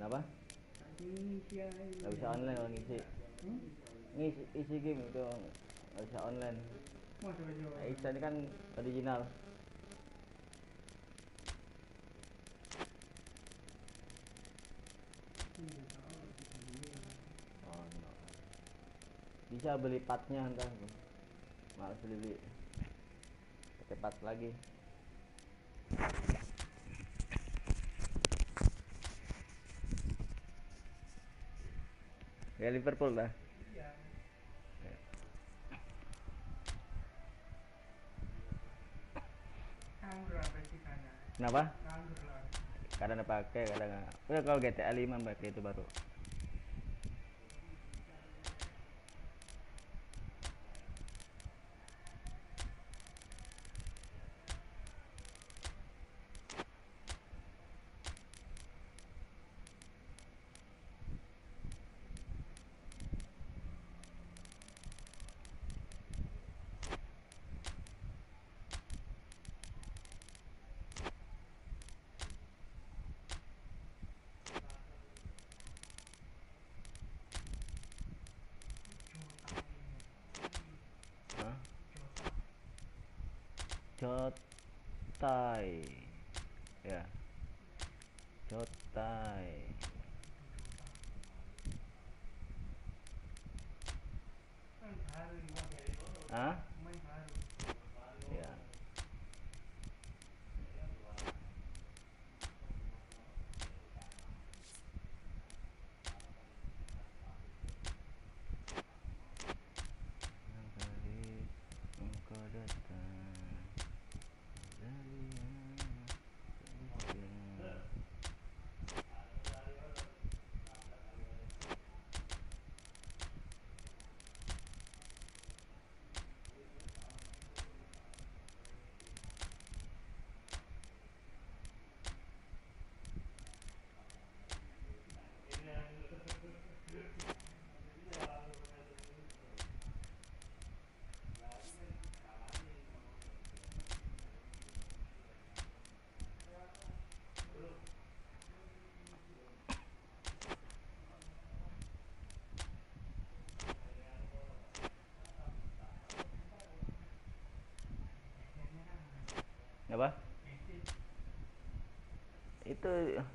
Kenapa? Nggak bisa online kalau ngisi. Isi game itu nggak bisa online. Nah, Iksa ini kan original. Oh, no. Bisa beli partnya ntar. Males beli pakai part lagi. Ya Liverpoll dah. Iya. Kenapa? Kadang pakai, kadang nggak. Udah kalau GTA 5 pakai itu baru. Jotai, ya, Jotai. Hah? Ya. Engkau datang. Apa?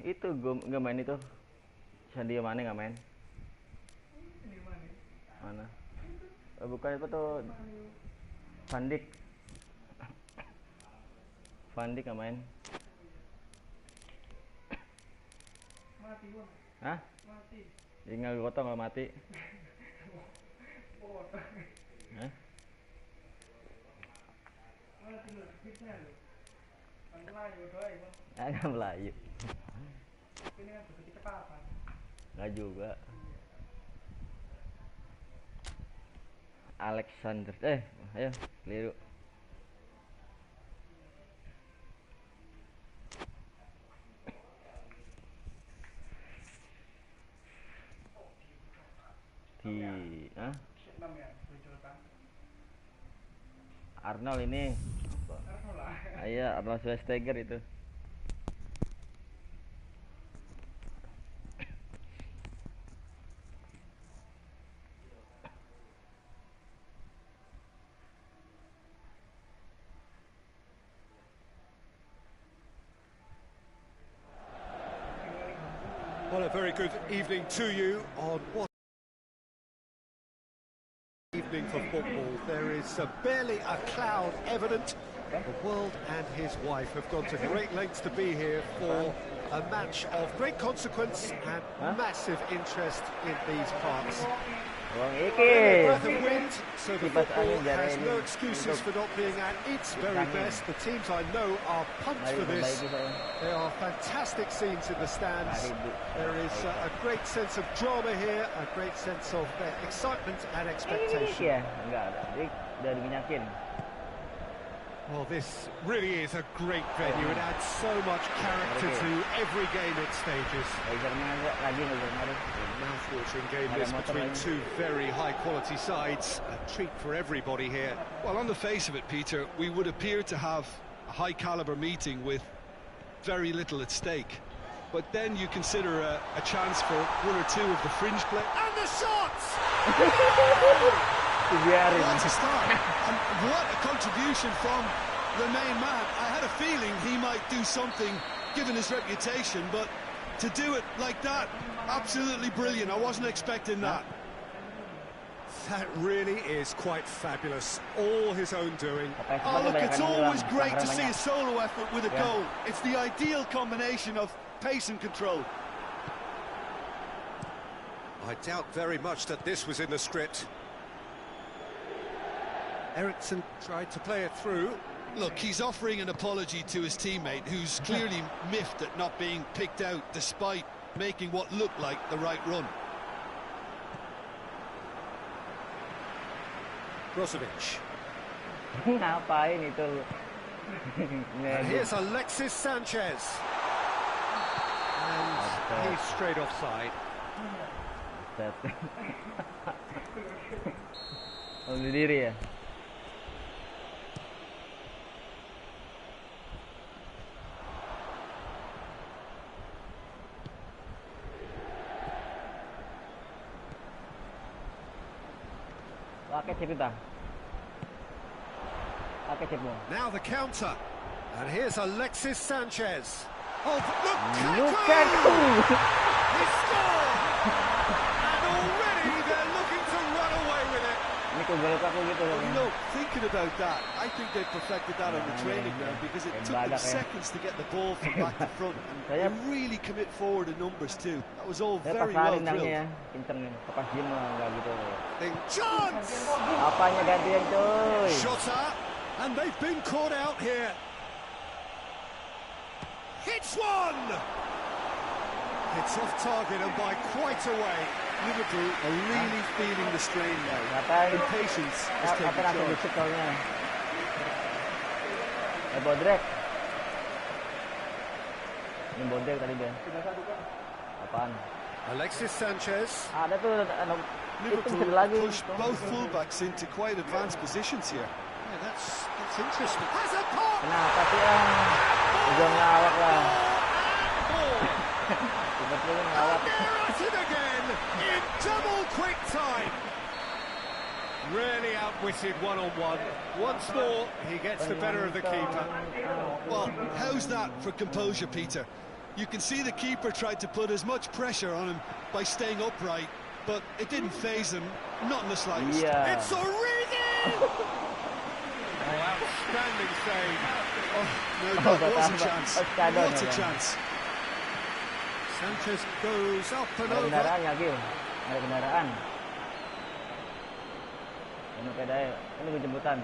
Itu gue nggak main itu. Sadio Mane nggak main. Mana? Bukan itu tuh Van Dijk. Van Dijk nggak main. Mati bang. Hah? Mati. Tinggal gotong kalau mati. Hah? Agak Melayu. Nggak juga. Alexander. Ayo, keliru. Arnold ini. Iya, Arnold Schwarzenegger itu. Well, a very good evening to you on what evening for football. There is barely a cloud evident. The world and his wife have gone to great lengths to be here for a match of great consequence and massive interest in these parts. A breath of wind, so the football has no excuses for not being at its very best. The teams I know are pumped for this. There are fantastic scenes in the stands. There is a great sense of drama here, a great sense of excitement and expectation. Well, this really is a great venue. It adds so much character to every game it stages. A mouth-watering game this between two very high-quality sides. A treat for everybody here. Well, on the face of it, Peter, we would appear to have a high-caliber meeting with very little at stake. but then you consider a chance for one or two of the fringe play. And the shots! What a start! And what a contribution from the main man. I had a feeling he might do something, given his reputation, but to do it like that, absolutely brilliant. I wasn't expecting that. That really is quite fabulous. All his own doing. Oh, look, it's always great to see a solo effort with a goal. It's the ideal combination of pace and control. I doubt very much that this was in the script. Eriksson tried to play it through. Look, he's offering an apology to his teammate, who's clearly miffed at not being picked out despite making what looked like the right run. Brozovic. Ngapain itu? And here's Alexis Sanchez. And he's straight offside. Bunuh diri ya? Now the counter. And here's Alexis Sanchez. Oh, Lukaku! He scored! And already they're looking to run away with it. Look, thinking about that, I think they perfected that on the training ground because it took them seconds to get the ball from back to front. And they really commit forward in numbers too. That was all very well drilled. Chance! Apanya gantian coy? Shota, and they've been caught out here. Hits one! It's off target and by quite a way. Liverpool are really feeling the strain now. Impatience is taking charge. Bodrek. Ini Bodrek tadi dia. Apaan? Alexis Sanchez. Ada tuh Liverpool pushed both fullbacks into quite advanced positions here. Yeah, that's interesting. Has a pop! Kenapa sih udah ngelawak lah. Tiba-tiba ngelawak. They're at it again in double quick time. Really outwitted one-on-one. Once more, he gets the better of the keeper. Well, how's that for composure, Peter? You can see the keeper tried to put as much pressure on him by staying upright, but it didn't faze him, not in the slightest. Yeah. It's Origi! Outstanding save. Oh, no, that was a chance. What a chance. Sanchez goes up and Ada over. kendaraan ya, Gil? Ada kendaraan. Ini pedai, ini jemputan.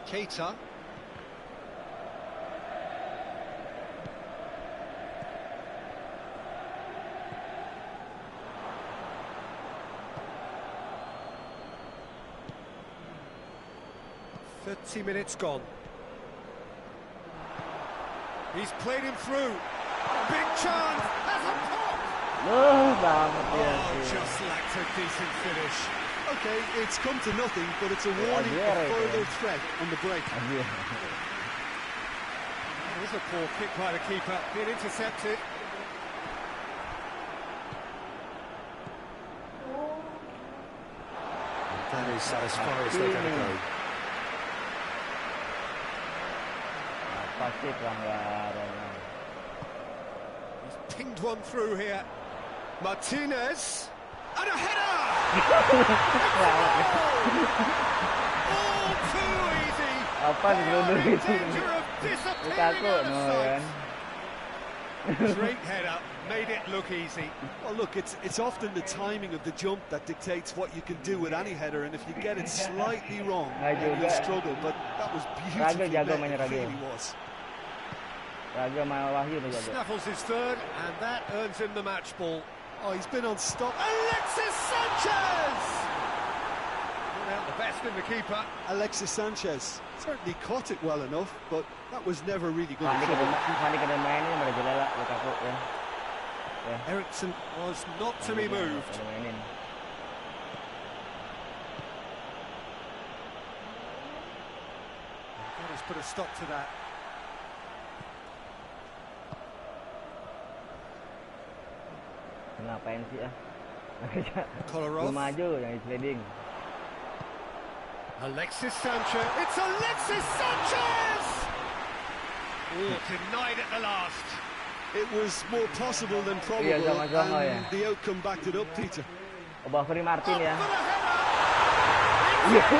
Keita. "30 minutes gone. He's played him through. Big chance. Has a pop. Banget dia. Just lacked a decent finish. Okay, it's come to nothing, but it's a warning of further threat on the break. There's a poor kick by the keeper. Being intercepted. That is as far as they're going to go. Pasti pelanggaran. He's pinged one through here. Martinez. And a header! All too easy. Apa digelundung In itu? danger of disappearing out of sight. Straight header made it look easy. Well, look, it's often the timing of the jump that dictates what you can do with any header, and if you get it slightly wrong, then you'll struggle. But that was beautifully met. It really was. Raga main Wahyu tu jaga. Snaffles his third, and that earns him the match ball. Oh, he's been on stop. Alexis Sanchez! Brought out the best in the keeper. Alexis Sanchez certainly caught it well enough, but that was never really good. Sandi kena main ni mereka jelas Lukaku ya. Eriksson was not to be moved. put a stop to that. Ngapain sih ya? Kolarov. Belum maju yang sliding. Alexis Sanchez. It's Alexis Sanchez! Oh, denied at the last. It was more possible than probable, Iya, sama-sama, and the outcome backed it up, Peter. Obah Free Martin ya. For the header!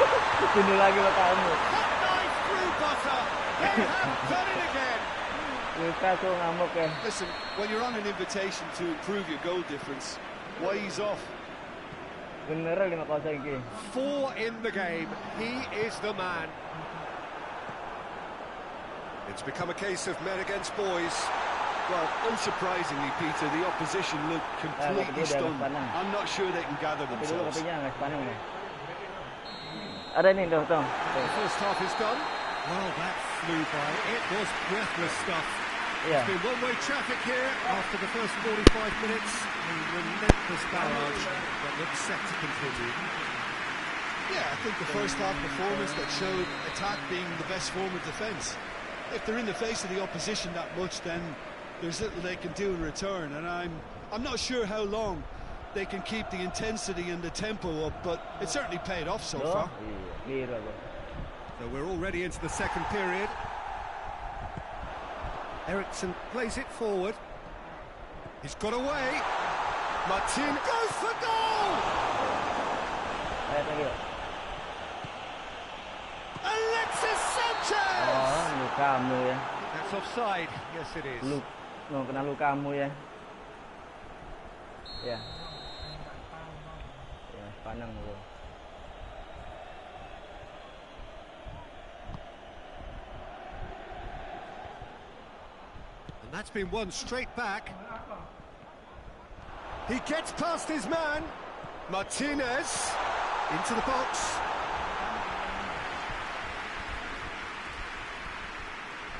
Tunggu lagi lo kamu. Hot knife through butter. They have done it again. Luka tuh ngamuk ya. Listen, when you're on an invitation to improve your goal difference, why ease off? Bener 5-0 iki. 4 in the game. He is the man. It's become a case of men against boys. Well, unsurprisingly, Peter, the opposition look completely stunned. I'm not sure they can gather themselves. Kopinya nggak sepaneng ya. Ada nih tuh. The first half is done. Well, that flew by. It was breathless stuff. Iya. There's been one-way traffic here after the first 45 minutes. A relentless barrage that looks set to continue. Yeah, I think the first half performance that showed attack being the best form of defence. If they're in the face of the opposition that much, then there's little they can do in return, and I'm not sure how long they can keep the intensity and the tempo up, but it certainly paid off so far. So we're already into the second period. Eriksson plays it forward. He's got away. Martin goes for goal! Alexis Sanchez! Oh, Lukamu ya. That's offside. Yes, it is. Kena Lukamu ya. Ya. Ya, sepaneng lo. And that's been won straight back. He gets past his man. Martinez into the box.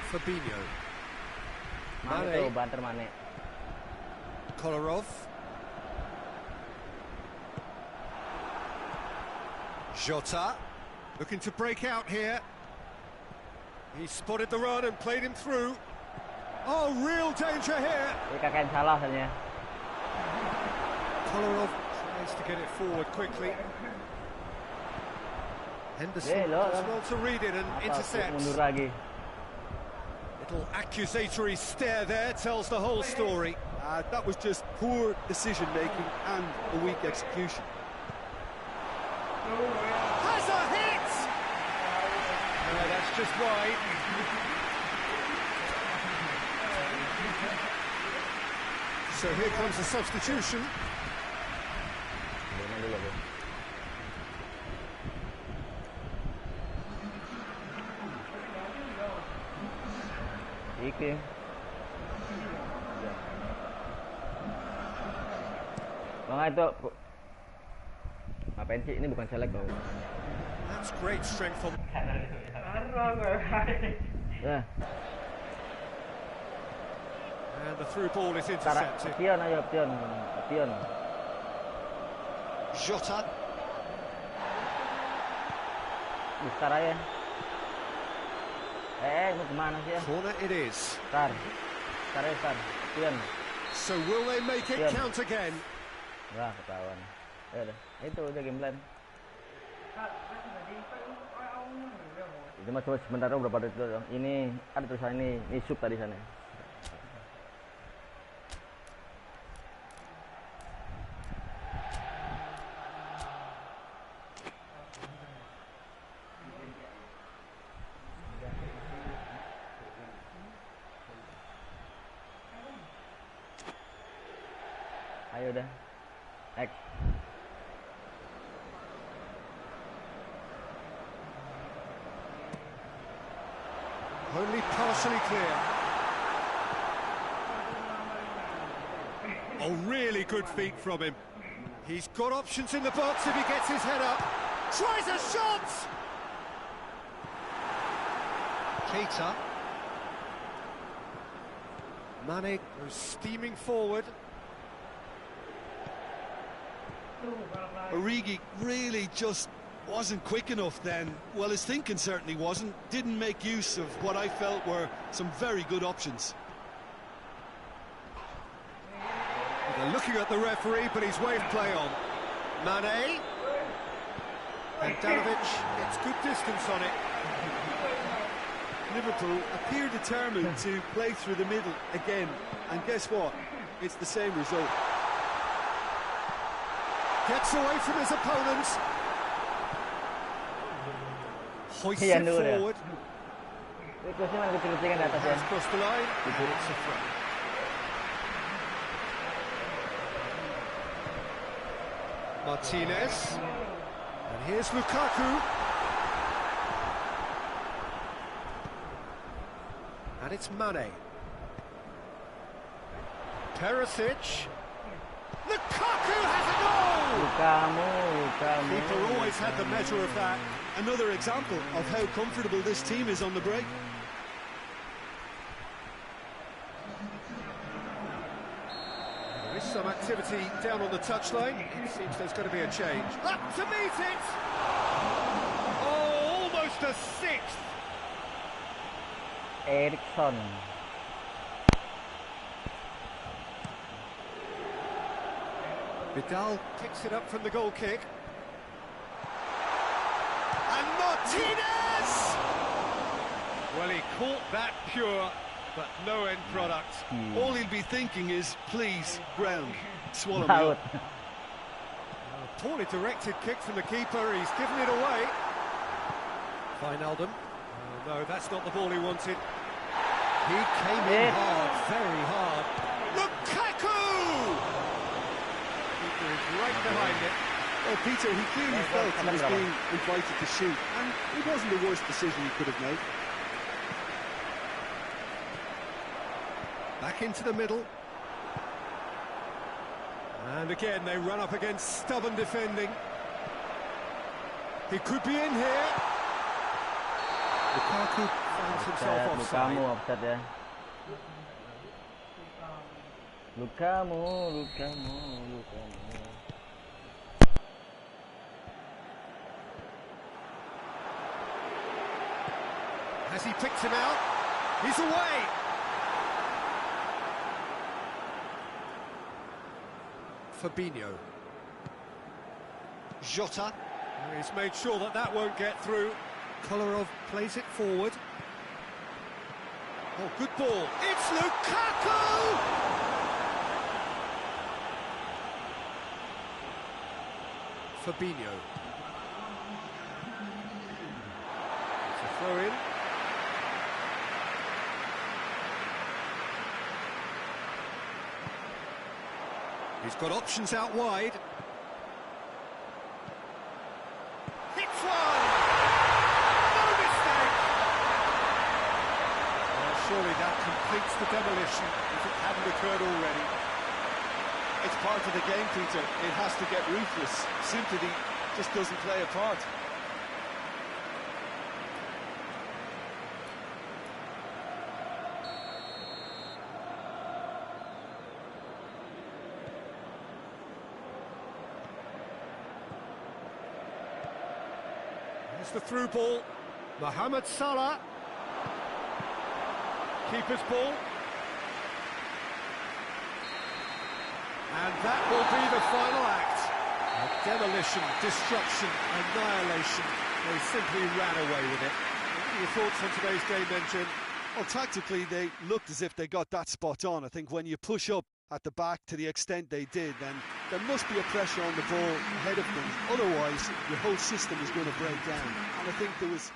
Fabinho. Mane. Banter Mane. Kolarov. Jota looking to break out here. He spotted the run and played him through. Oh, real danger here. Ini kakek salah sebenarnya. Kolarov tries to get it forward quickly. Henderson does well to read it and intercepts. Mundur lagi. Little accusatory stare there tells the whole story. That was just poor decision-making and a weak execution. Has a hit! No, that's just wide. So here comes the substitution. Iki. Bang itu ngapain sih? Ini bukan selek dong. That's great strength from. Ya. And the through ball is intercepted. Pion ayo, pion. Jota. Besar aja. Mau kemana sih ya? Corner it is. Star. Pion. So will they make it count again? Wah, ketahuan. Ya udah, itu udah game plan. Itu mah cuma sebentar berapa detik doang. Ini ada tulisan ini sub tadi sana. Ayo udah. X. Only partially clear. Oh, really good feet from him. He's got options in the box if he gets his head up. Tries a shot! Keita. Mane goes steaming forward. Origi really just wasn't quick enough then. Well, his thinking certainly wasn't. Didn't make use of what I felt were some very good options. They're looking at the referee, but he's waved play on. Mane. And Danovic gets good distance on it. Liverpool appear determined to play through the middle again. And guess what? It's the same result. Gets away from his opponents. Hoists it forward. Has crossed the line. It's a throw. Martinez. And here's Lukaku. And it's Mane. Perisic. Lukaku has a goal! Keeper always had the measure of that. Another example of how comfortable this team is on the break. There is some activity down on the touchline. It seems there's going to be a change. Up to meet it! Oh, almost a sixth! Eriksson. Vidal picks it up from the goal kick. And Martinez! Well, he caught that pure, but no end product. All he'll be thinking is, please, ground, swallow me up. A poorly directed kick from the keeper, he's given it away. Wijnaldum. Oh, no, that's not the ball he wanted. He came in hard, very hard. Lukaku! Keeper is right behind it. Well, Peter, he clearly felt he was being invited to shoot, and it wasn't the worst decision he could have made. Back into the middle. And again, they run up against stubborn defending. He could be in here. Lukaku finds himself offside. Lukamu. Has he picked him out? He's away! Fabinho. Jota. He's made sure that that won't get through. Kolarov plays it forward. Oh, good ball. It's Lukaku! Fabinho. It's a throw in. He's got options out wide. Hits one! No mistake! Well, surely that completes the demolition if it hadn't occurred already. It's part of the game, Peter. It has to get ruthless. Sympathy just doesn't play a part. It's the through ball. Mohamed Salah. Keeper's ball. And that will be the final act. Demolition, destruction, annihilation. They simply ran away with it. What are your thoughts on today's game then, Jim? Well, tactically, they looked as if they got that spot on. I think when you push up at the back to the extent they did, then there must be a pressure on the ball ahead of them. Otherwise, your whole system is going to break down. And I think there was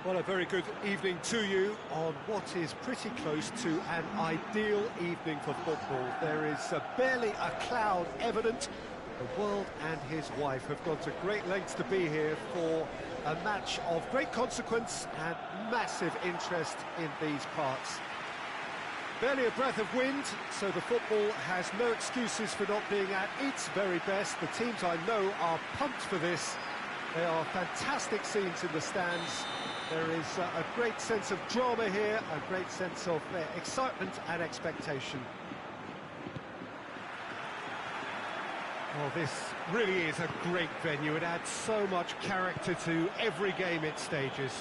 Well, a very good evening to you on what is pretty close to an ideal evening for football. There is barely a cloud evident. The world and his wife have gone to great lengths to be here for a match of great consequence and massive interest in these parts. Barely a breath of wind, so the football has no excuses for not being at its very best. The teams I know are pumped for this. There are fantastic scenes in the stands. There is a great sense of drama here, a great sense of excitement and expectation. Well, this really is a great venue. It adds so much character to every game it stages.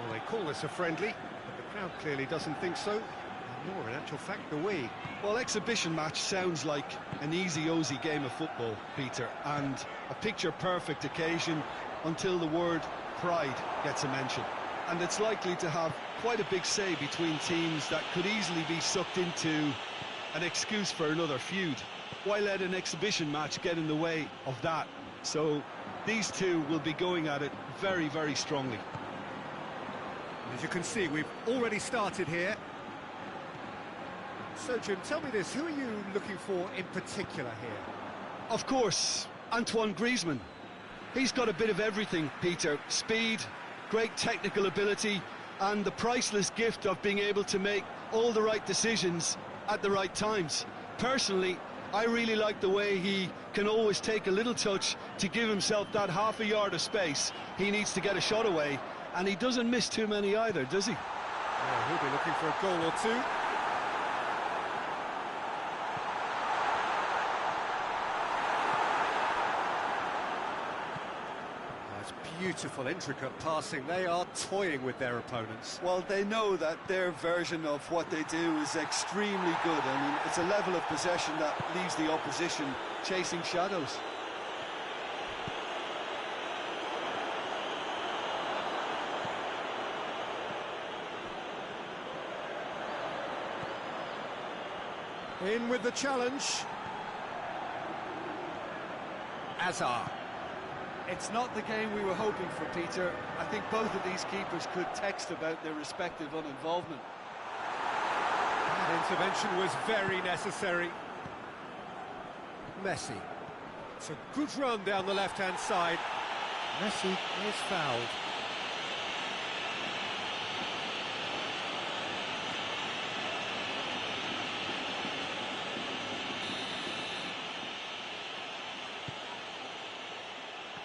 Well, they call this a friendly, but the crowd clearly doesn't think so, and nor in actual fact do we. Well, exhibition match sounds like an easy-osy game of football, Peter, and a picture-perfect occasion until the word pride gets a mention. And it's likely to have quite a big say between teams that could easily be sucked into an excuse for another feud. Why let an exhibition match get in the way of that? So these two will be going at it very, very strongly. As you can see, we've already started here. So, Jim, tell me this, who are you looking for in particular here? Of course, Antoine Griezmann. He's got a bit of everything, Peter. Speed, great technical ability, and the priceless gift of being able to make all the right decisions at the right times. Personally, I really like the way he can always take a little touch to give himself that half a yard of space he needs to get a shot away, and he doesn't miss too many either, does he? Yeah, he'll be looking for a goal or two. Beautiful, intricate passing. They are toying with their opponents. Well, they know that their version of what they do is extremely good. I mean, it's a level of possession that leaves the opposition chasing shadows. In with the challenge. Azar. It's not the game we were hoping for, Peter. I think both of these keepers could text about their respective uninvolvement. That intervention was very necessary. Messi. It's a good run down the left-hand side. Messi is fouled.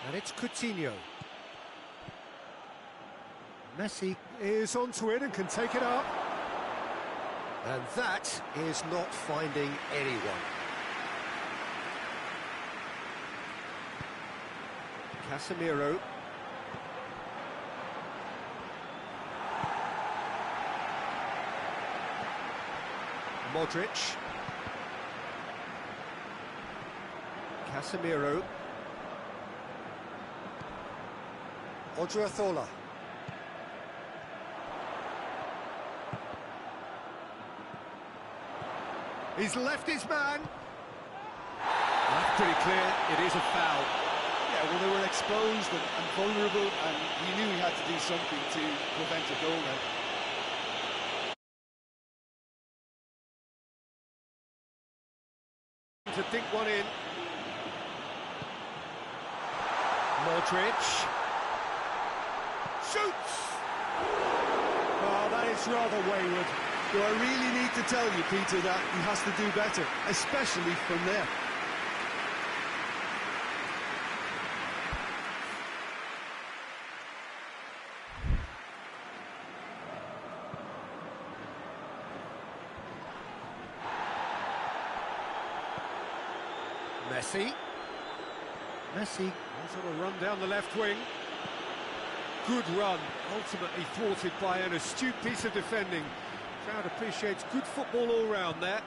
And it's Coutinho. Messi is onto it and can take it up. And that is not finding anyone. Casemiro. Modric. Casemiro. Odriozola. He's left his man. That's pretty clear, it is a foul. Yeah, well, they were exposed and vulnerable, and he knew he had to do something to prevent a goal now. To dink one in. Modric. Shoots! Oh, that is rather wayward. Do I really need to tell you, Peter, that he has to do better, especially from there? Messi. Messi goes on a run down the left wing. Good run, ultimately thwarted by an astute piece of defending. Crowd appreciates good football all round there.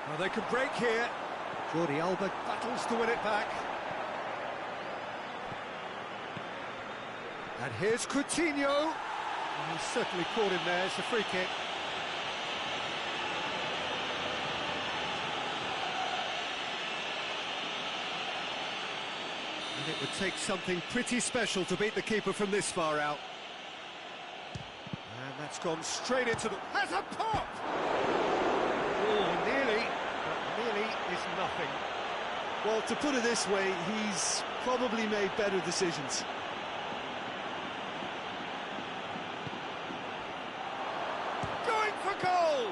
Well, they can break here. Jordi Alba battles to win it back. And here's Coutinho. And he's certainly caught him there. It's a free kick. And it would take something pretty special to beat the keeper from this far out. And that's gone straight into the... Has a pop! Oh, nearly, but nearly is nothing. Well, to put it this way, he's probably made better decisions. Going for goal!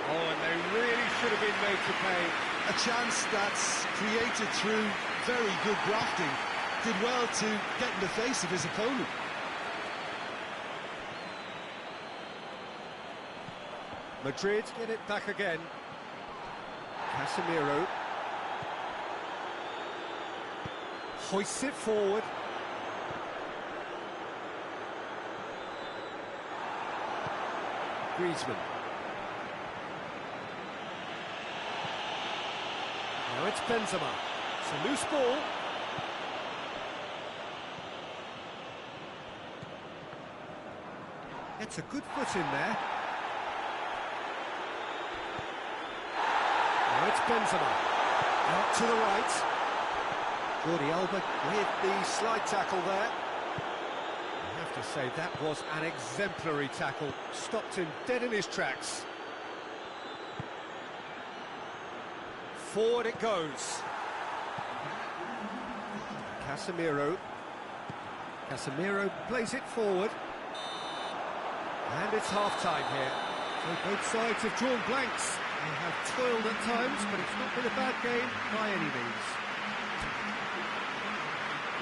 Oh, and they really should have been made to pay. A chance that's created through very good grafting. Did well to get in the face of his opponent. Madrid get it back again. Casemiro hoists it forward. Griezmann. Now it's Benzema. It's a loose ball. It's a good foot in there. Now it's Benzema. Out to the right. Jordi Alba with the slide tackle there. I have to say that was an exemplary tackle. Stopped him dead in his tracks. Forward it goes. Casemiro. Casemiro plays it forward. And it's half-time here. So both sides have drawn blanks. They have toiled at times, but it's not been a bad game by any means.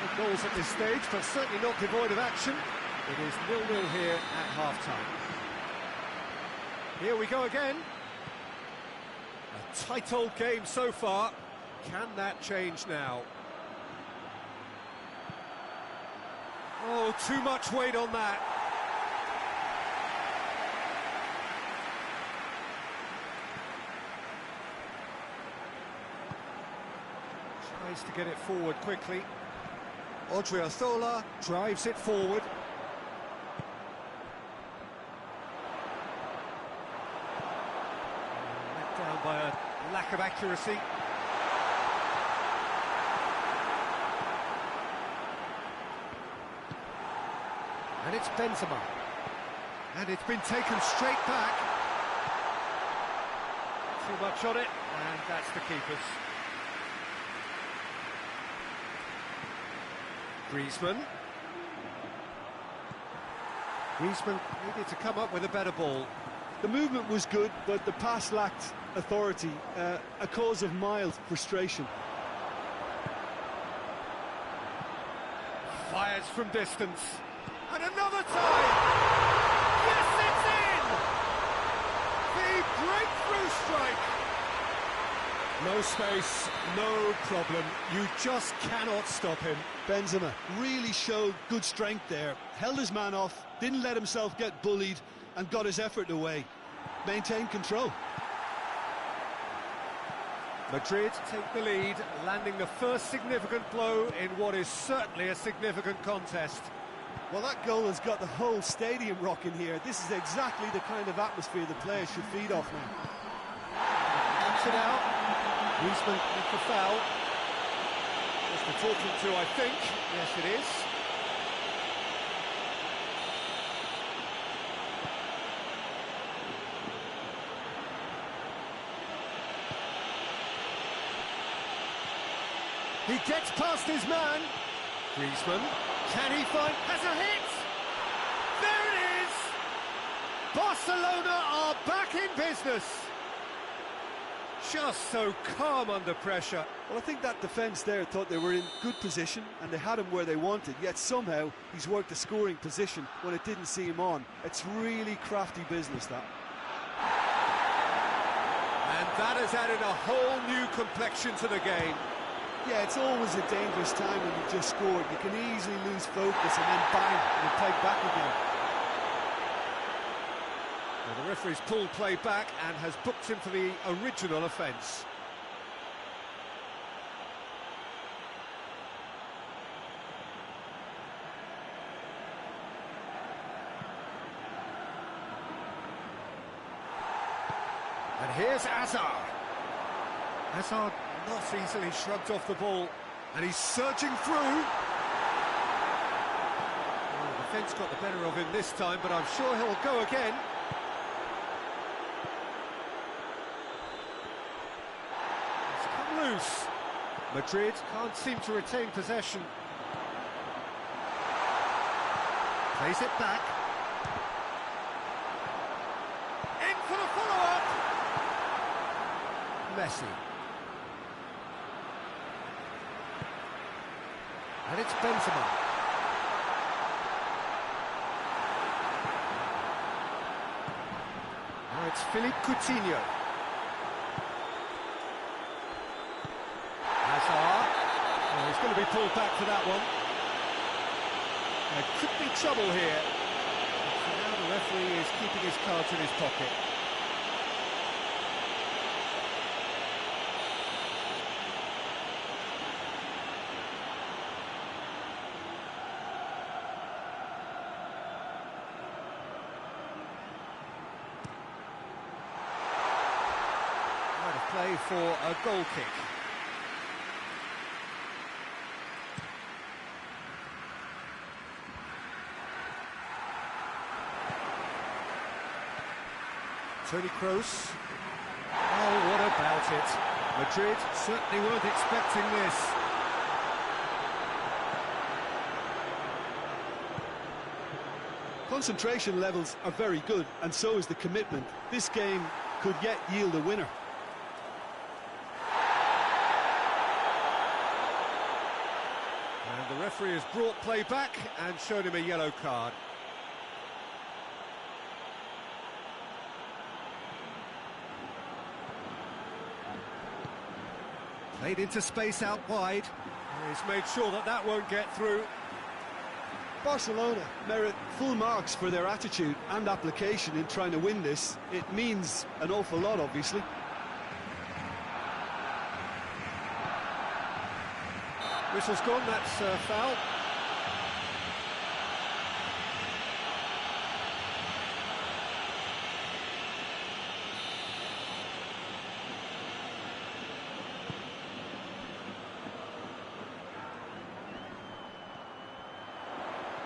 No goals at this stage, but certainly not devoid of action. It is 0-0 here at half-time. Here we go again. A tight old game so far. Can that change now? Oh, too much weight on that. Tries to get it forward quickly. Odriozola drives it forward. Let down by a lack of accuracy. And it's Benzema. And it's been taken straight back. Too much on it, and that's the keeper's. Griezmann. Griezmann needed to come up with a better ball. The movement was good, but the pass lacked authority, a cause of mild frustration. Fires from distance. And another time! Yes, it's in! The breakthrough strike! No space, no problem. You just cannot stop him. Benzema really showed good strength there. Held his man off, didn't let himself get bullied, and got his effort away. Maintained control. Madrid take the lead, landing the first significant blow in what is certainly a significant contest. Well, that goal has got the whole stadium rocking here. This is exactly the kind of atmosphere the players should feed off now. Knocks it out. Griezmann with the foul. Just the talking to, I think. Yes, it is. He gets past his man. Griezmann. Can he find... Has a hit! There it is! Barcelona are back in business. Just so calm under pressure. Well, I think that defence there thought they were in good position and they had him where they wanted, yet somehow he's worked a scoring position when it didn't see him on. It's really crafty business, that. And that has added a whole new complexion to the game. Yeah, it's always a dangerous time when you've just scored. You can easily lose focus and then bang, you're pegged back again. Well, the referee's pulled play back and has booked him for the original offence. And here's Hazard. Hazard not easily shrugged off the ball. And he's surging through. Well, the defence got the better of him this time, but I'm sure he'll go again. It's come loose. Madrid can't seem to retain possession. Plays it back. In for the follow-up. Messi. And it's Benzema. Now it's Philippe Coutinho. Hazard. Oh, he's going to be pulled back for that one. There could be trouble here. So now the referee is keeping his cards in his pocket. Play for a goal kick. Toni Kroos. Oh, what about it? Madrid certainly weren't expecting this. Concentration levels are very good, and so is the commitment. This game could yet yield a winner. And the referee has brought play back and shown him a yellow card. Played into space out wide. He's made sure that that won't get through. Barcelona merit full marks for their attitude and application in trying to win this. It means an awful lot, obviously. Whistle's gone, that's foul.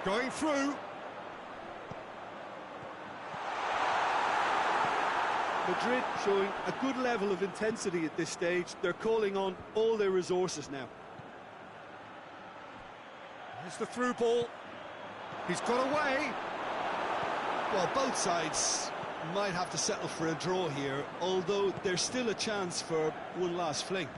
Going through. Madrid showing a good level of intensity at this stage. They're calling on all their resources now. Here's the through ball. He's got away. Well, both sides might have to settle for a draw here, although there's still a chance for one last fling.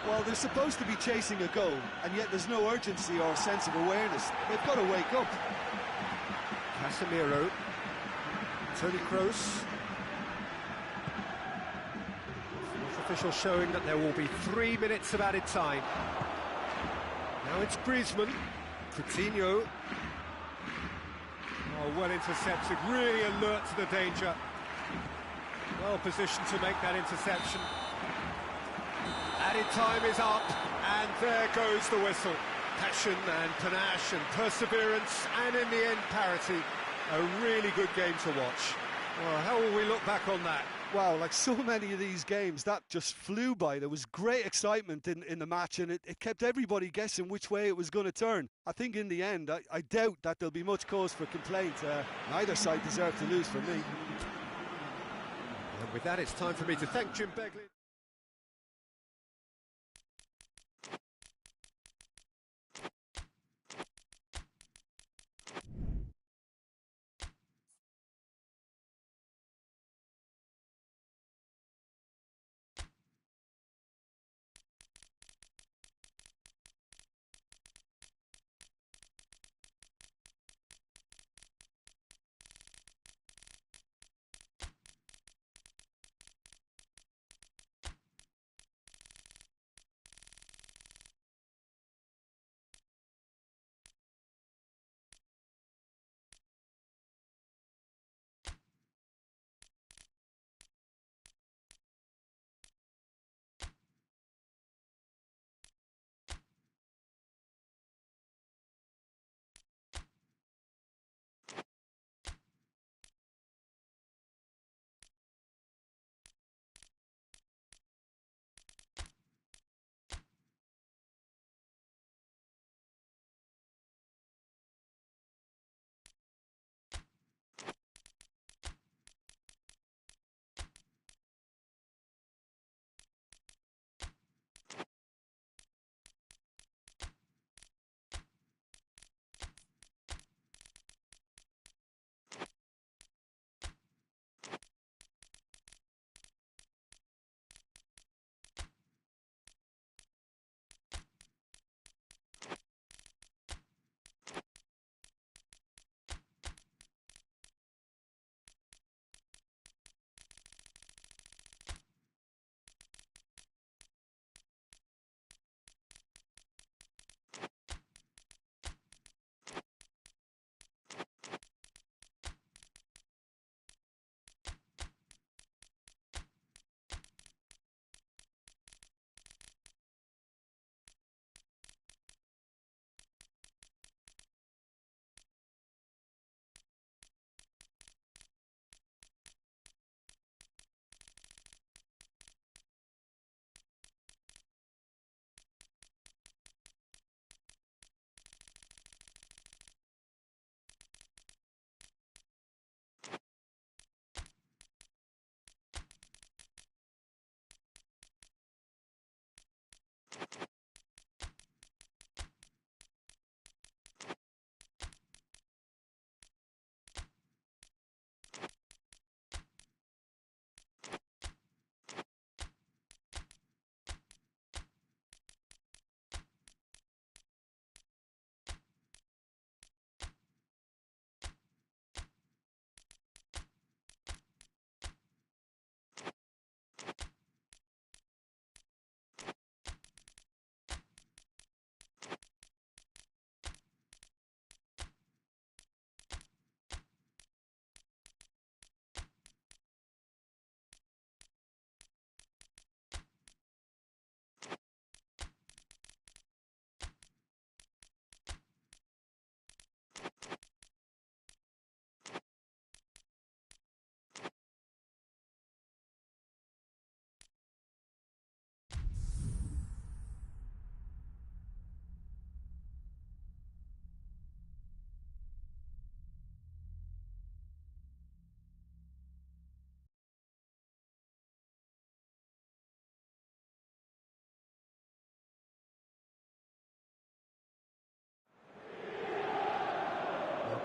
Well, they're supposed to be chasing a goal, and yet there's no urgency or sense of awareness. They've got to wake up. Casemiro. Toni Kroos. Official showing that there will be 3 minutes of added time. Now it's Griezmann. Coutinho. Oh, well intercepted, really alert to the danger. Well positioned to make that interception. Added time is up, and there goes the whistle. Passion and panache and perseverance, and in the end, parity. A really good game to watch. Well, how will we look back on that? Wow, like so many of these games, that just flew by. There was great excitement in the match, and it kept everybody guessing which way it was going to turn. I think in the end, I doubt that there'll be much cause for complaint. Neither side deserved to lose for me. And with that, it's time for me to thank Jim Begley.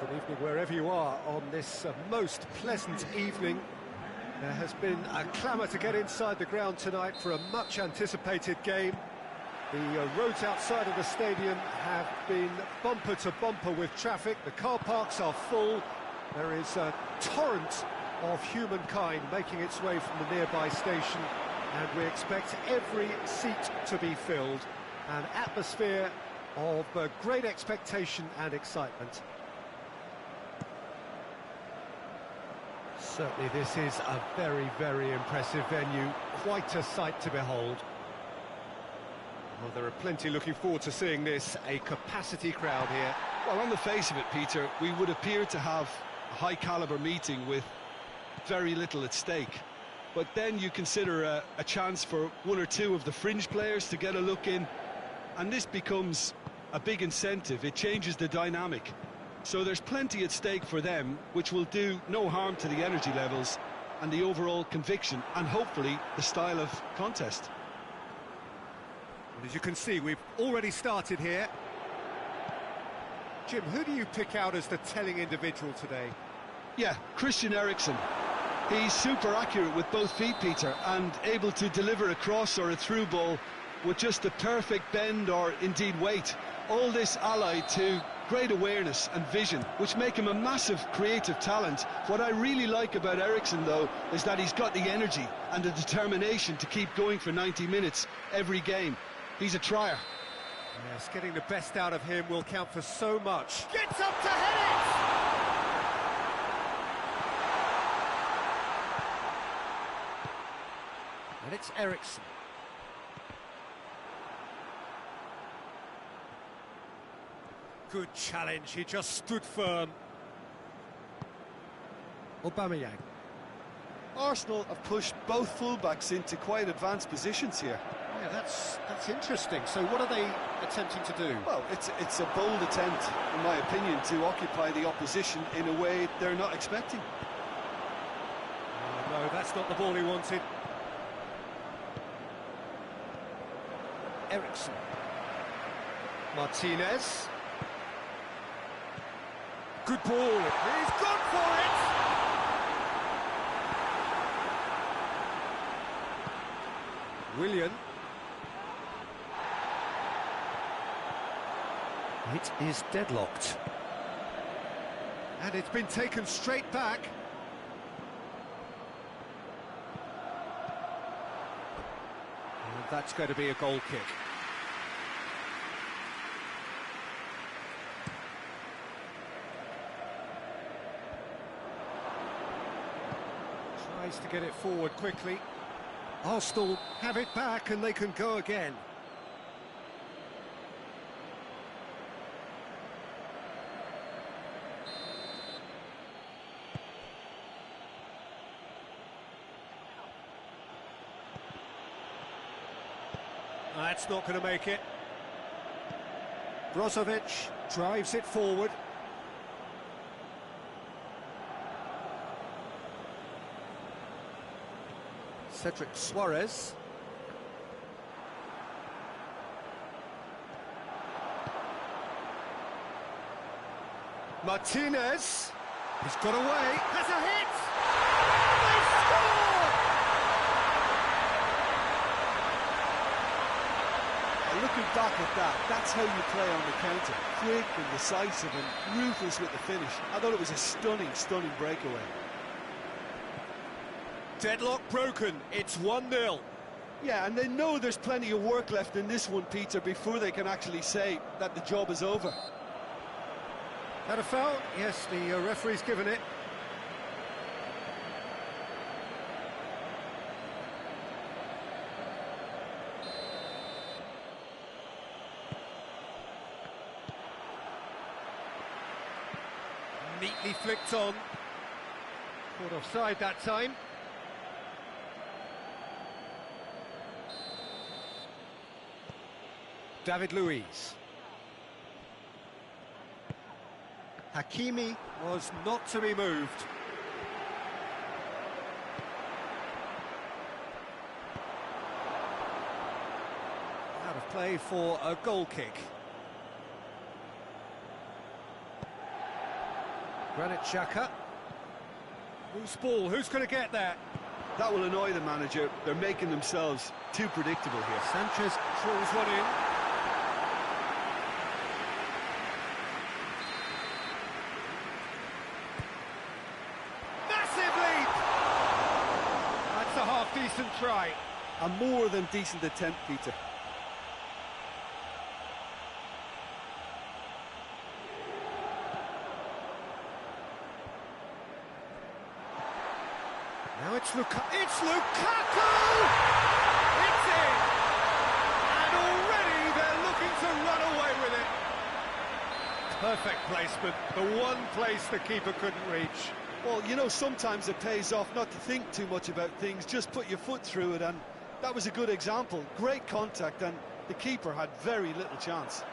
Good evening wherever you are on this most pleasant evening. There has been a clamour to get inside the ground tonight for a much anticipated game. The roads outside of the stadium have been bumper to bumper with traffic. The car parks are full. There is a torrent of humankind making its way from the nearby station, and we expect every seat to be filled. An atmosphere of great expectation and excitement. Certainly this is a very, very impressive venue. Quite a sight to behold. Well, there are plenty looking forward to seeing this. A capacity crowd here. Well, on the face of it, Peter, we would appear to have a high-caliber meeting with very little at stake. But then you consider a chance for one or two of the fringe players to get a look in, and this becomes a big incentive. It changes the dynamic. So there's plenty at stake for them, which will do no harm to the energy levels and the overall conviction, and hopefully the style of contest. And as you can see, we've already started here. Jim, who do you pick out as the telling individual today? Yeah, Christian Eriksen. He's super accurate with both feet, Peter, and able to deliver a cross or a through ball with just the perfect bend or indeed weight. All this allied to great awareness and vision, which make him a massive creative talent. What I really like about Eriksen, though, is that he's got the energy and the determination to keep going for 90 minutes every game. He's a trier. Yes, getting the best out of him will count for so much. Gets up to head it! And it's Eriksen. Good challenge, he just stood firm. Aubameyang. Arsenal have pushed both fullbacks into quite advanced positions here. Yeah, that's interesting. So what are they attempting to do? Well, it's a bold attempt, in my opinion, to occupy the opposition in a way they're not expecting. Oh, no, that's not the ball he wanted. Eriksen. Martinez. Good ball. He's gone for it! Willian. It is deadlocked. And it's been taken straight back. And that's going to be a goal kick. Tries to get it forward quickly. Arsenal have it back and they can go again. That's not going to make it. Brozovic drives it forward. Cedric Suarez. Martinez. He's got away. Has a hit! They score! Looking back at that, that's how you play on the counter. Quick and decisive and ruthless with the finish. I thought it was a stunning, stunning breakaway. Deadlock broken, it's 1-0. Yeah, and they know there's plenty of work left in this one, Peter, before they can actually say that the job is over. Had a foul? Yes, the referee's given it. Neatly flicked on. Caught offside that time. David Luiz. Hakimi was not to be moved. Out of play for a goal kick. Granit Xhaka. Loose ball, who's going to get that? That will annoy the manager. They're making themselves too predictable here. Sanchez throws one in. Massive lead! That's a half-decent try. A more than decent attempt, Peter. Now it's Lukaku! It's in! And already they're looking to run away with it. Perfect placement, the one place the keeper couldn't reach. Well, you know, sometimes it pays off not to think too much about things, just put your foot through it, and that was a good example. Great contact, and the keeper had very little chance.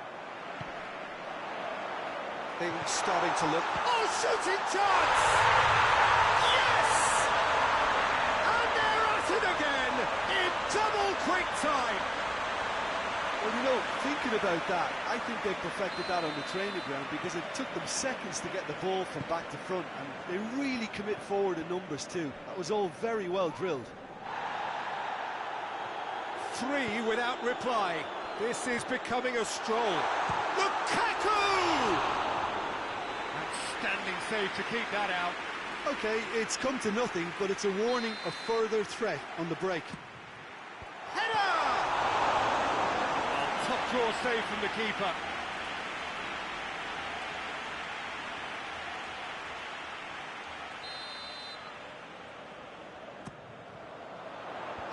Things starting to look... Oh, shooting chance! Again in double quick time. Well, you know, thinking about that, I think they perfected that on the training ground because it took them seconds to get the ball from back to front, and they really commit forward in numbers too. That was all very well drilled. 3 without reply. This is becoming a stroll. Lukaku! Outstanding save to keep that out. Okay, it's come to nothing, but it's a warning of further threat on the break. Header! Well, top draw save from the keeper.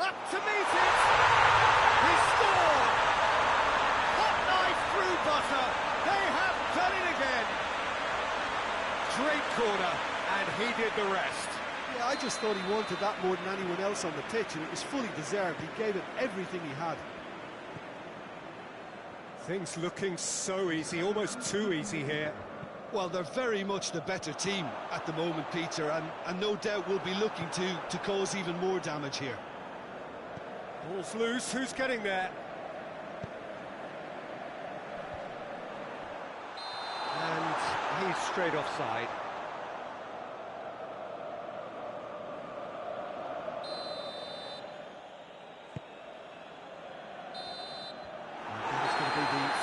Up to meet it! He scored! Hot knife through butter. They have done it again. Great corner. And he did the rest. Yeah, I just thought he wanted that more than anyone else on the pitch, and it was fully deserved. He gave it everything he had. Things looking so easy, almost too easy here. Well, they're very much the better team at the moment, Peter, and no doubt will be looking to cause even more damage here. Ball's loose, who's getting there? And he's straight offside.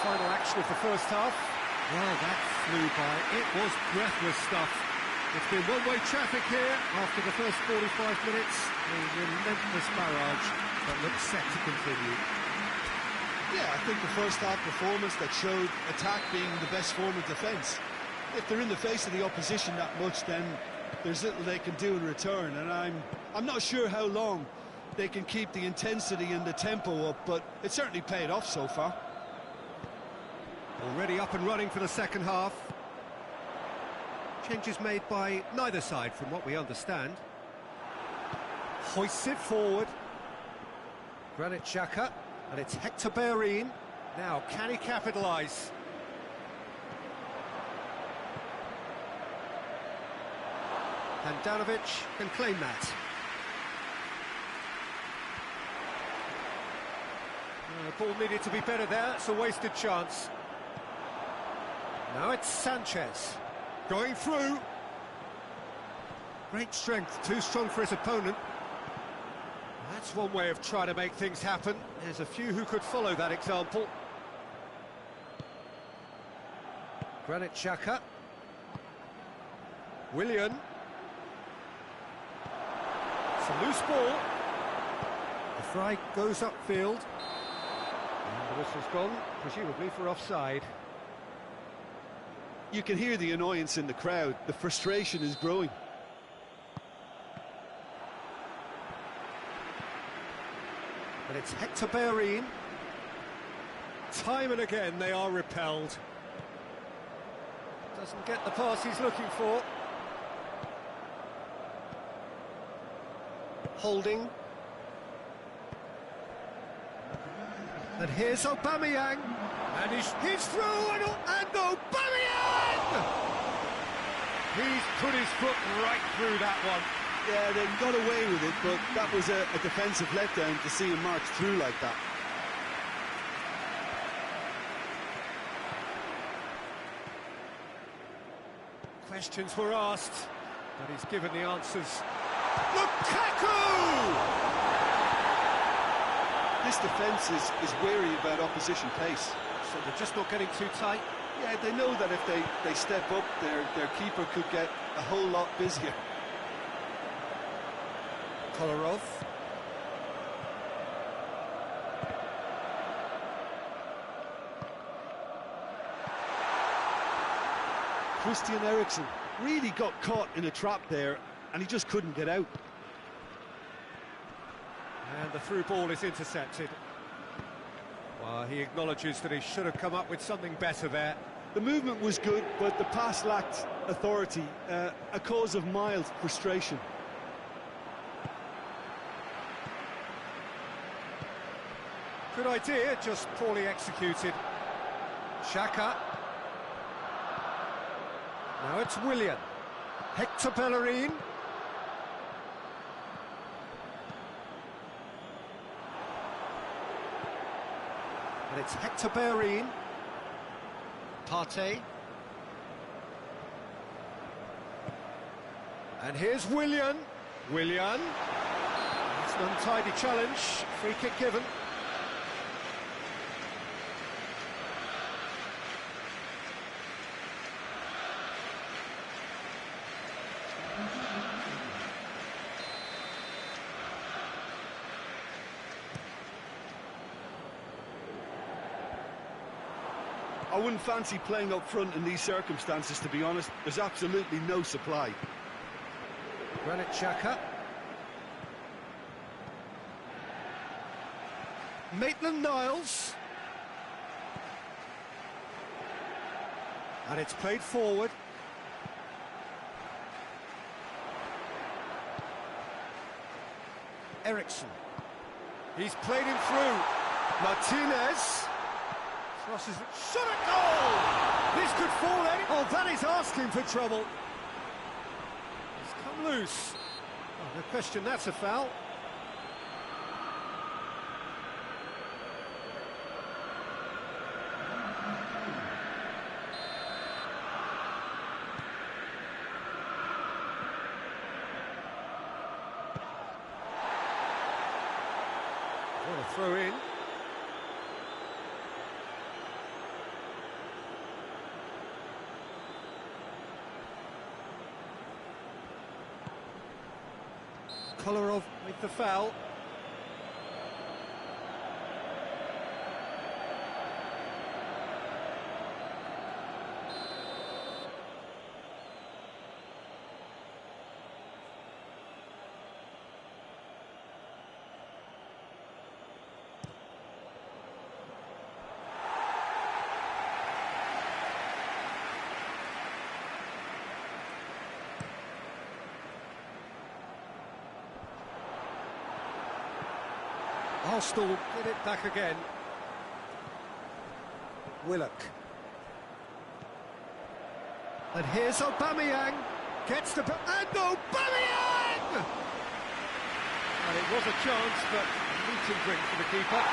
Final action of the first half. Well, that flew by. It was breathless stuff. It's been one-way traffic here after the first 45 minutes. A relentless barrage that looks set to continue. Yeah, I think the first half performance that showed attack being the best form of defence. If they're in the face of the opposition that much, then there's little they can do in return, and I'm not sure how long they can keep the intensity and the tempo up, but it certainly paid off so far. Already up and running for the second half. Changes made by neither side from what we understand. Hoists it forward. Granit Xhaka, and it's Hector Bellerin. Now, can he capitalise? Handanovic can claim that. The ball needed to be better there, it's a wasted chance. Now it's Sanchez, going through. Great strength, too strong for his opponent. That's one way of trying to make things happen. There's a few who could follow that example. Granit Xhaka. Willian. It's a loose ball. The fly goes upfield. And the whistle's gone, presumably for offside. You can hear the annoyance in the crowd. The frustration is growing. And it's Hector Bellerin. Time and again they are repelled. Doesn't get the pass he's looking for. Holding. And here's Aubameyang. And he's through, and Aubameyang! He's put his foot right through that one. Yeah, they got away with it, but that was a defensive letdown to see him march through like that. Questions were asked, but he's given the answers. Lukaku! This defence is wary about opposition pace. So they're just not getting too tight. Yeah, they know that if they step up, their keeper could get a whole lot busier. Kolarov. Christian Eriksen really got caught in a trap there, and he just couldn't get out. And the through ball is intercepted. Well, he acknowledges that he should have come up with something better there. The movement was good, but the pass lacked authority, a cause of mild frustration. Good idea, just poorly executed. Xhaka. Now it's Willian. Hector Bellerin. And it's Hector Bellerin. Partey. And here's Willian. Willian. It's an untidy challenge. Free kick given. I wouldn't fancy playing up front in these circumstances, to be honest. There's absolutely no supply. Granit Xhaka. Maitland-Niles. And it's played forward. Eriksen. He's played him through. Martinez. Crosses it. Shot at goal! This could fall any... Oh, that is asking for trouble. It's come loose. Oh, no question, that's a foul. What a throw in. Kolarov with the foul. Arsenal get it back again. Willock. And here's Aubameyang. Gets the... And Aubameyang! And it was a chance, but meet and drink for the keeper.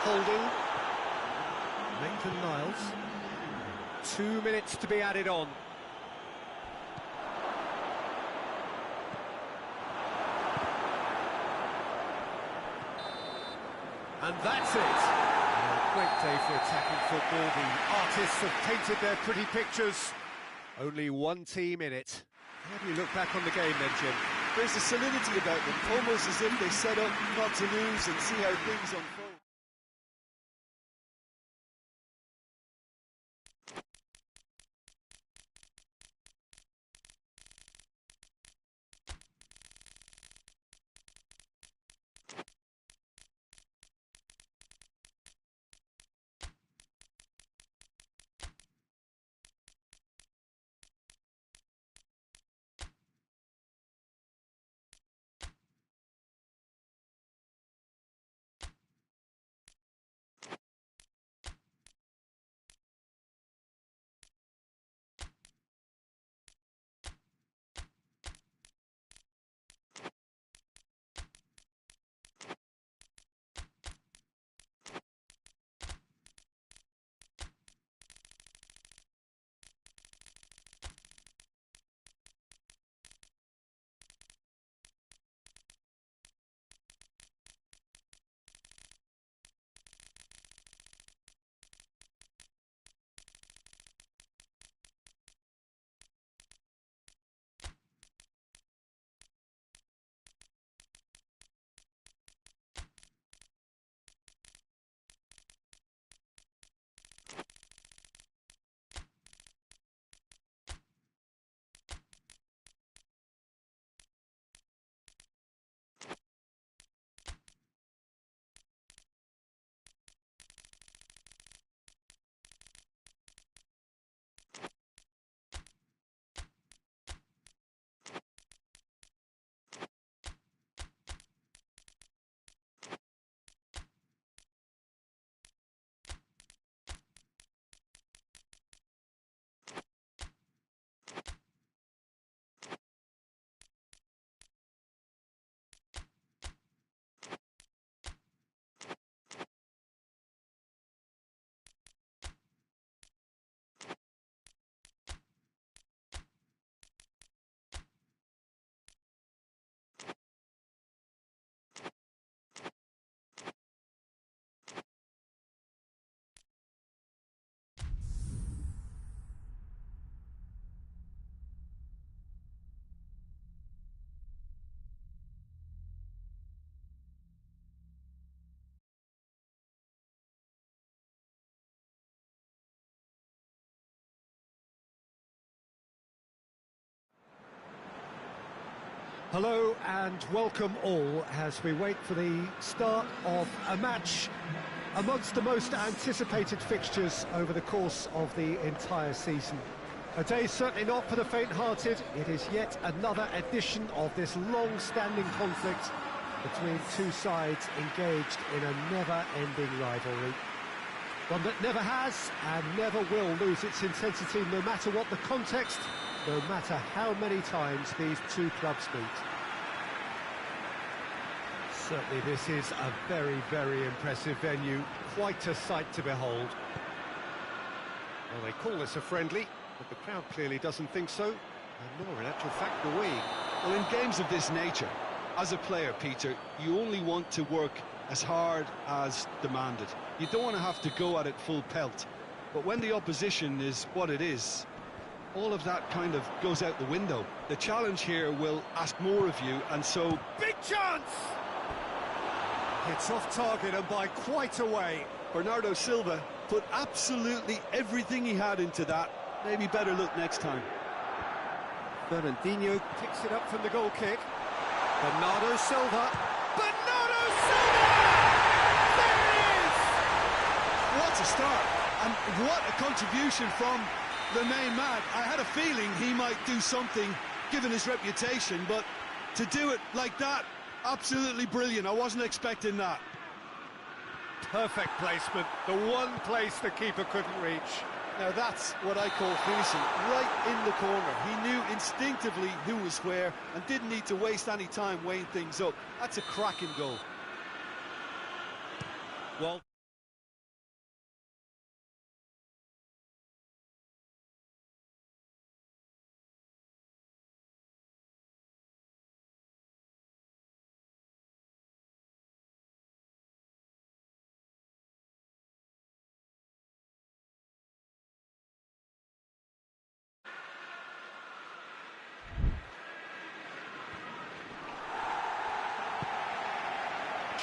Holding. Maitland-Niles. 2 minutes to be added on. And that's it. A great day for attacking football. The artists have painted their pretty pictures. Only one team in it. How do you look back on the game then, Jim? There's a solidity about them, almost as if they set up not to lose and see how things unfold. Hello and welcome all as we wait for the start of a match amongst the most anticipated fixtures over the course of the entire season. A day certainly not for the faint-hearted. It is yet another edition of this long-standing conflict between two sides engaged in a never-ending rivalry. One that never has and never will lose its intensity, no matter what the context, no matter how many times these two clubs meet. Certainly this is a very, very impressive venue, quite a sight to behold. Well, they call this a friendly, but the crowd clearly doesn't think so, and nor in actual fact do we. Well, in games of this nature, as a player, Peter, you only want to work as hard as demanded. You don't want to have to go at it full pelt. But when the opposition is what it is, all of that kind of goes out the window. The challenge here will ask more of you, and so... Big chance! It's off target and by quite a way. Bernardo Silva put absolutely everything he had into that. Maybe better look next time. Fernandinho picks it up from the goal kick. Bernardo Silva. Bernardo Silva! There it is! What a start, and what a contribution from the main man. I had a feeling he might do something, given his reputation, but to do it like that, absolutely brilliant. I wasn't expecting that. Perfect placement, the one place the keeper couldn't reach. Now that's what I call finishing, right in the corner. He knew instinctively who was where and didn't need to waste any time weighing things up. That's a cracking goal. Well...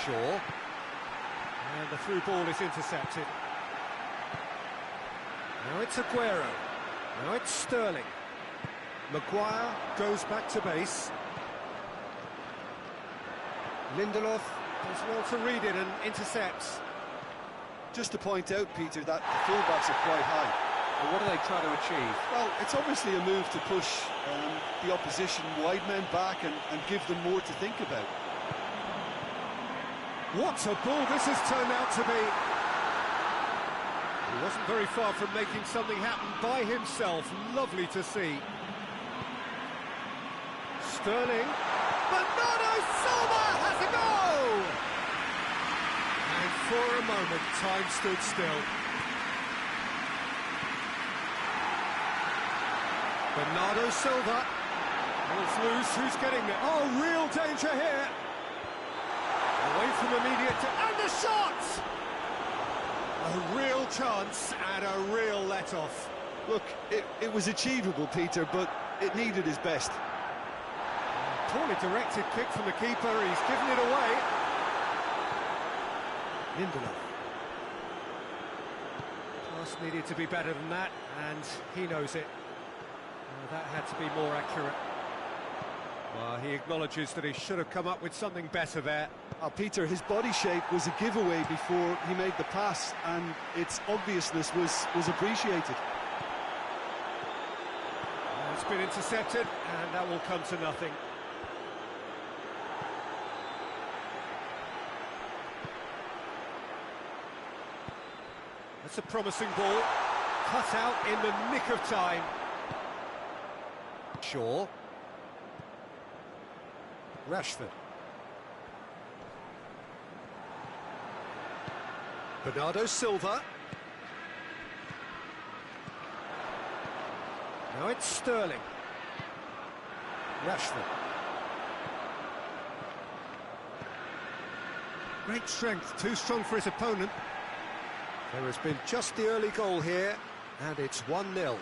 Shaw. And the through ball is intercepted. Now it's Aguero. Now it's Sterling. Maguire goes back to base. Lindelof does well to read it and intercepts. Just to point out, Peter, that the fullbacks are quite high. Well, what are they trying to achieve? Well, it's obviously a move to push the opposition wide men back and give them more to think about. What a ball this has turned out to be. He wasn't very far from making something happen by himself. Lovely to see. Sterling. Bernardo Silva has a goal! And for a moment, time stood still. Bernardo Silva. Ball's loose, who's getting there? Oh, real danger here. Away from immediate... And the shot! A real chance and a real let-off. Look, it was achievable, Peter, but it needed his best. Poorly directed kick from the keeper, he's given it away. Lindelof. Pass needed to be better than that, and he knows it. That had to be more accurate. Well, he acknowledges that he should have come up with something better there. Peter, his body shape was a giveaway before he made the pass, and its obviousness was appreciated. It's been intercepted, and that will come to nothing. That's a promising ball, cut out in the nick of time. Shaw. Rashford. Bernardo Silva. Now it's Sterling. Rashford. Great strength, too strong for his opponent. There has been just the early goal here, and it's 1-0.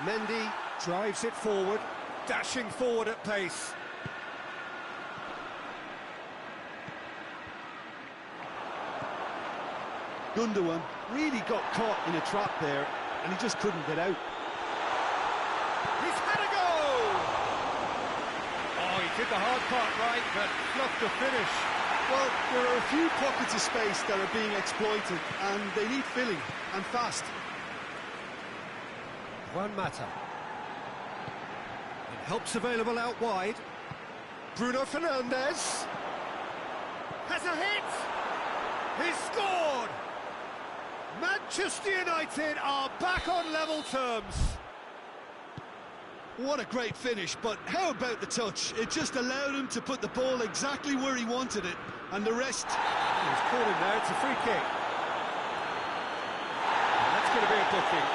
Mendy drives it forward, dashing forward at pace. Gundogan really got caught in a trap there, and he just couldn't get out. He's had a goal! the hard part right, but fluffed the finish. Well, there are a few pockets of space that are being exploited, and they need filling, and fast. Juan Mata. Help's available out wide. Bruno Fernandes has a hit. He's scored. Manchester United are back on level terms. What a great finish, but how about the touch? It just allowed him to put the ball exactly where he wanted it, and the rest... He's caught him there, it's a free kick. And that's going to be a booking.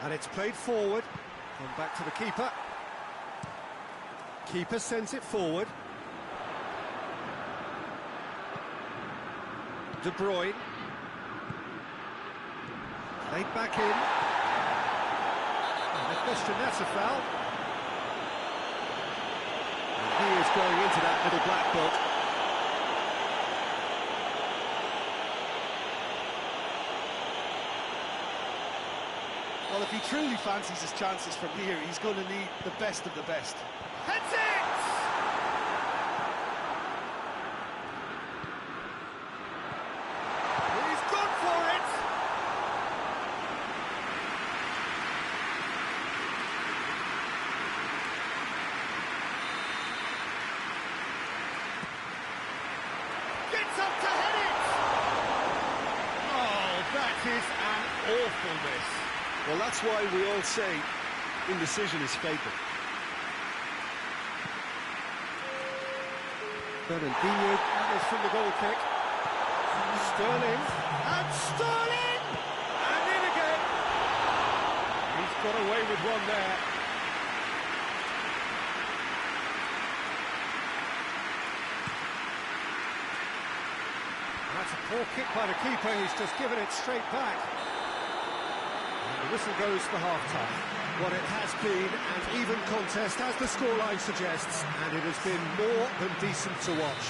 And it's played forward. And back to the keeper. Keeper sends it forward. De Bruyne. Played back in. I question that's a foul. And he is going into that little black book. Well, if he truly fancies his chances from here, he's going to need the best of the best. Heads it! He's gone for it! Gets up to head it! Oh, that is an awful miss. Well, that's why we all say indecision is fatal. Fernandinho is from the goal kick. Sterling, and Sterling! And in again! He's got away with one there. That's a poor kick by the keeper, he's just given it straight back. And the whistle goes for half-time. What it has been an even contest, as the scoreline suggests, and it has been more than decent to watch.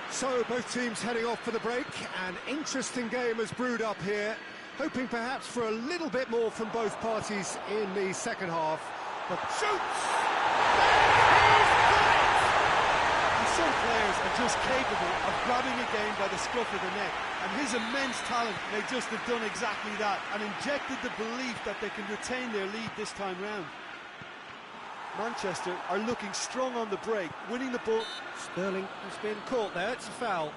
So, both teams heading off for the break. An interesting game has brewed up here, hoping perhaps for a little bit more from both parties in the second half. But shoots! Some players are just capable of grabbing a game by the scruff of the neck, and his immense talent may just have done exactly that and injected the belief that they can retain their lead this time round. Manchester are looking strong on the break, winning the ball. Sterling has been caught there, it's a foul.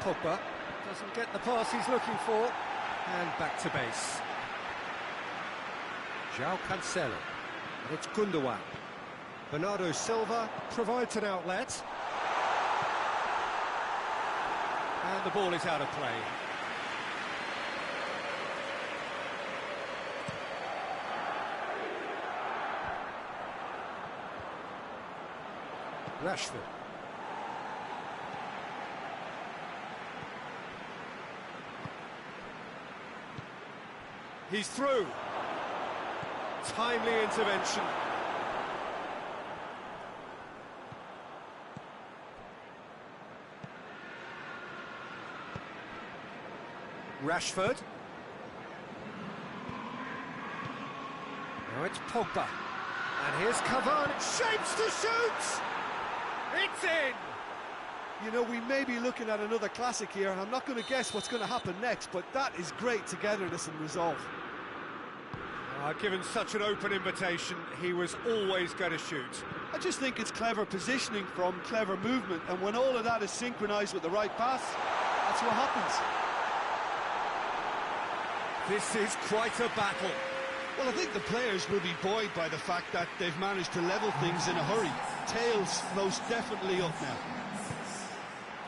Pogba doesn't get the pass he's looking for, and back to base. João Cancelo, and it's Gundogan. Bernardo Silva provides an outlet. And the ball is out of play. Rashford. He's through. Timely intervention. Rashford. Now it's Pogba. And here's Cavani. Shapes to shoot! It's in! You know, we may be looking at another classic here, and I'm not going to guess what's going to happen next, but that is great togetherness and resolve. Given such an open invitation, he was always going to shoot. I just think it's clever positioning from clever movement, and when all of that is synchronised with the right pass, that's what happens. This is quite a battle. Well, I think the players will be buoyed by the fact that they've managed to level things in a hurry. Tails most definitely up now.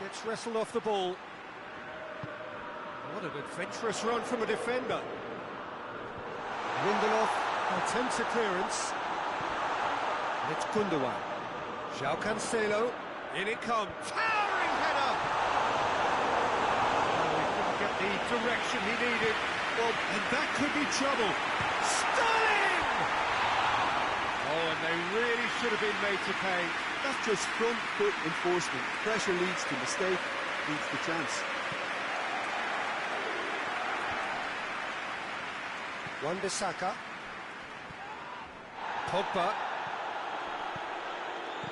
Gets wrestled off the ball. What an adventurous run from a defender. Lindelof attempts a clearance. And it's Gundogan. João Cancelo, in it comes, towering header! Oh, he couldn't get the direction he needed. Well, and that could be trouble. Sterling! Oh, and they really should have been made to pay. That's just front foot enforcement. Pressure leads to mistake, leads to chance. Wan-Bissaka. Pogba.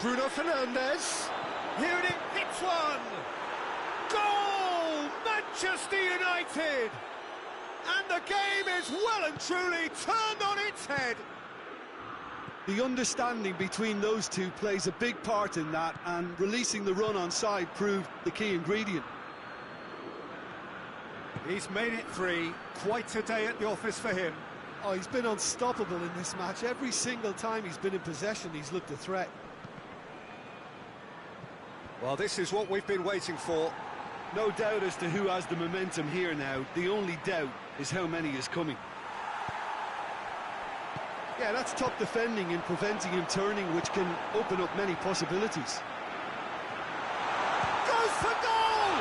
Bruno Fernandes. Here it hits one! Goal! Manchester United! And the game is well and truly turned on its head. The understanding between those two plays a big part in that, and releasing the run on side proved the key ingredient. He's made it 3. Quite a day at the office for him. Oh, he's been unstoppable in this match. Every single time he's been in possession, he's looked a threat. Well, this is what we've been waiting for. No doubt as to who has the momentum here now. The only doubt is how many is coming. Yeah, that's top defending and preventing him turning, which can open up many possibilities. Goes for goal!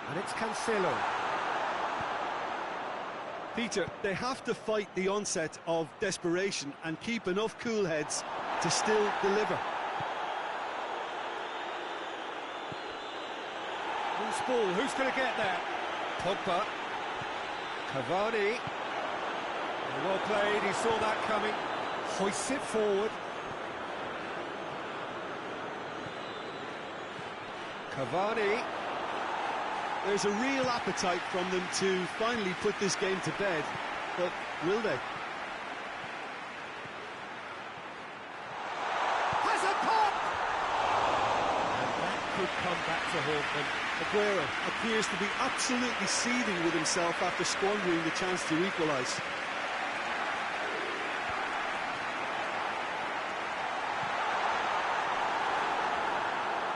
And it's Cancelo. Peter, they have to fight the onset of desperation and keep enough cool heads to still deliver. Loose ball, who's going to get there? Pogba. Cavani. Well played, he saw that coming. Hoists it forward. Cavani. There's a real appetite from them to finally put this game to bed, but will they? Has a pop! And that could come back to haunt them. Aguero appears to be absolutely seething with himself after squandering the chance to equalise.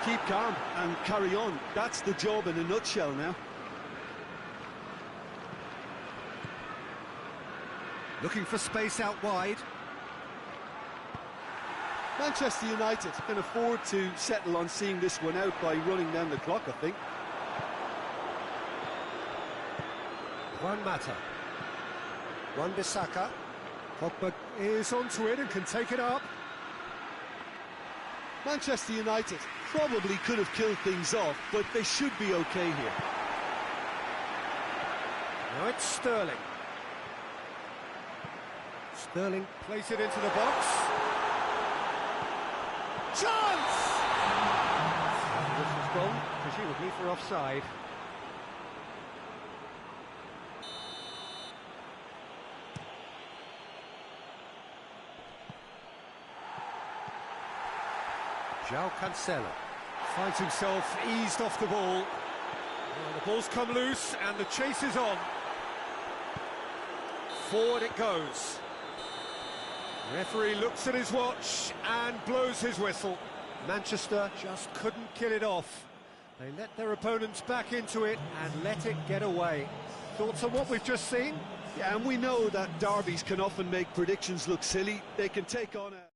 Keep calm and carry on. That's the job in a nutshell now. Looking for space out wide. Manchester United can afford to settle on seeing this one out by running down the clock, I think. Juan Mata. Wan-Bissaka. Pogba is onto it and can take it up. Manchester United probably could have killed things off, but they should be okay here. Now it's Sterling. Sterling plays it into the box. Chance! This has gone, presumably for offside. João Cancelo finds himself eased off the ball. Well, the ball's come loose and the chase is on. Forward it goes. Referee looks at his watch and blows his whistle. Manchester just couldn't kill it off. They let their opponents back into it and let it get away. Thoughts on what we've just seen? Yeah, and we know that derbies can often make predictions look silly. They can take on a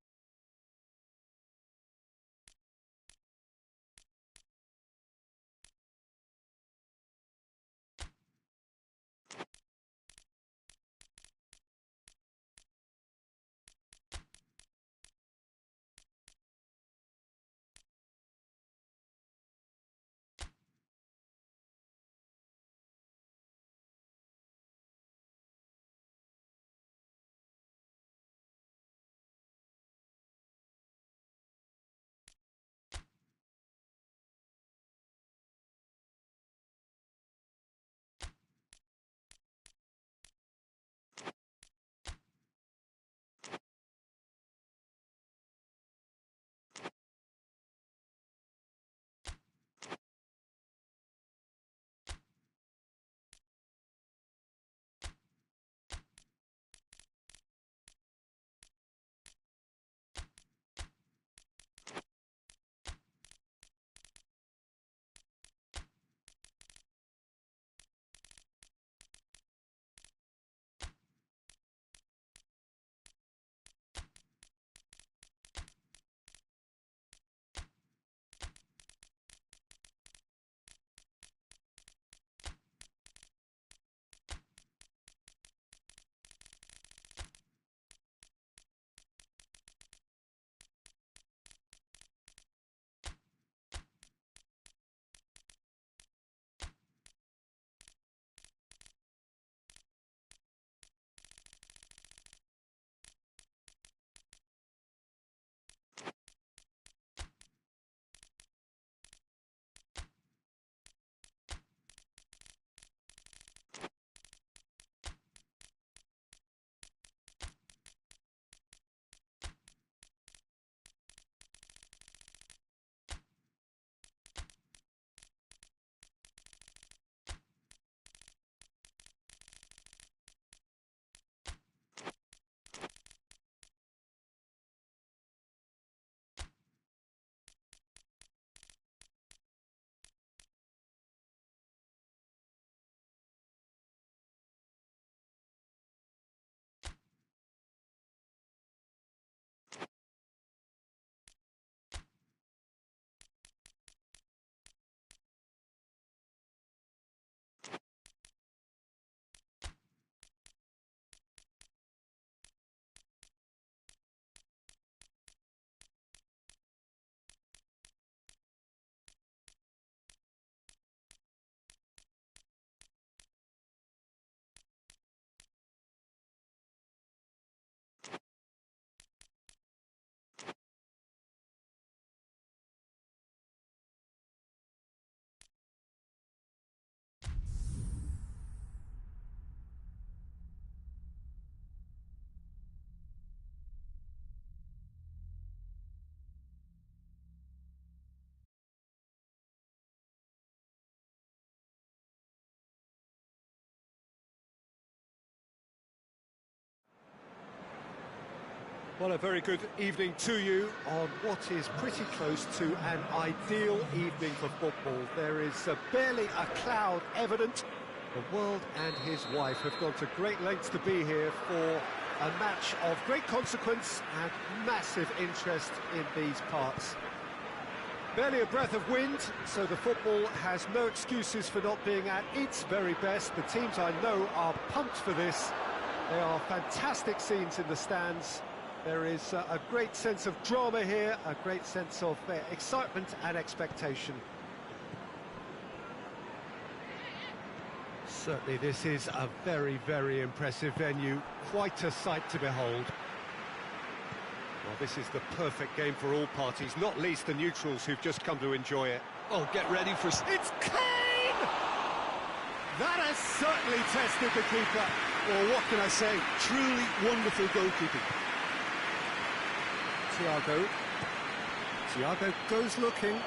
Well, a very good evening to you on what is pretty close to an ideal evening for football. There is barely a cloud evident. The world and his wife have gone to great lengths to be here for a match of great consequence and massive interest in these parts. Barely a breath of wind, so the football has no excuses for not being at its very best. The teams I know are pumped for this. There are fantastic scenes in the stands. There is a great sense of drama here, a great sense of excitement and expectation. Certainly this is a very, very impressive venue, quite a sight to behold. Well, this is the perfect game for all parties, not least the neutrals who've just come to enjoy it. Oh, get ready for... It's Kane! That has certainly tested the keeper. Well, what can I say? Truly wonderful goalkeeping. Thiago goes looking.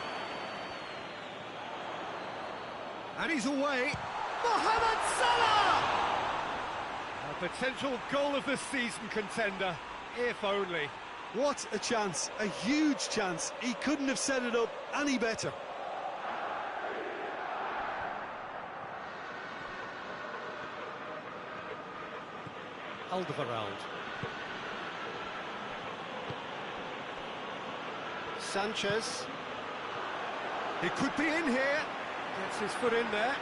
And he's away. Mohamed Salah! A potential goal of the season contender, if only. What a chance, a huge chance. He couldn't have set it up any better. Alderweireld. Sanchez. He could be in here. Gets his foot in there.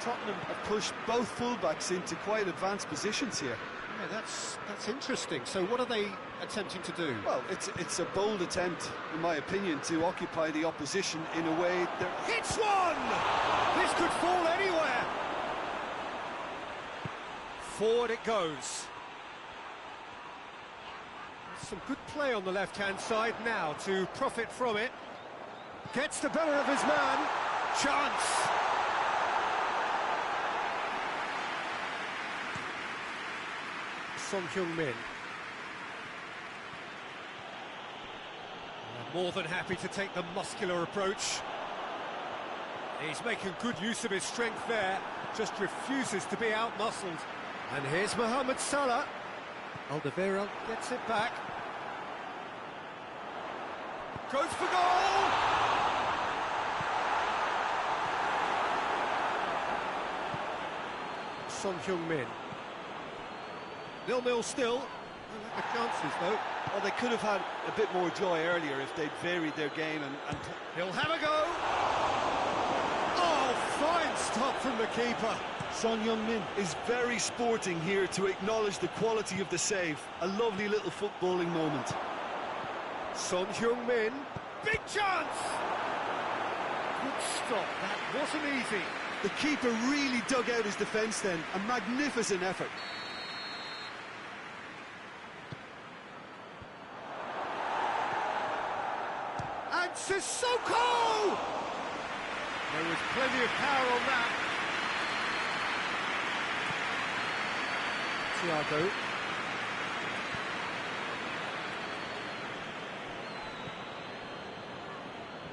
Tottenham have pushed both fullbacks into quite advanced positions here. Yeah, that's interesting. So what are they attempting to do? Well, it's a bold attempt, in my opinion, to occupy the opposition in a way that... Hits one! This could fall anywhere. Forward it goes. Some good play on the left-hand side now to profit from it. Gets the better of his man. Chance! Son Heung-min. More than happy to take the muscular approach. He's making good use of his strength there, just refuses to be out-muscled. And here's Mohamed Salah. Alderweireld gets it back. Goes for goal! Son Heung-min. 0-0 still. I like the chances, though. Well, they could have had a bit more joy earlier if they'd varied their game and... He'll have a go! Oh, fine stop from the keeper. Son Heung-min is very sporting here to acknowledge the quality of the save. A lovely little footballing moment. Son Heung-min, big chance! Good stop, that wasn't easy. The keeper really dug out his defence then. A magnificent effort. And Sissoko! There was plenty of power on that. Thiago.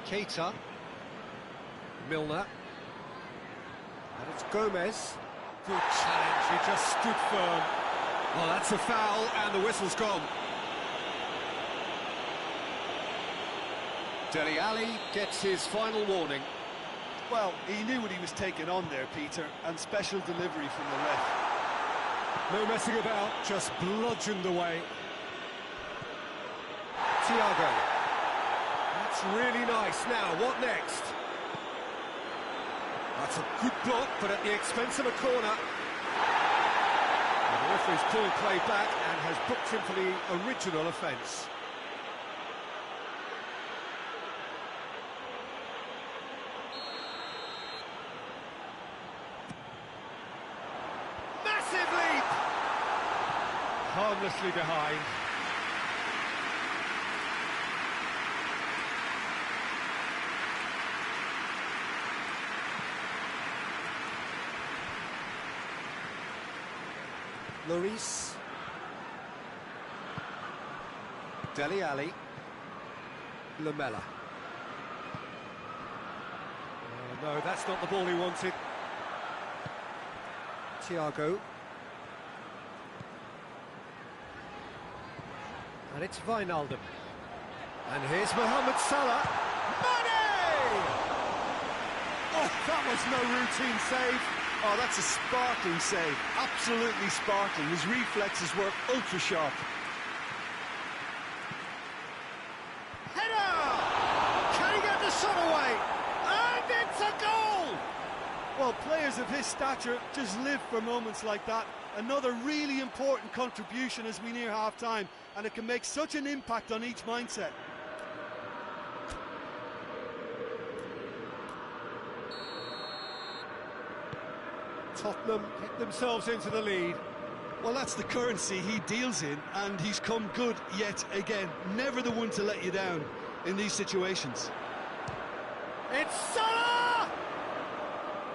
Keita. Milner. And it's Gomez. Good challenge, he just stood firm. Well, that's a foul, and the whistle's gone. Dele Alli gets his final warning. Well, he knew what he was taking on there, Peter, and special delivery from the ref. No messing about, just bludgeoned away. Thiago. That's really nice. Now, what next? That's a good block, but at the expense of a corner. And the referee's pulled play back and has booked him for the original offence. Massive leap! Harmlessly behind. Lloris. Dele Alli. Lamela. No, that's not the ball he wanted. Thiago. And it's Wijnaldum. And here's Mohamed Salah. Mane! Oh, that was no routine save. Oh, that's a sparkling save. Absolutely sparkling. His reflexes were ultra sharp. Header! Can he get the shot away? And it's a goal! Well, players of his stature just live for moments like that. Another really important contribution as we near half-time, and it can make such an impact on each mindset. Tottenham hit themselves into the lead. Well, that's the currency he deals in, and he's come good yet again. Never the one to let you down in these situations. It's Salah!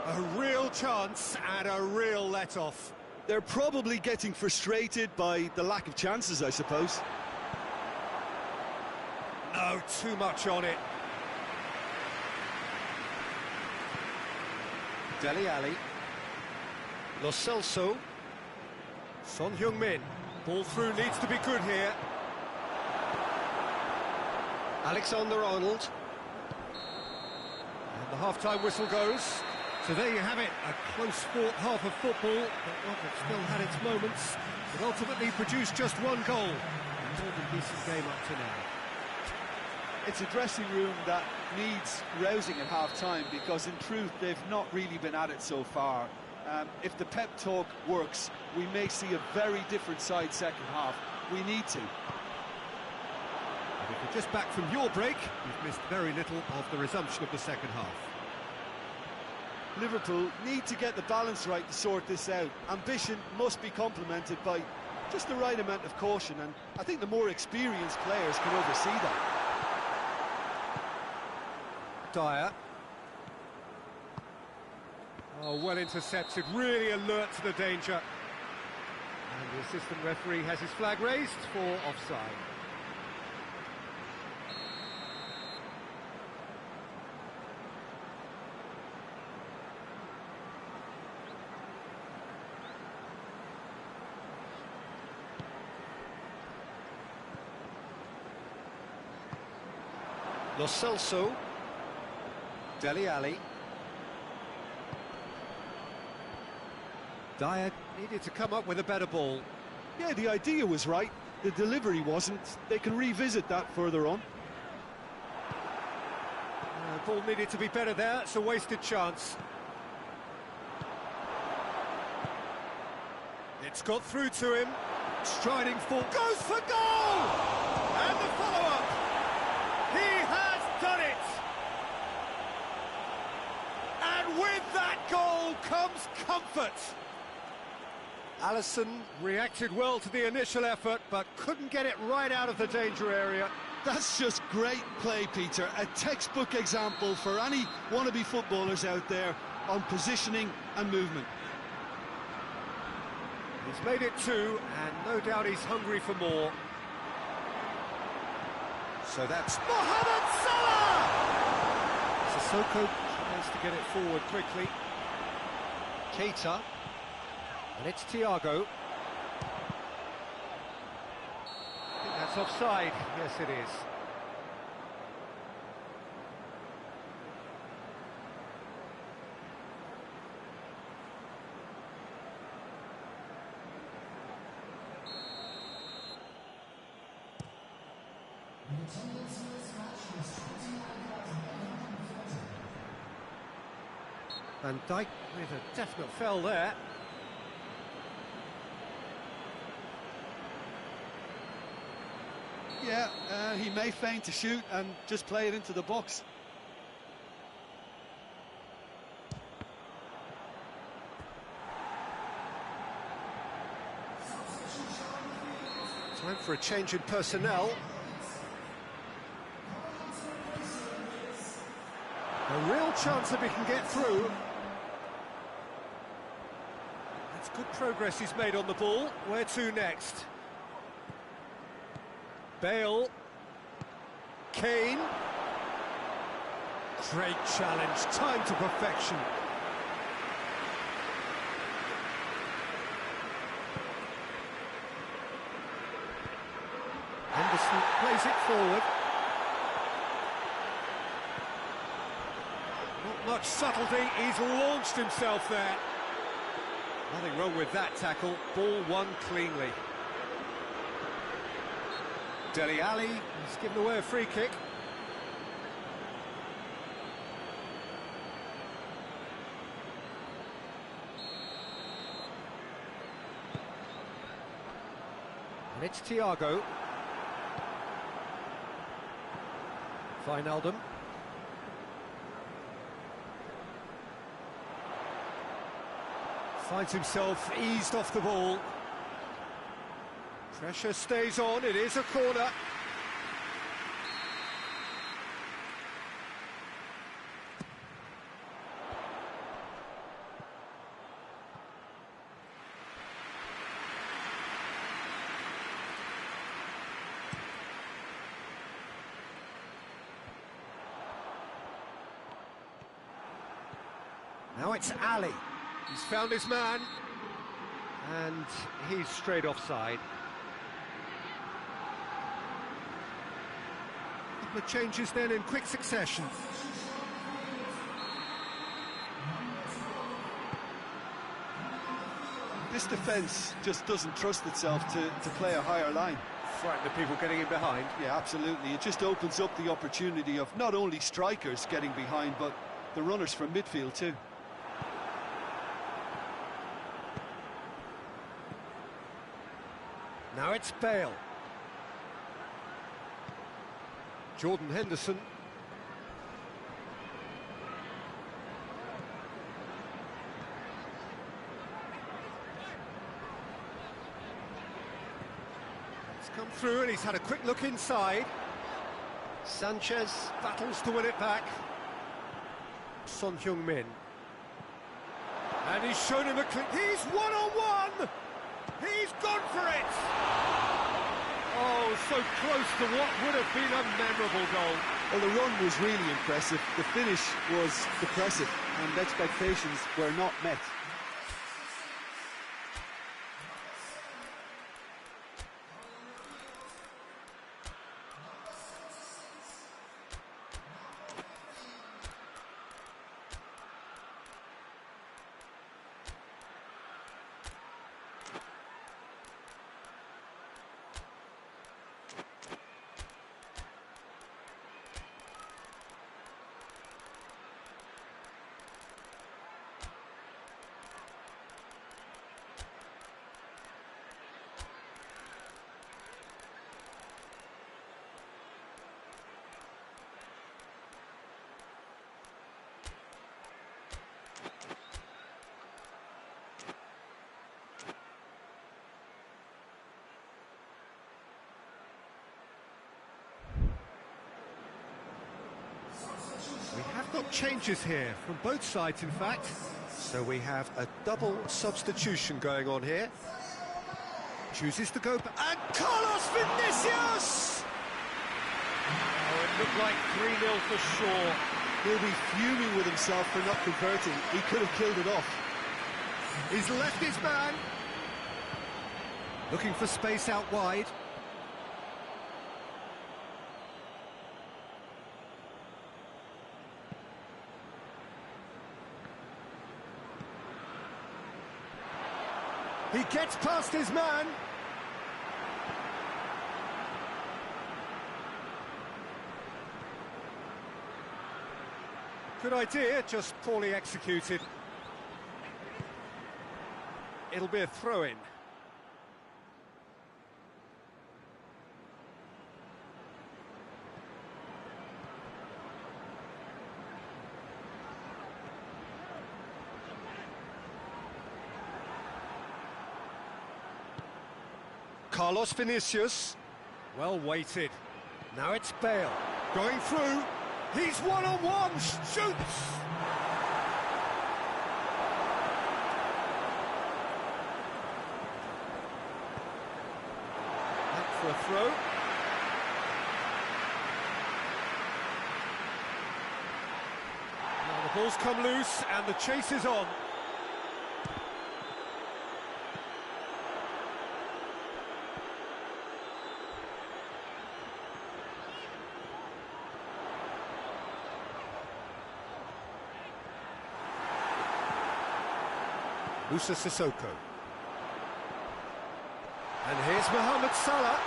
A real chance and a real let-off. They're probably getting frustrated by the lack of chances, I suppose. No, too much on it. Dele Alli. Lo Celso. Son Heung-min. Ball through needs to be good here. Alexander-Arnold. And the half-time whistle goes. So there you have it, a close-fought half of football, but one that still had its moments, but ultimately produced just one goal. A more than decent game up to now. It's a dressing room that needs rousing at half-time, because in truth they've not really been at it so far. If the pep talk works, we may see a very different side second half. We need to. And if you're just back from your break, you've missed very little of the resumption of the second half. Liverpool need to get the balance right to sort this out. Ambition must be complemented by just the right amount of caution, and I think the more experienced players can oversee that. Dyer. Oh, well intercepted, really alert to the danger. And the assistant referee has his flag raised for offside. Lo Celso. Dele Alli. Dyer needed to come up with a better ball. Yeah, the idea was right, the delivery wasn't. They can revisit that further on. Ball needed to be better there, it's a wasted chance. It's got through to him, striding full, goes for goal! And the follow-up! He has done it! And with that goal comes comfort! Alisson reacted well to the initial effort, but couldn't get it right out of the danger area. That's just great play, Peter. A textbook example for any wannabe footballers out there on positioning and movement. He's made it two, and no doubt he's hungry for more. So that's Mohamed Salah! Sissoko tries to get it forward quickly. Keita. And it's Thiago. I think that's offside. Yes, it is. Van Dijk with a definite foul there. Yeah, he may feign to shoot and just play it into the box. Time for a change in personnel. A real chance that we can get through. That's good progress he's made on the ball. Where to next? Bale. Kane. Great challenge, time to perfection. Henderson plays it forward. Not much subtlety, he's launched himself there. Nothing wrong with that tackle, ball won cleanly. Dele Alli has given away a free kick. And it's Thiago. Wijnaldum. Finds himself eased off the ball. Pressure stays on, it is a corner. Now it's Ali. He's found his man, and he's straight offside. A couple of changes then in quick succession. This defence just doesn't trust itself to play a higher line. Frighten the people getting in behind. Yeah, absolutely. It just opens up the opportunity of not only strikers getting behind, but the runners from midfield too. Now it's Bale. Jordan Henderson. It's come through and he's had a quick look inside. Sanchez battles to win it back. Son Heung-min. And he's shown him a clean... He's one-on-one! He's gone for it! Oh, so close to what would have been a memorable goal. Well, the run was really impressive. The finish was depressive, and expectations were not met. We have got changes here from both sides, in fact. So we have a double substitution going on here. Chooses to go back. And Carlos Vinicius! Oh, it looked like 3-0 for sure. He'll be fuming with himself for not converting. He could have killed it off. He's left his man. Looking for space out wide. He gets past his man. Good idea, just poorly executed. It'll be a throw-in. Carlos Vinicius. Well weighted. Now it's Bale. Going through. He's one-on-one. Shoots. Back for a throw. Now the ball's come loose and the chase is on. Musa Sissoko. And here's Mohamed Salah.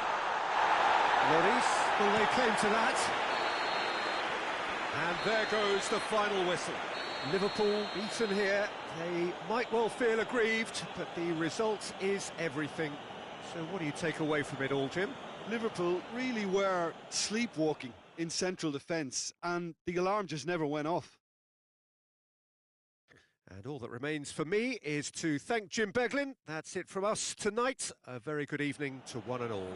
Lloris will lay claim to that. And there goes the final whistle. Liverpool beaten here. They might well feel aggrieved, but the result is everything. So what do you take away from it all, Jim? Liverpool really were sleepwalking in central defence, and the alarm just never went off. And all that remains for me is to thank Jim Beglin. That's it from us tonight. A very good evening to one and all.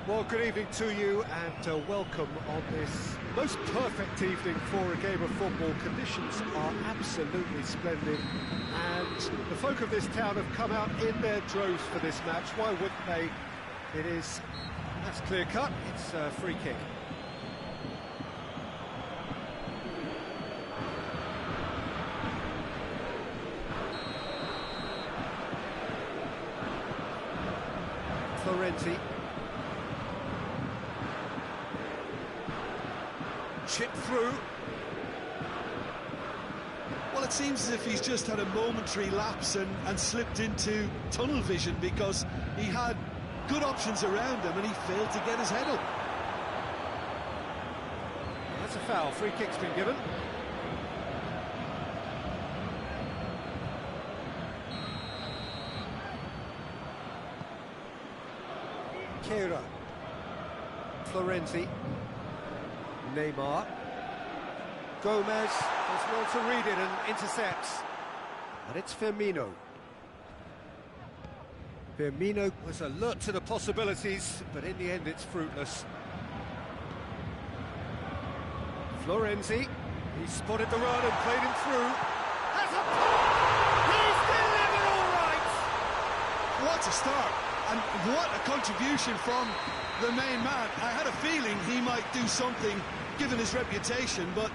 Well, good evening to you and welcome on this most perfect evening for a game of football. Conditions are absolutely splendid and the folk of this town have come out in their droves for this match. Why wouldn't they? That's clear cut, it's a free kick. Florenzi. Chip through. Well, it seems as if he's just had a momentary lapse and slipped into tunnel vision, because he had good options around him and he failed to get his head up. That's a foul. Free kick's been given. Kera. Florenzi. Neymar. Gomez does well to read it and intercepts. And it's Firmino. Firmino was alert to the possibilities, but in the end it's fruitless. Florenzi, he spotted the run and played him through. Has a pop! He's delivered all right! What a start, and what a contribution from the main man. I had a feeling he might do something, given his reputation, but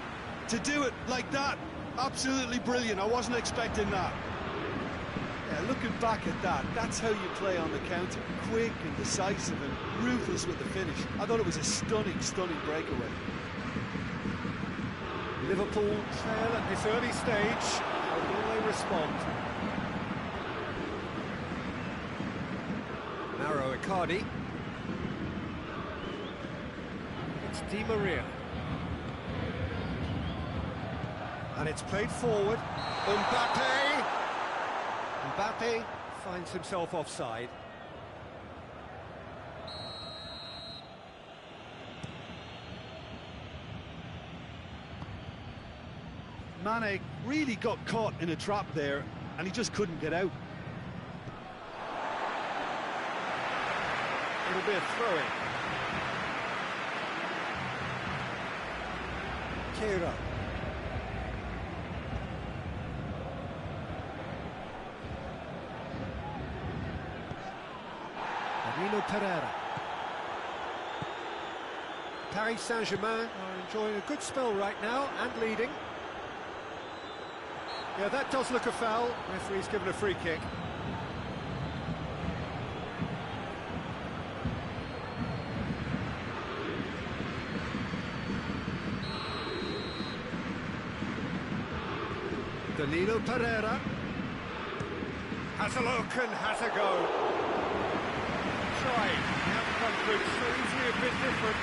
to do it like that, absolutely brilliant. I wasn't expecting that. Yeah, looking back at that, that's how you play on the counter. Quick and decisive and ruthless with the finish. I thought it was a stunning, stunning breakaway. Liverpool trail at this early stage. How will they respond? Narrow Icardi. It's Di Maria. And it's played forward. Mbappe! Mbappe finds himself offside. Mane really got caught in a trap there, and he just couldn't get out. It'll be a throw-in. Kira. Danilo Pereira. Paris Saint-Germain are enjoying a good spell right now and leading. Yeah, that does look a foul. Referee's given a free kick. Danilo Pereira has a look and has a go. Trying, the outcome could so easily have been different.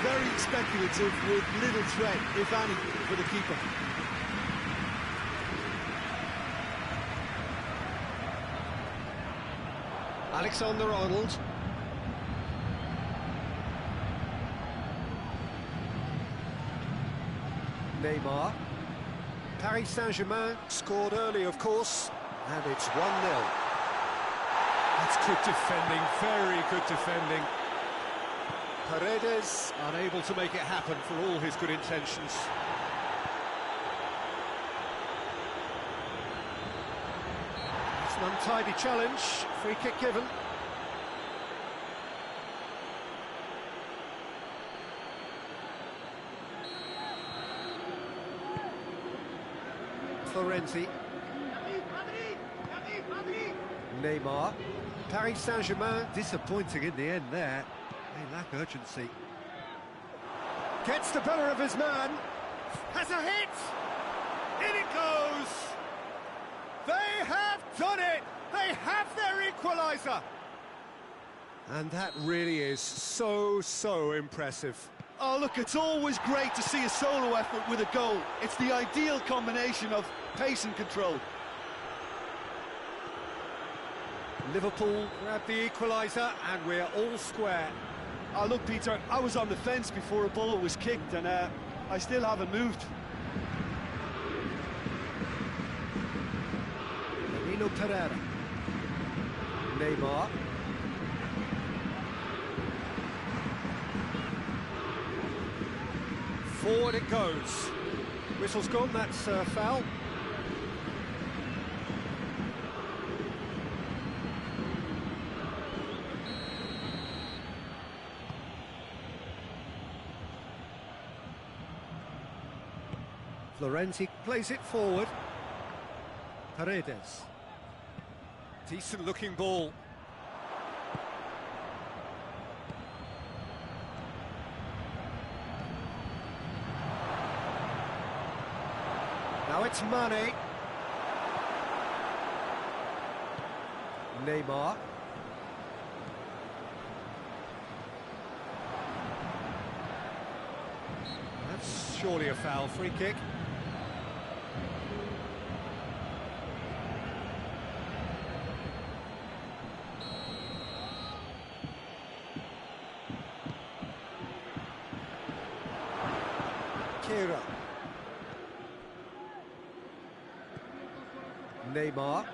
Very speculative with little threat, if any, for the keeper. Alexander-Arnold. Neymar. Paris Saint-Germain scored early, of course, and it's 1-0. That's good defending, very good defending. Paredes unable to make it happen for all his good intentions. It's an untidy challenge, free kick given. Florenzi. Neymar. Paris Saint-Germain disappointing in the end there. They lack urgency. Gets the better of his man. Has a hit. In it goes. They have done it. They have their equaliser. And that really is so impressive. Oh, look, it's always great to see a solo effort with a goal. It's the ideal combination of pace and control. Liverpool grab the equaliser and we're all square. Oh, look, Peter, I was on the fence before a ball was kicked and I still haven't moved. Danilo Pereira. Neymar. Forward it goes. Whistle's gone, that's foul. Florenzi plays it forward. Paredes. Decent looking ball. Now it's Mane. Neymar. That's surely a foul, free kick. Kira. Neymar.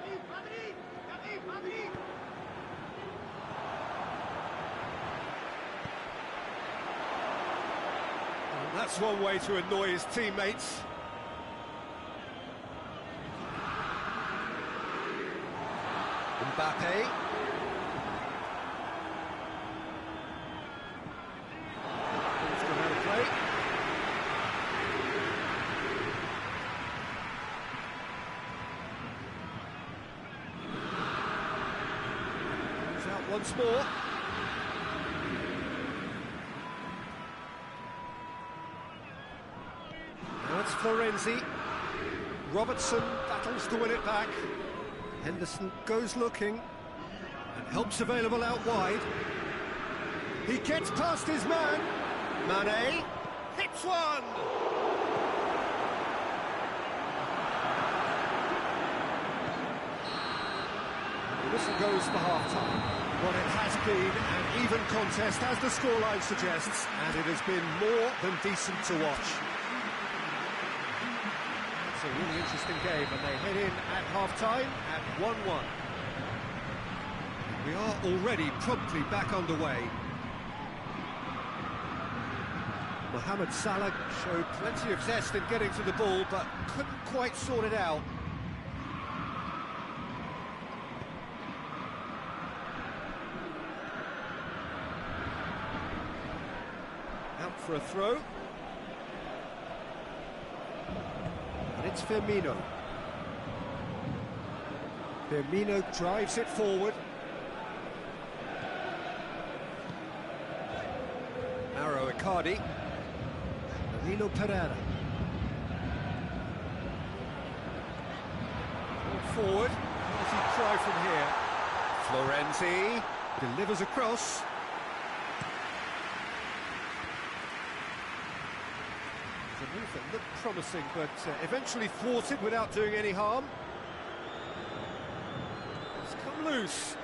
That's one way to annoy his teammates. Mbappe. He's gone out of play. He's out once more. Now it's Florenzi. Robertson battles to win it back. Henderson goes looking, and help's available out wide. He gets past his man. Mane hits one! The whistle goes for half-time. Well, it has been an even contest, as the scoreline suggests, and it has been more than decent to watch. It's a really interesting game, and they head in at half-time at 1-1. We are already promptly back underway. Mohamed Salah showed plenty of zest in getting to the ball, but couldn't quite sort it out. Out for a throw. And it's Firmino. Firmino drives it forward. Mauro Icardi. Danilo Pereira. Forward. What does he try from here? Florenzi delivers across. It's a move that looked promising, but eventually thwarted without doing any harm. It's come loose.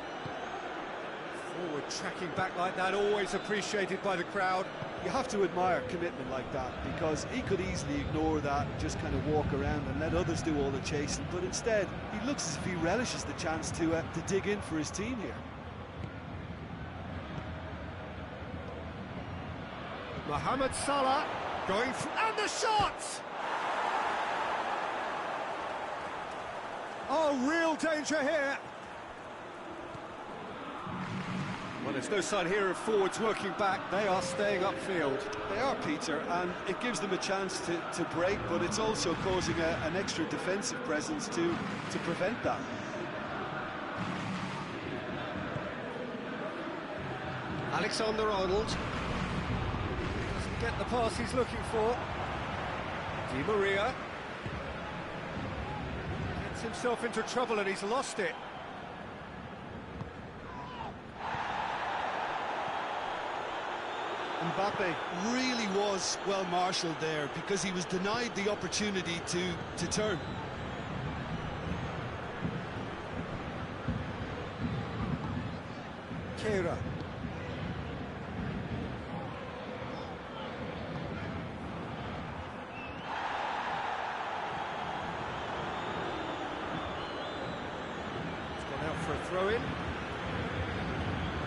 Forward tracking back like that, always appreciated by the crowd. You have to admire commitment like that, because he could easily ignore that and just kind of walk around and let others do all the chasing, but instead he looks as if he relishes the chance to dig in for his team here. Mohamed Salah going and the shot! Oh, real danger here. Well, there's no sign here of forwards working back. They are staying upfield. They are, Peter, and it gives them a chance to break, but it's also causing an extra defensive presence to prevent that. Alexander-Arnold doesn't get the pass he's looking for. Di Maria gets himself into trouble and he's lost it. Mbappe really was well marshalled there, because he was denied the opportunity to turn. Keira. It's gone out for a throw-in.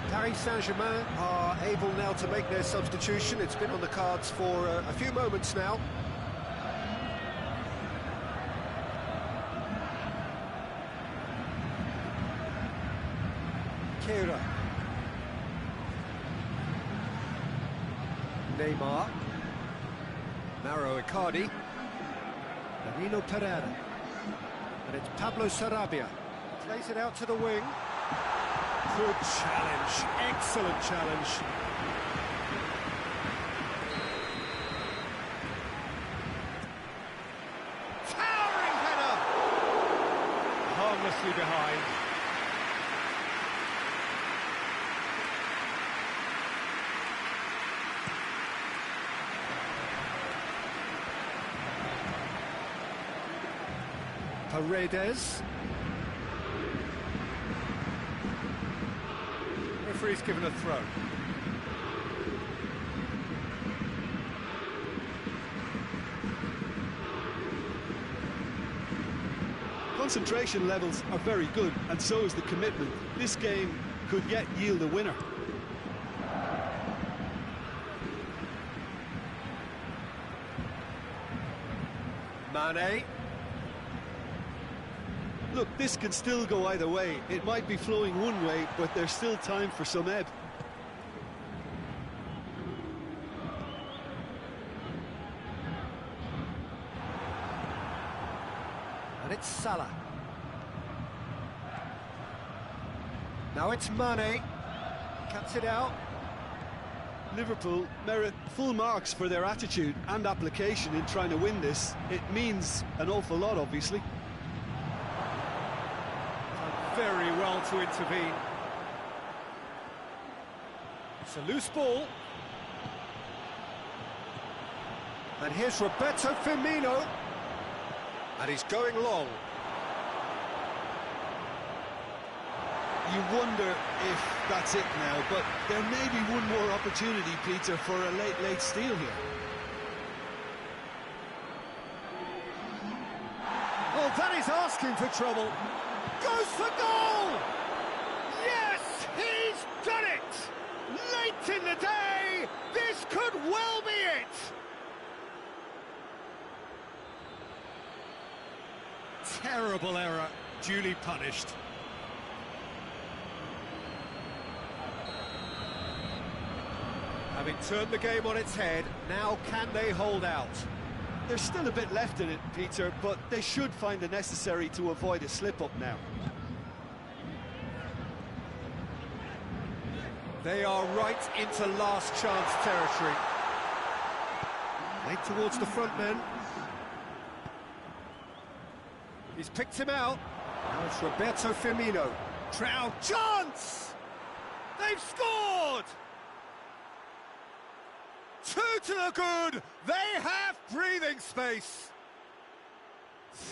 Paris Saint-Germain are able now to make their substitution. It's been on the cards for a few moments now. Keira. Neymar. Mauro Icardi. Danilo Pereira. And it's Pablo Sarabia. Plays it out to the wing. Good challenge, excellent challenge. Towering header! Harmlessly behind. Paredes. Referee's given a throw. Concentration levels are very good, and so is the commitment. This game could yet yield a winner. Mane. Look, this can still go either way. It might be flowing one way, but there's still time for some ebb. And it's Salah. Now it's Mane. Cuts it out. Liverpool merit full marks for their attitude and application in trying to win this. It means an awful lot, obviously. Done very well to intervene. It's a loose ball. And here's Roberto Firmino. And he's going long. You wonder if that's it now, but there may be one more opportunity, Peter, for a late steal here. Oh, that is asking for trouble. Goes for goal! Yes, he's done it! Late in the day, this could well be it! Terrible error, duly punished. Having turned the game on its head, now can they hold out? There's still a bit left in it, Peter, but they should find the necessary to avoid a slip-up now. They are right into last chance territory. Played towards the front men. He's picked him out. Now it's Roberto Firmino. Trout chance! They've scored! 2 to the good! They have breathing space!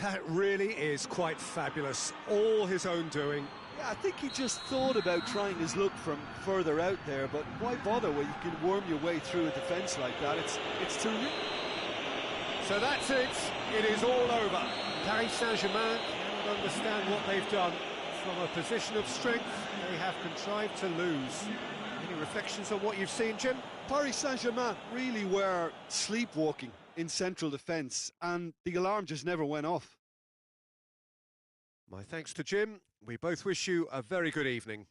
That really is quite fabulous. All his own doing. Yeah, I think he just thought about trying his luck from further out there, but why bother when you can worm your way through a defence like that? It's terrific. So that's it. It is all over. Paris Saint-Germain cannot understand what they've done. From a position of strength, they have contrived to lose. Any reflections on what you've seen, Jim? Paris Saint-Germain really were sleepwalking in central defence, and the alarm just never went off. My thanks to Jim. We both wish you a very good evening.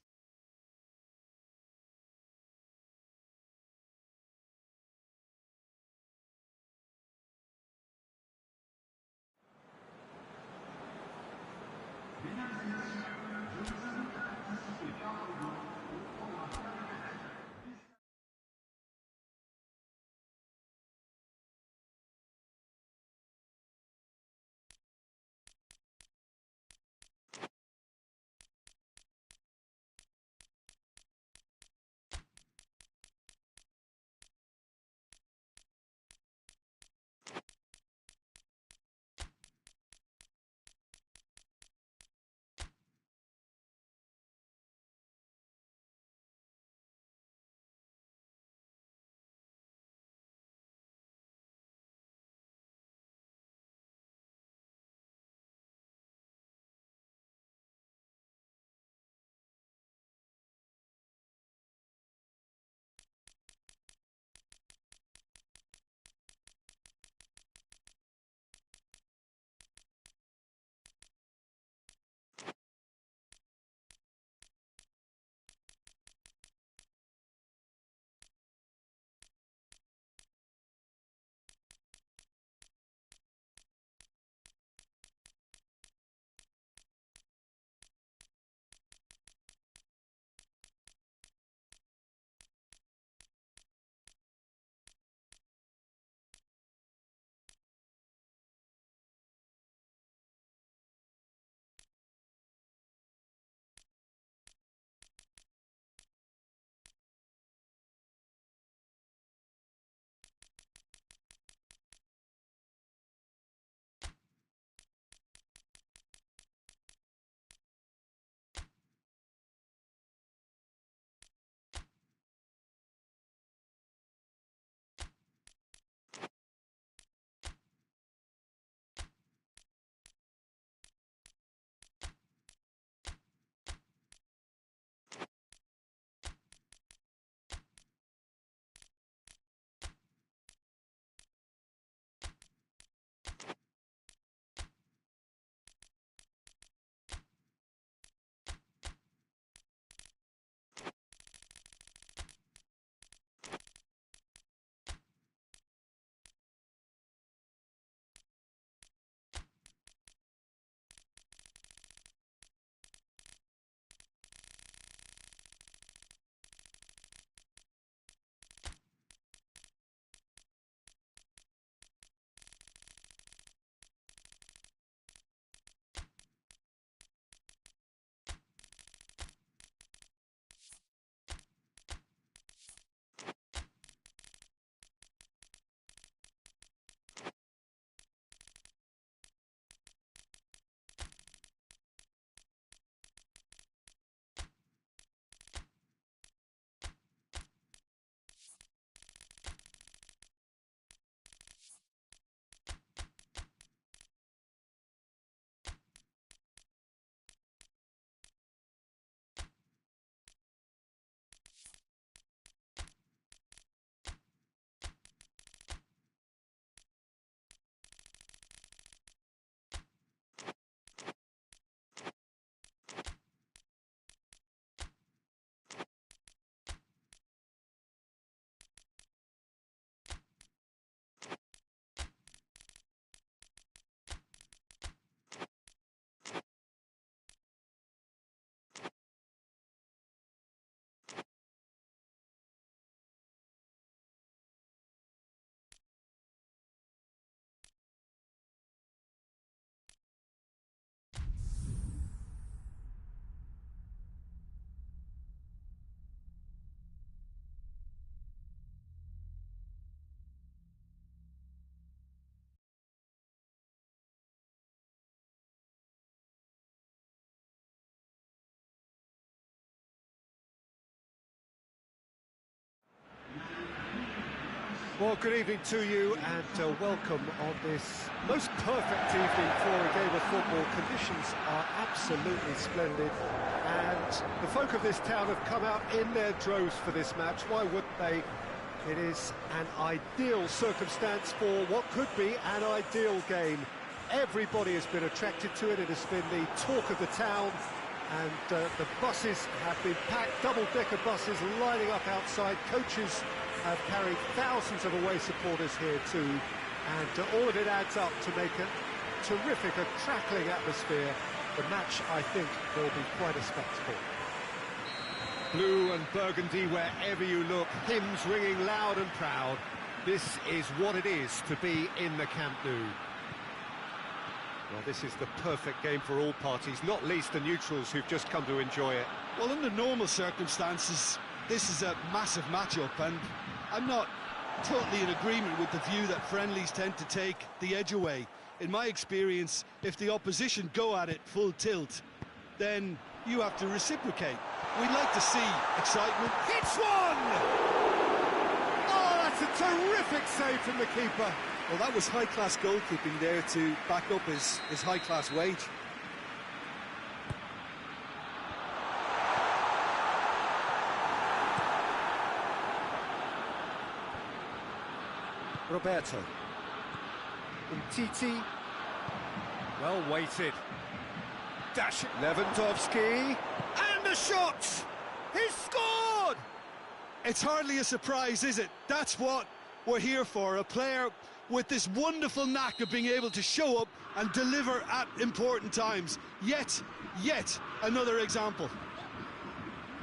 Well, good evening to you and welcome on this most perfect evening for a game of football. Conditions are absolutely splendid and the folk of this town have come out in their droves for this match. Why wouldn't they? It is an ideal circumstance for what could be an ideal game. Everybody has been attracted to it. It has been the talk of the town, and the buses have been packed, double-decker buses lining up outside. Coaches have carried thousands of away supporters here too, and all of it adds up to make a terrific, a crackling atmosphere. The match, I think, will be quite a spectacle. Blue and burgundy wherever you look, hymns ringing loud and proud. This is what it is to be in the Camp Nou. Well, this is the perfect game for all parties, not least the neutrals who've just come to enjoy it. Well, under normal circumstances, this is a massive matchup, and I'm not totally in agreement with the view that friendlies tend to take the edge away. In my experience, if the opposition go at it full tilt, then you have to reciprocate. We'd like to see excitement. Hits one! Oh, that's a terrific save from the keeper. Well, that was high-class goalkeeping there to back up his high-class wage. Roberto. Umtiti. Well weighted. Dash. Lewandowski. And the shot! He's scored! It's hardly a surprise, is it? That's what we're here for. A player with this wonderful knack of being able to show up and deliver at important times. Yet another example.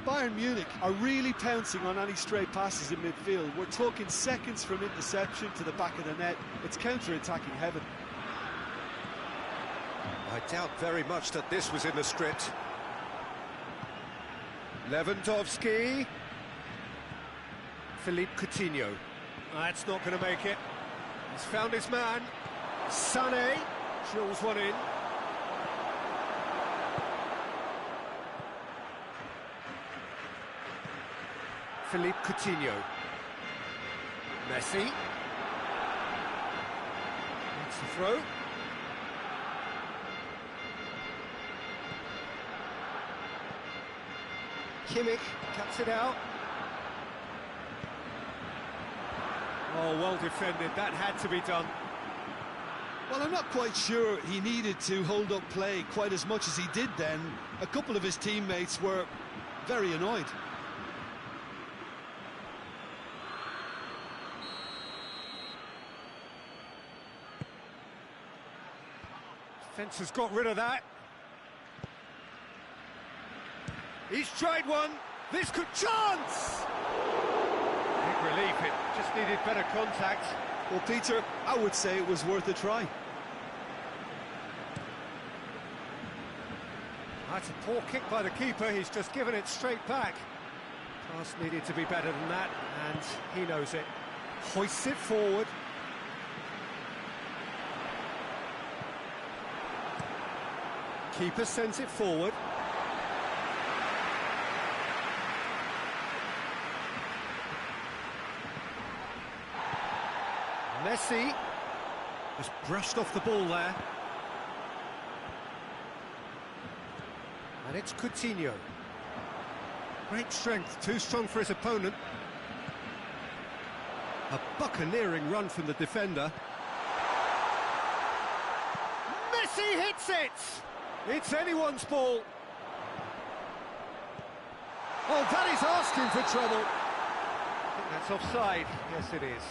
Bayern Munich are really pouncing on any stray passes in midfield. We're talking seconds from interception to the back of the net. It's counter-attacking heaven. I doubt very much that this was in the script. Lewandowski. Philippe Coutinho. That's not going to make it. He's found his man. Sané drills one in. Philippe Coutinho. Messi. That's the throw. Kimmich cuts it out. Oh, well defended. That had to be done. Well, I'm not quite sure he needed to hold up play quite as much as he did then. A couple of his teammates were very annoyed. Defence has got rid of that. He's tried one. This could chance! Big relief, it just needed better contact. Well, Peter, I would say it was worth a try. That's a poor kick by the keeper, he's just given it straight back. Pass needed to be better than that, and he knows it. Hoists it forward. Keeper sends it forward. Messi just brushed off the ball there. And it's Coutinho. Great strength, too strong for his opponent. A buccaneering run from the defender. Messi hits it! It's anyone's ball. Oh, that is asking for trouble. I think that's offside. Yes, it is.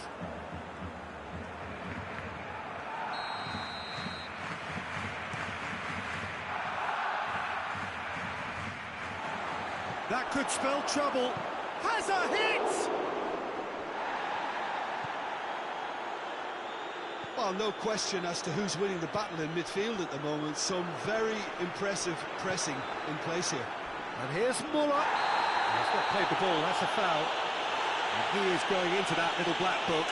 That could spell trouble. Has a hit! Well, no question as to who's winning the battle in midfield at the moment. Some very impressive pressing in place here. And here's Muller. He's not played the ball, that's a foul. And he is going into that little black book.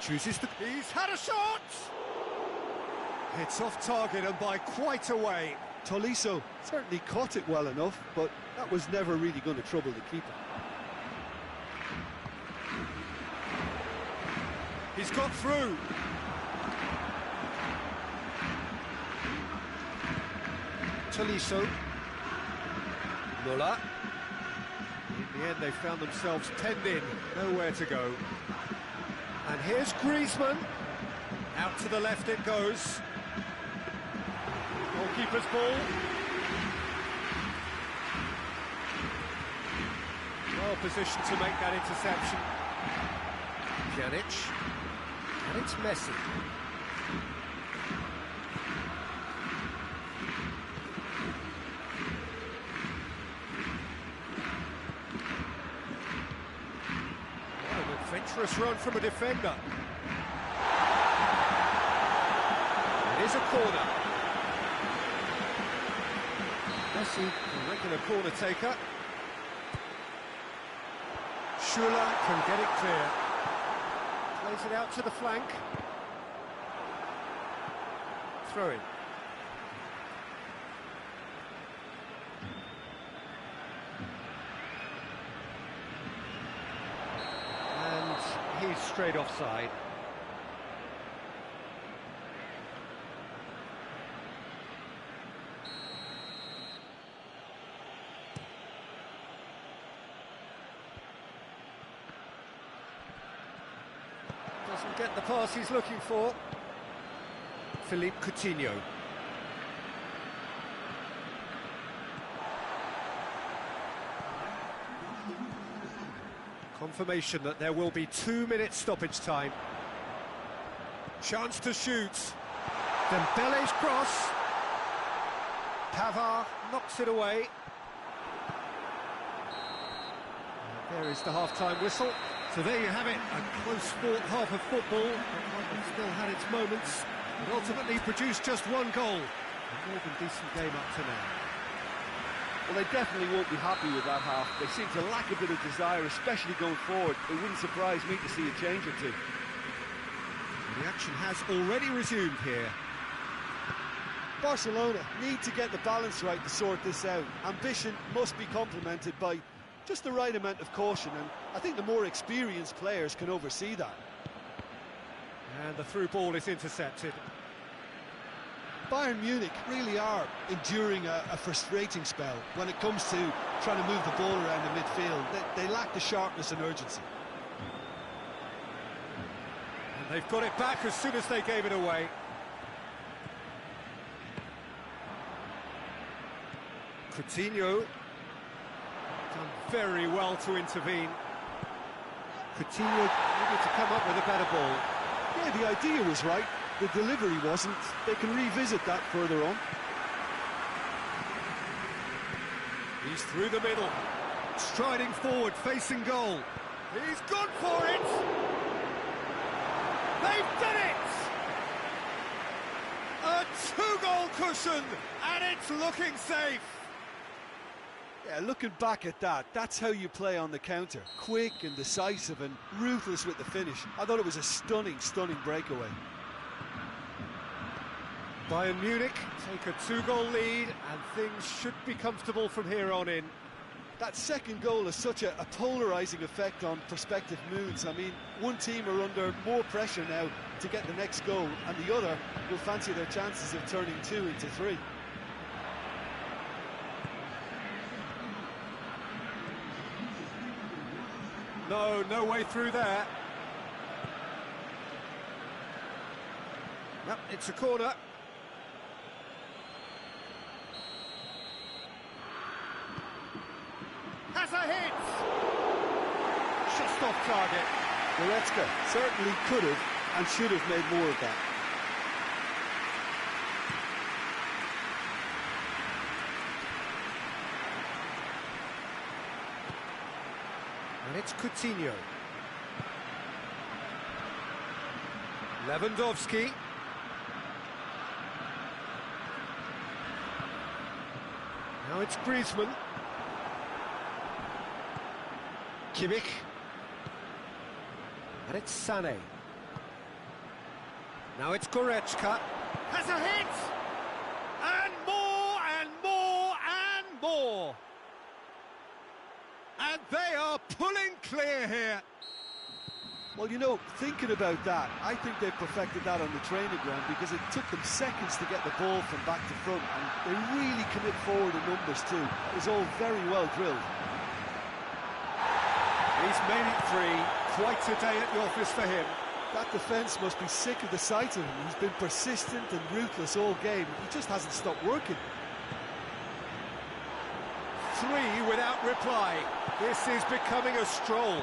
Chooses the... He's had a shot! It's off target and by quite a way. Tolisso certainly caught it well enough, but that was never really going to trouble the keeper. He's got through. Tolisso. Muller. In the end, they found themselves penned in, nowhere to go. And here's Griezmann. Out to the left it goes. Goalkeeper's ball. Well positioned to make that interception. Pjanic. And it's Messi. An adventurous run from a defender. It is a corner. Messi, a regular corner taker. Schuller can get it clear. Plays it out to the flank. Throw in. And he's straight offside. Doesn't get the pass he's looking for. Philippe Coutinho. Confirmation that there will be 2 minutes stoppage time. Chance to shoot. Dembele's cross. Pavard knocks it away. And there is the half-time whistle. So there you have it, a close-fought half of football. It still had its moments, but ultimately produced just one goal. A more than decent game up to now. Well, they definitely won't be happy with that half. They seem to lack a bit of desire, especially going forward. It wouldn't surprise me to see a change or two. The action has already resumed here. Barcelona need to get the balance right to sort this out. Ambition must be complemented by just the right amount of caution, and I think the more experienced players can oversee that. And the through ball is intercepted. Bayern Munich really are enduring a frustrating spell when it comes to trying to move the ball around the midfield. They lack the sharpness and urgency. And they've got it back as soon as they gave it away. Coutinho. Done very well to intervene. Coutinho needed to come up with a better ball. Yeah, the idea was right. The delivery wasn't. They can revisit that further on. He's through the middle. Striding forward, facing goal. He's gone for it! They've done it! A two-goal cushion, and it's looking safe. Yeah, looking back at that, that's how you play on the counter. Quick and decisive and ruthless with the finish. I thought it was a stunning, stunning breakaway. Bayern Munich take a two-goal lead, and things should be comfortable from here on in. That second goal has such a polarising effect on prospective moods. I mean, one team are under more pressure now to get the next goal, and the other will fancy their chances of turning 2 into 3. No way through there. Yep, it's a corner. Has a hit! Just off target. Goretzka certainly could have and should have made more of that. And it's Coutinho. Lewandowski. Now it's Griezmann. Kimmich. And it's Sané. Now it's Goretzka. Has a hit! And more, are pulling clear here. Well, you know, thinking about that, I think they perfected that on the training ground because it took them seconds to get the ball from back to front, and they really commit forward in numbers too. It's all very well drilled. He's made it 3. Quite a day at the office for him. That defence must be sick of the sight of him. He's been persistent and ruthless all game. He just hasn't stopped working. 3 without reply. This is becoming a stroll.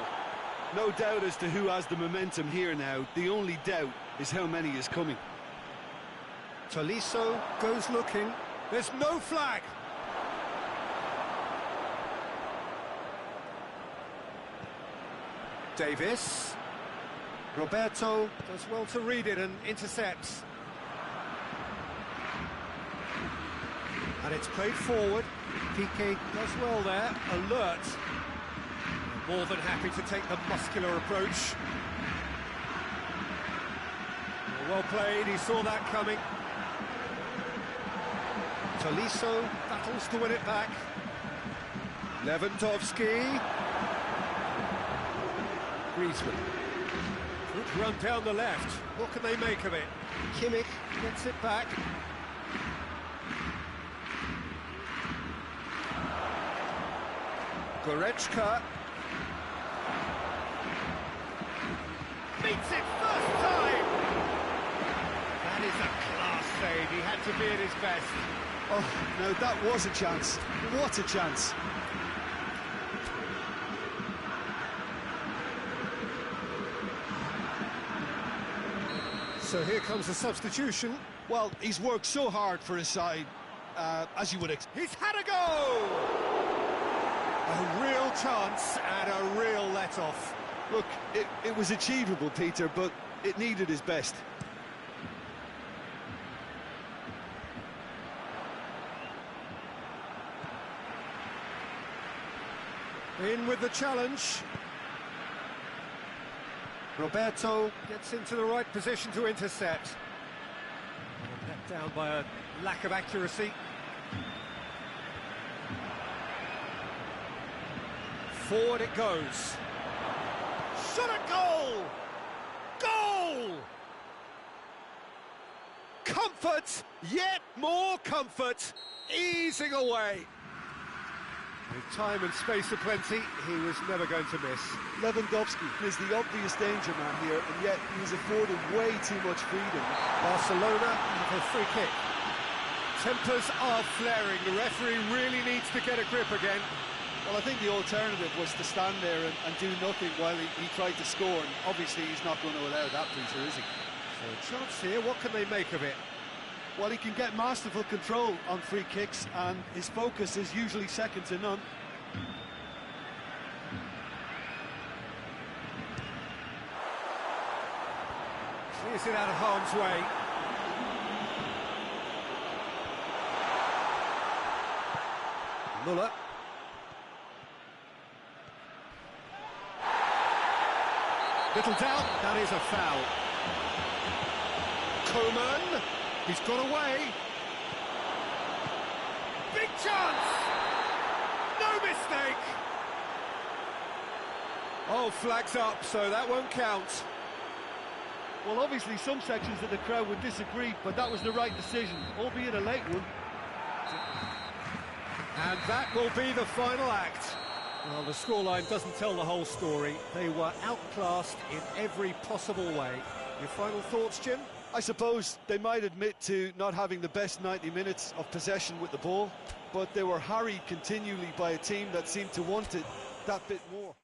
No doubt as to who has the momentum here now. The only doubt is how many is coming. Tolisso goes looking. There's no flag. Davis. Roberto does well to read it and intercepts. And it's played forward. Piqué does well there, alert. More than happy to take the muscular approach. Well played, he saw that coming. Tolisso battles to win it back. Lewandowski. Griezmann. Good run down the left. What can they make of it? Kimmich gets it back. Goretzka. Meets it first time! That is a class save. He had to be at his best. Oh, no, that was a chance. What a chance. So here comes the substitution. Well, he's worked so hard for his side, as you would expect. He's had a go! A real chance and a real let-off. Look, it was achievable, Peter, but it needed his best. In with the challenge. Roberto gets into the right position to intercept. Let down by a lack of accuracy. Forward it goes. Shot at goal! Goal! Comfort, yet more comfort, easing away. With time and space aplenty, he was never going to miss. Lewandowski is the obvious danger man here, and yet he's afforded way too much freedom. Barcelona have a free kick. Tempers are flaring. The referee really needs to get a grip again. Well, I think the alternative was to stand there and do nothing while he tried to score, and obviously he's not going to allow that, Peter, is he? So a chance here, what can they make of it? Well, he can get masterful control on free kicks, and his focus is usually second to none. Clears it out of harm's way. Muller. Little doubt, that is a foul. Coman, he's got away. Big chance! No mistake! Oh, flags up, so that won't count. Well, obviously some sections of the crowd would disagree, but that was the right decision, albeit a late one. And that will be the final act. Well, the scoreline doesn't tell the whole story. They were outclassed in every possible way. Your final thoughts, Jim? I suppose they might admit to not having the best 90 minutes of possession with the ball, but they were harried continually by a team that seemed to want it that bit more.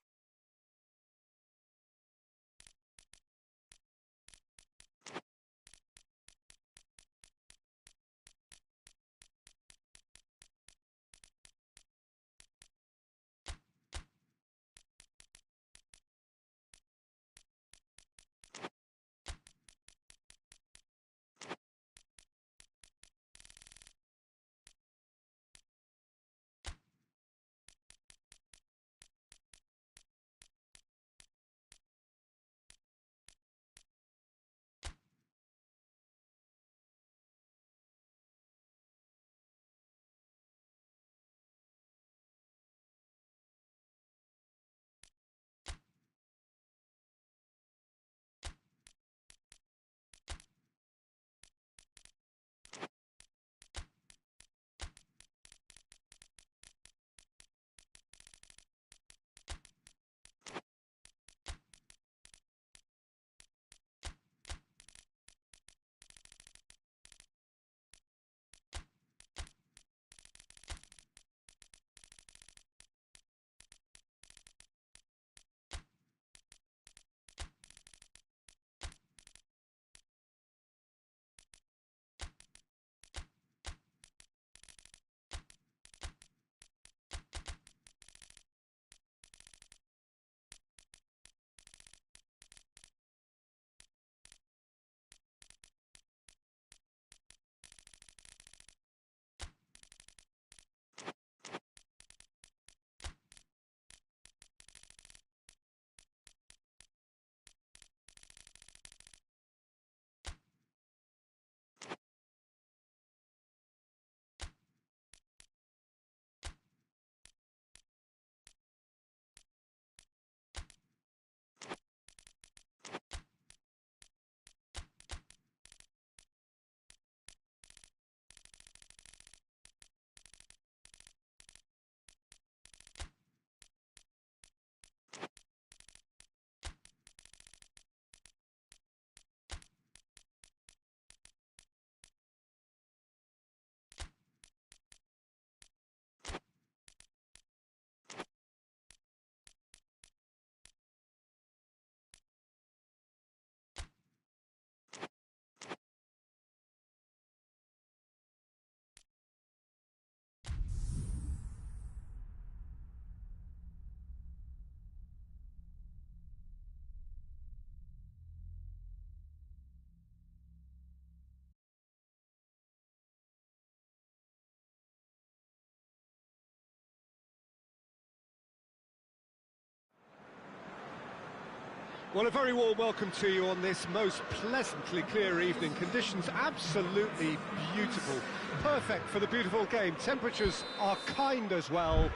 Well, a very warm welcome to you on this most pleasantly clear evening. Conditions absolutely beautiful. Perfect for the beautiful game. Temperatures are kind as well.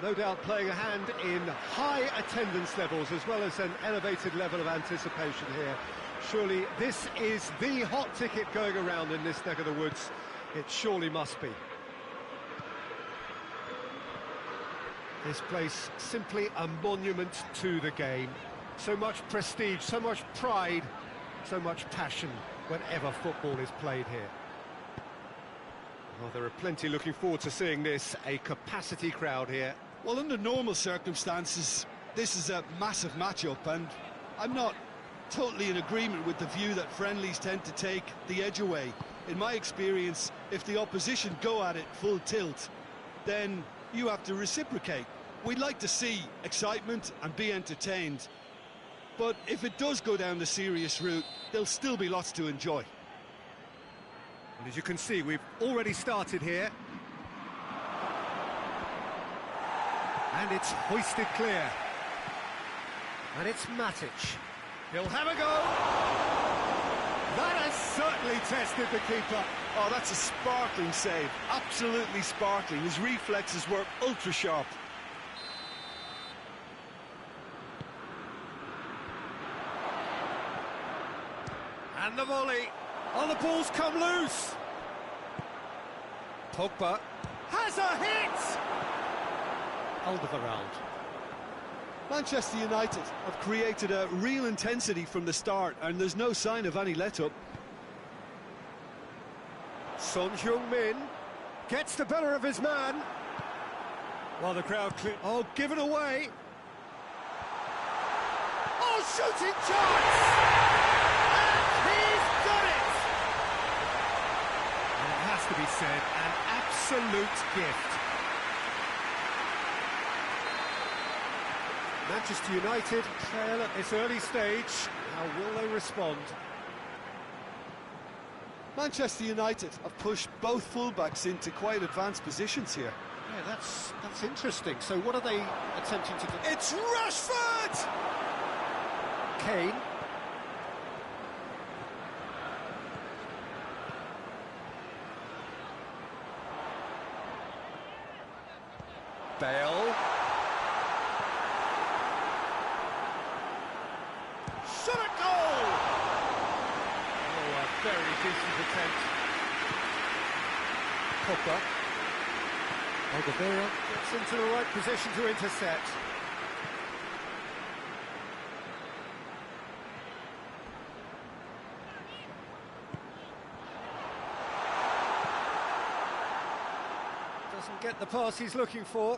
No doubt playing a hand in high attendance levels as well as an elevated level of anticipation here. Surely this is the hot ticket going around in this neck of the woods. It surely must be. This place simply a monument to the game. So much prestige, so much pride, so much passion whenever football is played here. Well, there are plenty looking forward to seeing this, a capacity crowd here. Well, under normal circumstances, this is a massive matchup, and I'm not totally in agreement with the view that friendlies tend to take the edge away. In my experience, if the opposition go at it full tilt, then you have to reciprocate. We'd like to see excitement and be entertained, but if it does go down the serious route, there'll still be lots to enjoy. And as you can see, we've already started here. And it's hoisted clear. And it's Matic. He'll have a go. That has certainly tested the keeper. Oh, that's a sparkling save. Absolutely sparkling. His reflexes were ultra sharp. And the volley. Oh, the ball's come loose. Pogba has a hit. Alderweireld. Manchester United have created a real intensity from the start, and there's no sign of any let-up. Son Heung-min gets the better of his man. While the crowd oh, given away. Oh, shooting chance! And he's done it! And it has to be said, an absolute gift. Manchester United trail at this early stage. How will they respond? Manchester United have pushed both fullbacks into quite advanced positions here. Yeah, that's interesting. So what are they attempting to do? It's Rashford! Kane. Bale. Shot a goal! Oh, a very decent attempt. Pogba. Alderweireld gets into the right position to intercept. Doesn't get the pass he's looking for.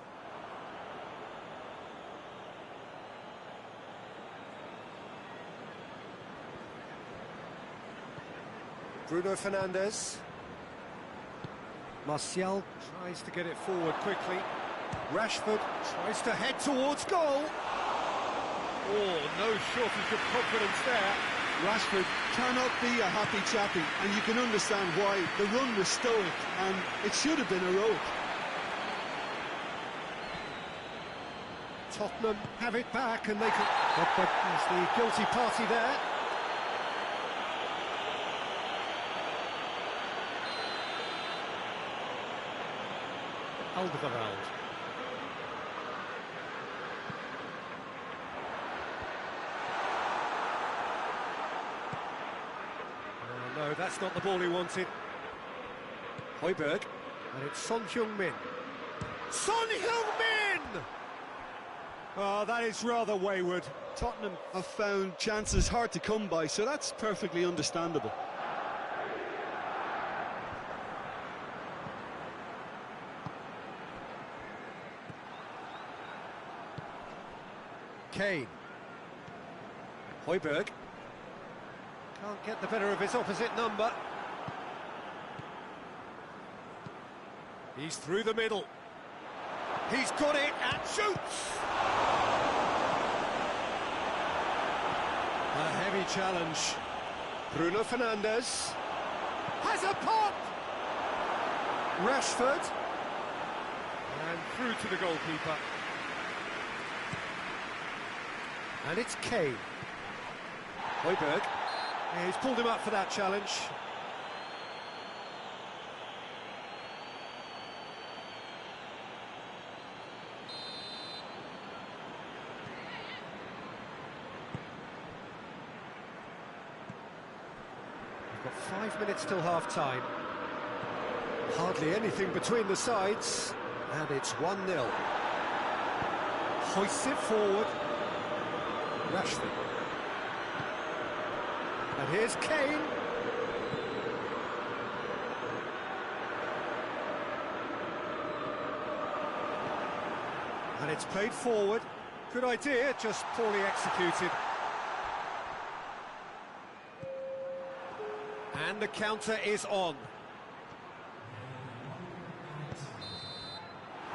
Bruno Fernandes. Martial tries to get it forward quickly. Rashford tries to head towards goal. Oh, no shortage of confidence there. Rashford cannot be a happy chappy, and you can understand why. The run was stoic, and it should have been heroic. Tottenham have it back, and they can... But there's the guilty party there. Alderweireld. Oh, no, that's not the ball he wanted. Højbjerg, and it's Son Heung-min. Son Heung-min! Oh, that is rather wayward. Tottenham have found chances hard to come by, so that's perfectly understandable. Kane. Højbjerg. Can't get the better of his opposite number. He's through the middle. He's got it and shoots! A heavy challenge. Bruno Fernandes has a pop! Rashford. And through to the goalkeeper. And it's Kane. Højbjerg. Yeah, he's pulled him up for that challenge. We've got 5 minutes till half-time. Hardly anything between the sides, and it's 1-0. Hoists it forward. Rashford. And here's Kane. And it's played forward. Good idea, just poorly executed. And the counter is on.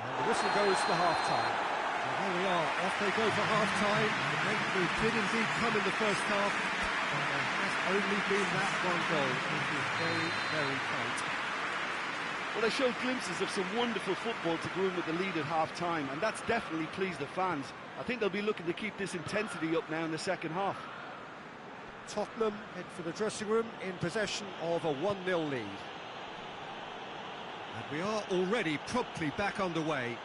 And the whistle goes for half-time. And there we are, off they go for half-time. The breakthrough did indeed come in the first half. And there has only been that one goal, which is very, very tight. Well, they showed glimpses of some wonderful football to go in with the lead at half-time, and that's definitely pleased the fans. I think they'll be looking to keep this intensity up now in the second half. Tottenham head for the dressing room in possession of a 1-0 lead. And we are already promptly back underway.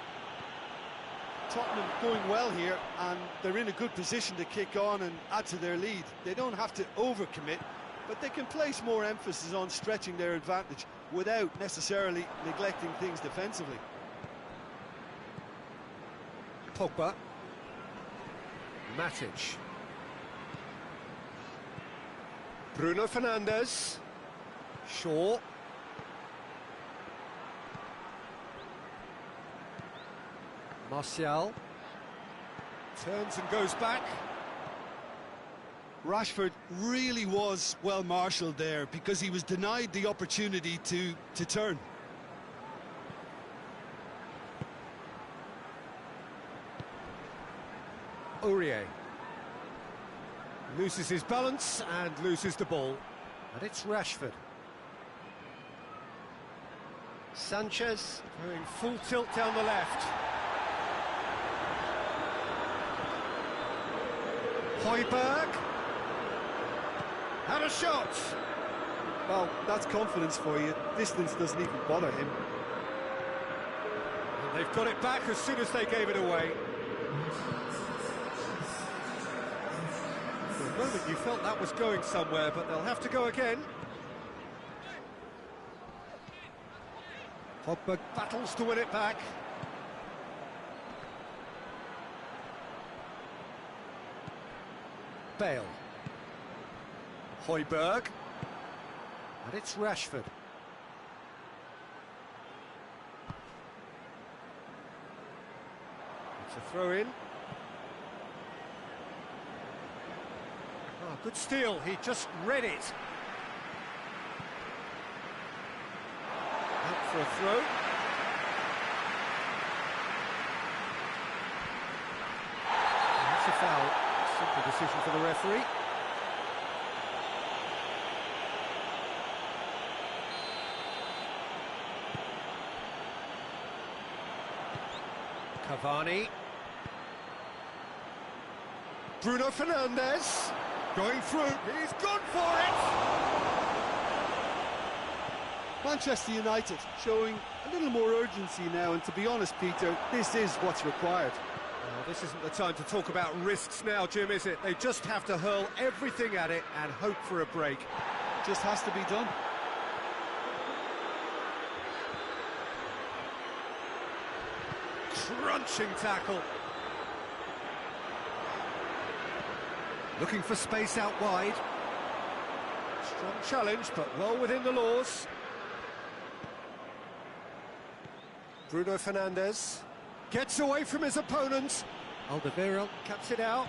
Tottenham going well here, and they're in a good position to kick on and add to their lead. They don't have to overcommit, but they can place more emphasis on stretching their advantage without necessarily neglecting things defensively. Pogba. Matic. Bruno Fernandes. Shaw. Martial. Turns and goes back. Rashford really was well marshalled there because he was denied the opportunity to turn. Aurier. Loses his balance and loses the ball. And it's Rashford. Sanchez going full tilt down the left. Højbjerg. Had a shot. Well, that's confidence for you. Distance doesn't even bother him. And they've got it back as soon as they gave it away. For a moment you felt that was going somewhere, but they'll have to go again. Pogba battles to win it back. Bale. Højbjerg. And it's Rashford. It's a throw-in. Oh, good steal, he just read it. Out for a throw. And that's a foul. Simple decision for the referee. Cavani. Bruno Fernandes. Going through. He's gone for it! Manchester United showing a little more urgency now, and to be honest, Peter, this is what's required. Well, this isn't the time to talk about risks now, Jim, is it? They just have to hurl everything at it and hope for a break. Just has to be done. Crunching tackle. Looking for space out wide. Strong challenge, but well within the laws. Bruno Fernandes gets away from his opponent. Alderweireld cuts it out.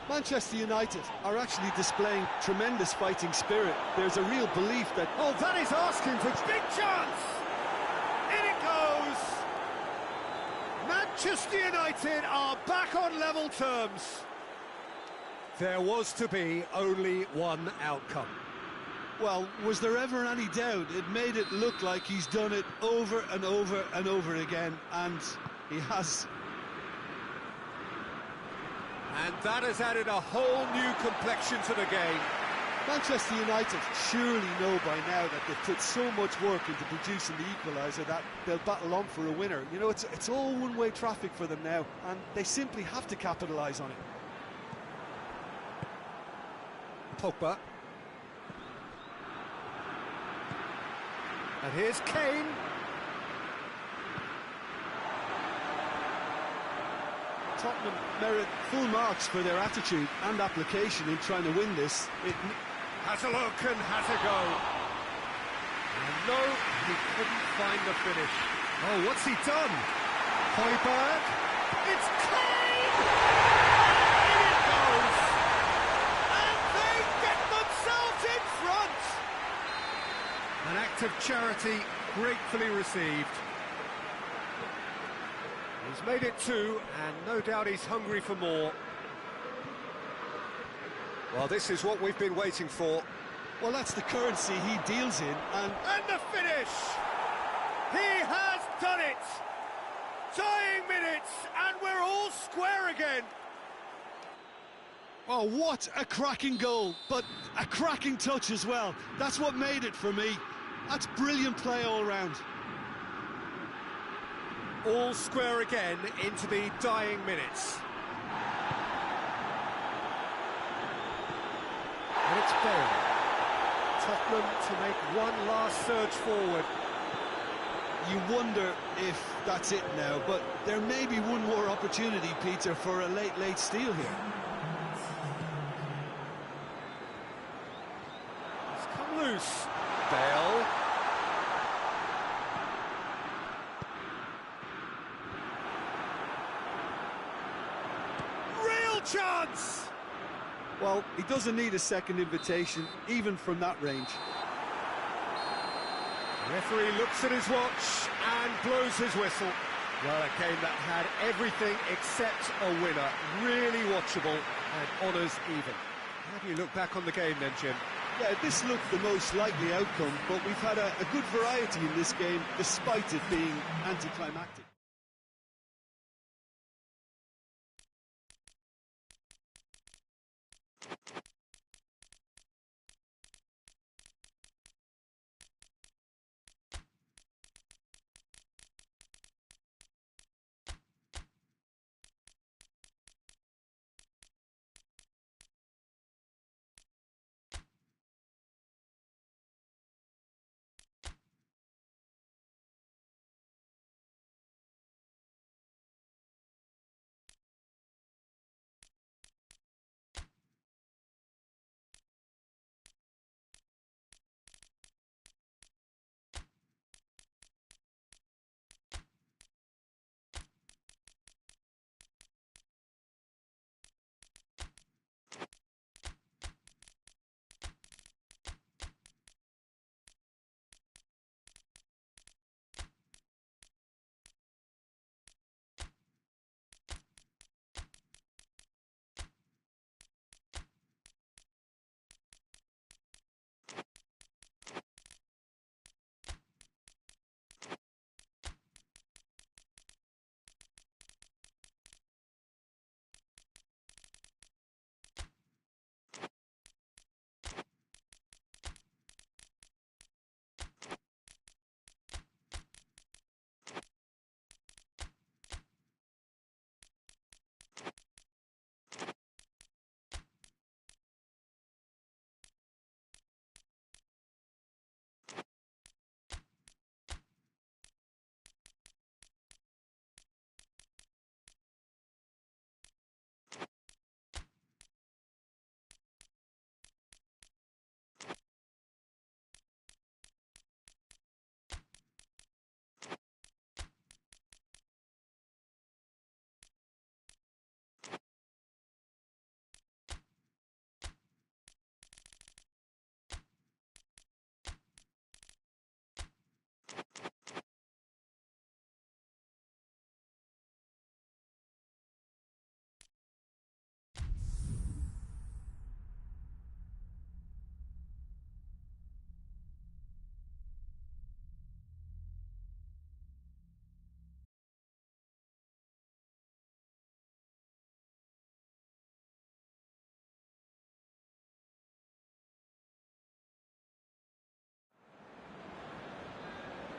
Manchester United are actually displaying tremendous fighting spirit. There's a real belief that... Oh, that is asking for big chance! In it goes! Manchester United are back on level terms. There was to be only one outcome. Well, was there ever any doubt? It made it look like he's done it over and over and over again, and he has. And that has added a whole new complexion to the game. Manchester United surely know by now that they've put so much work into producing the equaliser that they'll battle on for a winner. You know, it's all one-way traffic for them now, and they simply have to capitalise on it. Pogba. And here's Kane. Tottenham merit full marks for their attitude and application in trying to win this. Has a look and has a go. And no, he couldn't find the finish. Oh, what's he done? Højbjerg. It's Kane! And in it goes! And they get themselves in front! An act of charity gratefully received. He's made it two, and no doubt he's hungry for more. Well, this is what we've been waiting for. Well, that's the currency he deals in, and the finish! He has done it! Dying minutes, and we're all square again! oh, what a cracking goal, but a cracking touch as well. That's what made it for me. That's brilliant play all round. All square again into the dying minutes. And it's Bale. Tottenham to make one last surge forward. You wonder if that's it now, but there may be one more opportunity, Peter, for a late steal here. It's come loose. Bale. Real chance! Well, he doesn't need a second invitation, even from that range. The referee looks at his watch and blows his whistle. Well, a game that had everything except a winner. Really watchable and honours even. How do you look back on the game then, Jim? Yeah, this looked the most likely outcome, but we've had a good variety in this game, despite it being anticlimactic.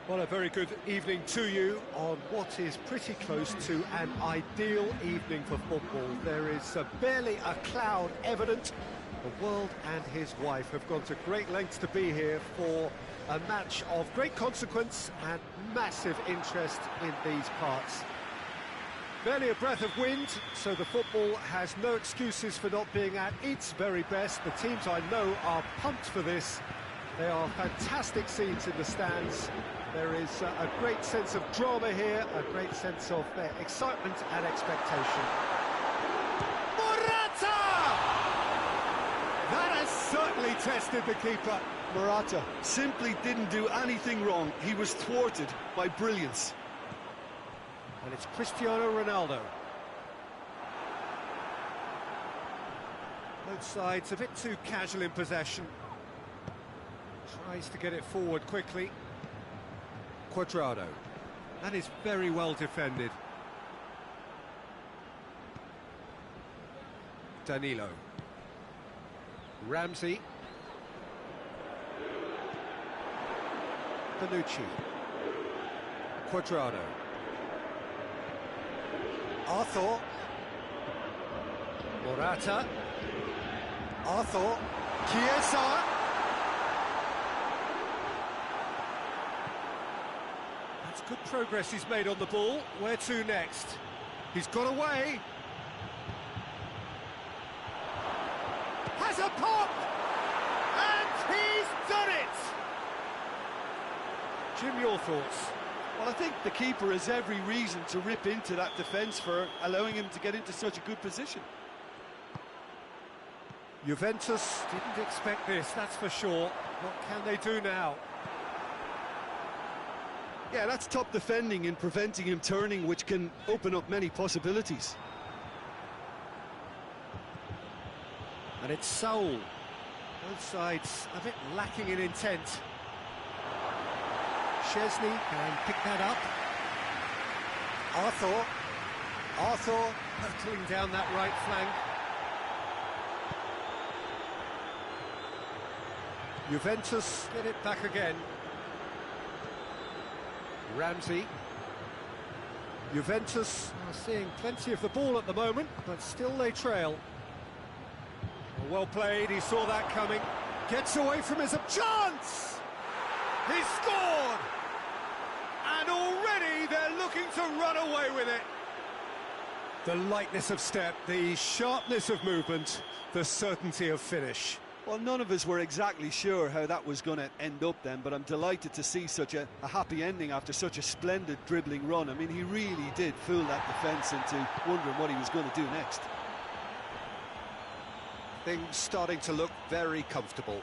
Well, a very good evening to you on what is pretty close to an ideal evening for football. There is barely a cloud evident. The world and his wife have gone to great lengths to be here for a match of great consequence and massive interest in these parts. Barely a breath of wind, so the football has no excuses for not being at its very best. The teams I know are pumped for this. They are fantastic scenes in the stands. There is a great sense of drama here, a great sense of excitement and expectation. Morata! That has certainly tested the keeper. Morata simply didn't do anything wrong. He was thwarted by brilliance. And it's Cristiano Ronaldo. Both sides a bit too casual in possession. Tries to get it forward quickly. Cuadrado. That is very well defended. Danilo. Ramsey. Bonucci. Cuadrado. Arthur. Morata. Arthur. Chiesa. That's good progress he's made on the ball. Where to next? He's got away. Has a pop! And he's done it! Jim, your thoughts? Well, I think the keeper has every reason to rip into that defence for allowing him to get into such a good position. Juventus didn't expect this, that's for sure. What can they do now? Yeah, that's top defending and preventing him turning, which can open up many possibilities. And it's Saul. Both sides a bit lacking in intent. Chesney can pick that up. Arthur hurtling down that right flank. Juventus get it back again. Ramsey. Juventus are seeing plenty of the ball at the moment, but still they trail. Well played, he saw that coming. Gets away from his chance! He scored! And already they're looking to run away with it. The lightness of step, the sharpness of movement, the certainty of finish. Well, none of us were exactly sure how that was going to end up then, but I'm delighted to see such a happy ending after such a splendid dribbling run. I mean, he really did fool that defence into wondering what he was going to do next. Things starting to look very comfortable.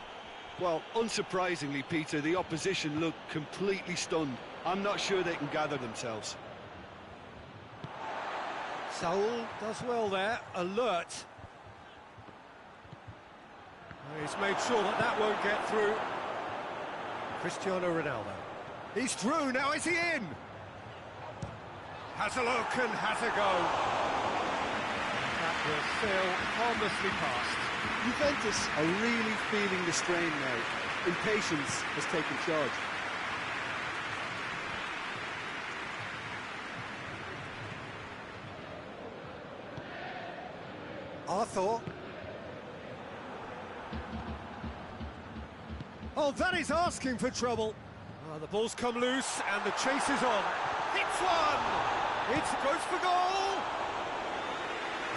Well, unsurprisingly, Peter, the opposition look completely stunned. I'm not sure they can gather themselves. Saul does well there, alert. He's made sure that that won't get through. Cristiano Ronaldo. He's through, now is he in? Has a look and has a go. That will sail harmlessly past. Juventus are really feeling the strain now. Impatience has taken charge. Arthur. Oh, that is asking for trouble. Oh, the ball's come loose and the chase is on. Hits one! It goes for goal!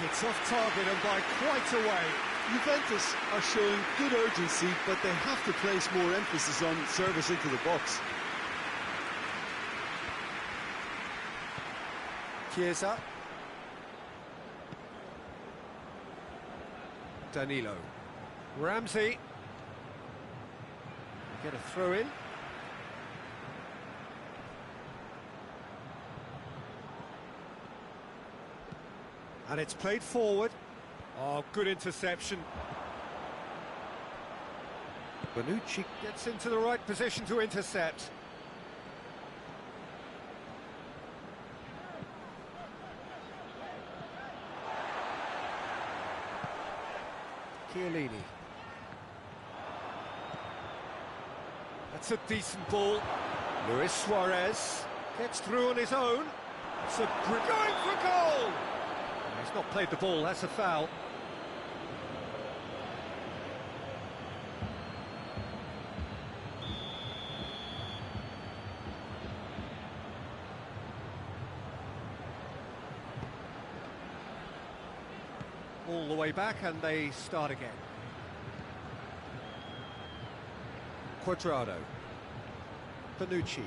It's off target and by quite a way. Juventus are showing good urgency, but they have to place more emphasis on service into the box. Chiesa. Danilo. Ramsey. Get a throw in. And it's played forward. Oh, good interception. Bonucci gets into the right position to intercept. Chiellini. That's a decent ball. Luis Suarez gets through on his own. So going for goal! He's not played the ball, that's a foul. All the way back and they start again. Cuadrado. Bonucci.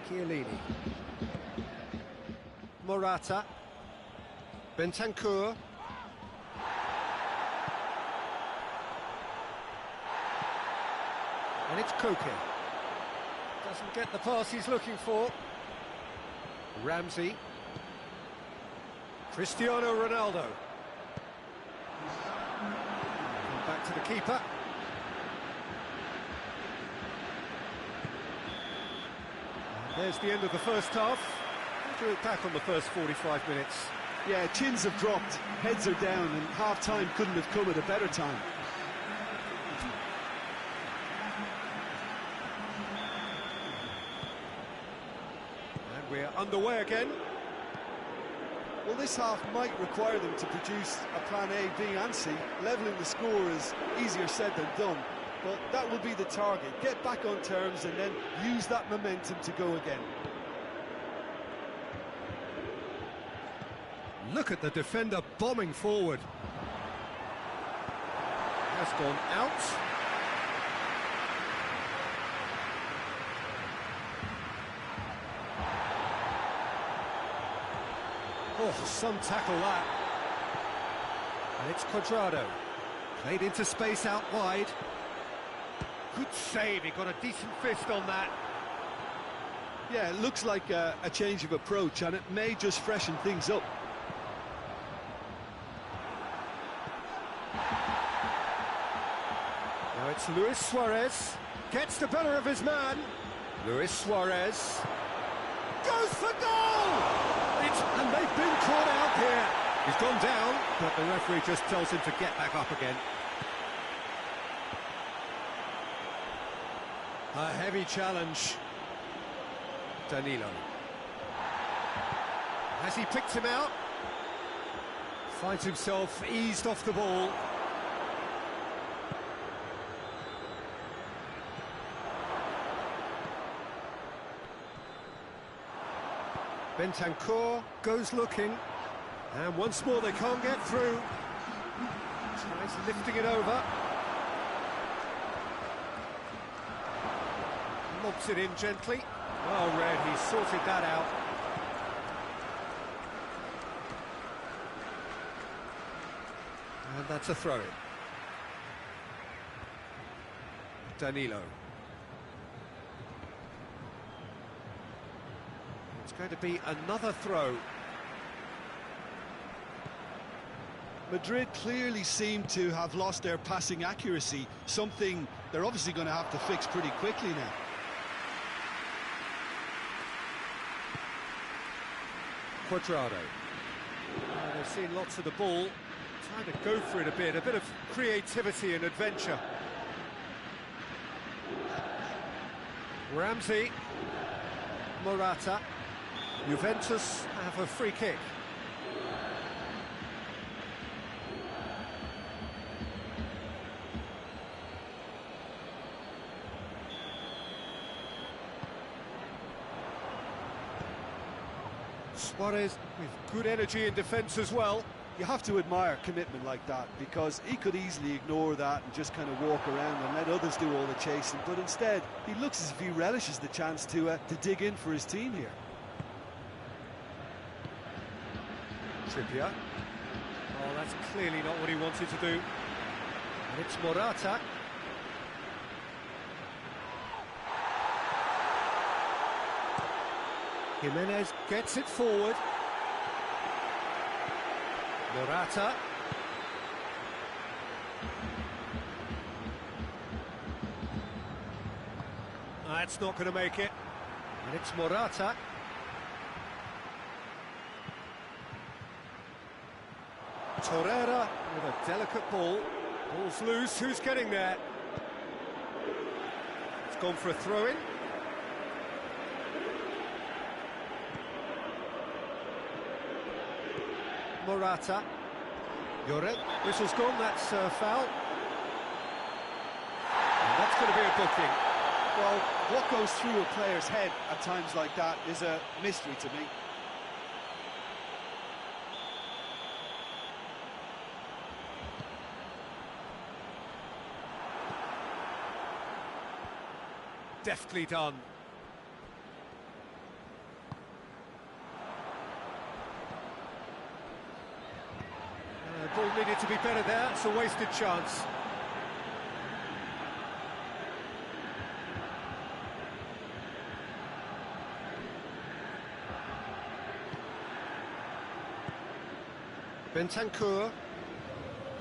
Chiellini. Morata. Bentancur. And it's Koke. Doesn't get the pass he's looking for. Ramsey. Cristiano Ronaldo. Back to the keeper. And there's the end of the first half. Drew it back on the first 45 minutes. Yeah, chins have dropped, heads are down, and half-time couldn't have come at a better time. And we're underway again. Well, this half might require them to produce a plan A, B and C. Levelling the score is easier said than done, but that will be the target. Get back on terms and then use that momentum to go again. Look at the defender bombing forward. Has gone out. Oh, some tackle that. And it's Cuadrado. Played into space out wide. Good save, he got a decent fist on that. Yeah, it looks like a change of approach, and it may just freshen things up. Now it's Luis Suarez. Gets the better of his man. Luis Suarez. Goes for goal! And they've been caught out here. He's gone down, but the referee just tells him to get back up again. A heavy challenge. Danilo. Has he picked him out? Finds himself eased off the ball. Bentancur goes looking, and once more they can't get through. Tries lifting it over. Lobs it in gently. Well read, he sorted that out. And that's a throw-in. Danilo. It's going to be another throw. Madrid clearly seem to have lost their passing accuracy, something they're obviously going to have to fix pretty quickly now. Cuadrado. They've seen lots of the ball, trying to go for it a bit of creativity and adventure. Ramsey. Morata. Juventus have a free kick. Suarez with good energy in defence as well. You have to admire commitment like that, because he could easily ignore that and just kind of walk around and let others do all the chasing, but instead he looks as if he relishes the chance to dig in for his team here. Trippier. Oh, that's clearly not what he wanted to do. And it's Morata. Jimenez gets it forward. Morata. That's not going to make it. And it's Morata. Torreira with a delicate ball. Ball's loose, who's getting there? gone for a throw-in. Morata. Lloret. Whistle's gone, that's foul. And that's going to be a booking. Well, what goes through a player's head at times like that is a mystery to me. Deftly done. Ball needed to be better there, it's a wasted chance. Bentancur.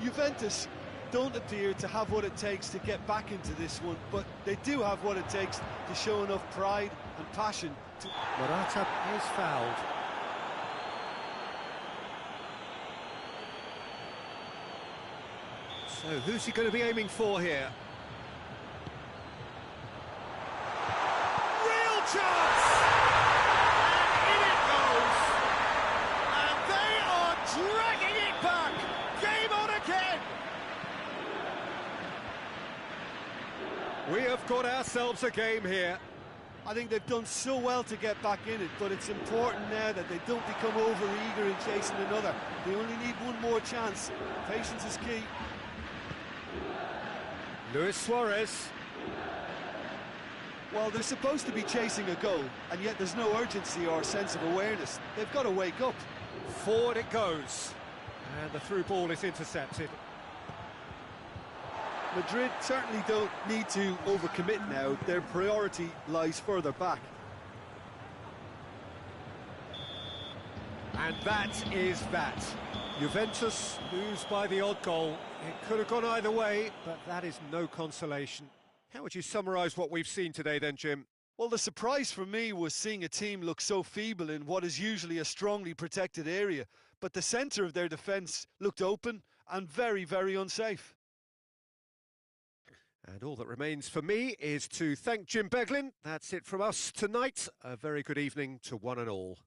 Juventus don't appear to have what it takes to get back into this one, but they do have what it takes to show enough pride and passion to... Morata is fouled. So who's he going to be aiming for here? Real chance! And in it goes! And they are dragging it back! Game on again! We have got ourselves a game here. I think they've done so well to get back in it, but it's important now that they don't become over-eager in chasing another. They only need one more chance. Patience is key. Luis Suarez. Well, they're supposed to be chasing a goal, and yet there's no urgency or sense of awareness. They've got to wake up. Forward it goes. And the through ball is intercepted. Madrid certainly don't need to overcommit now. Their priority lies further back. And that is that. Juventus lose by the odd goal. It could have gone either way, but that is no consolation. How would you summarise what we've seen today then, Jim? Well, the surprise for me was seeing a team look so feeble in what is usually a strongly protected area, but the centre of their defence looked open and very, very unsafe. And all that remains for me is to thank Jim Beglin. That's it from us tonight. A very good evening to one and all.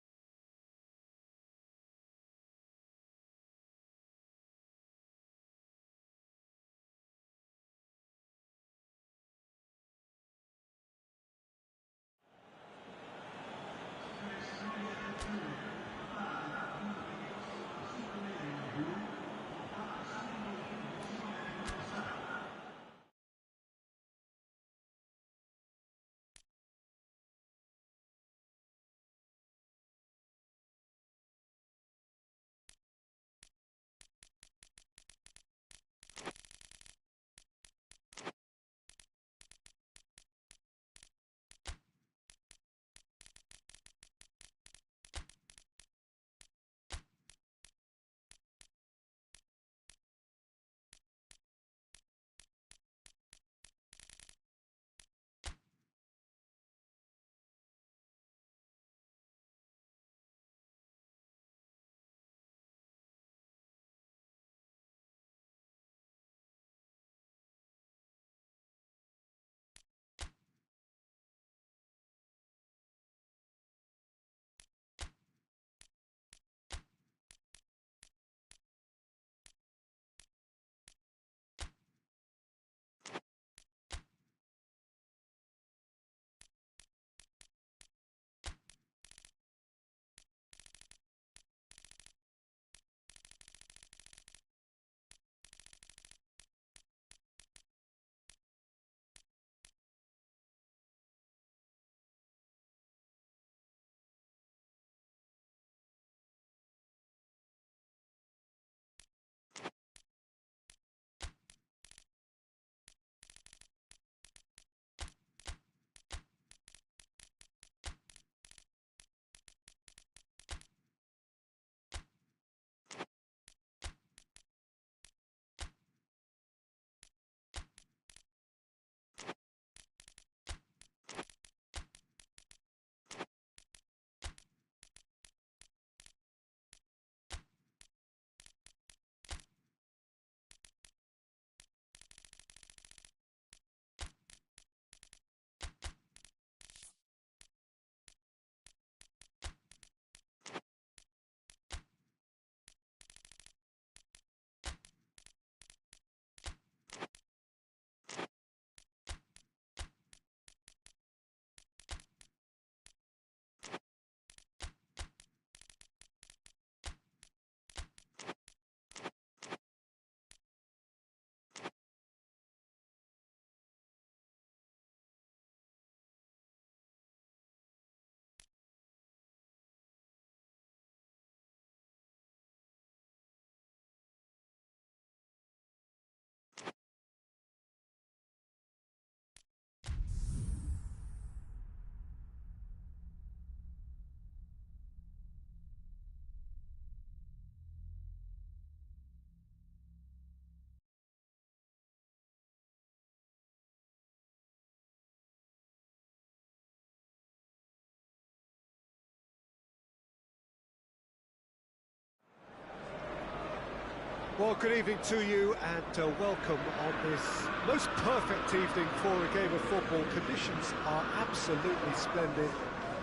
Well, good evening to you and welcome on this most perfect evening for a game of football. Conditions are absolutely splendid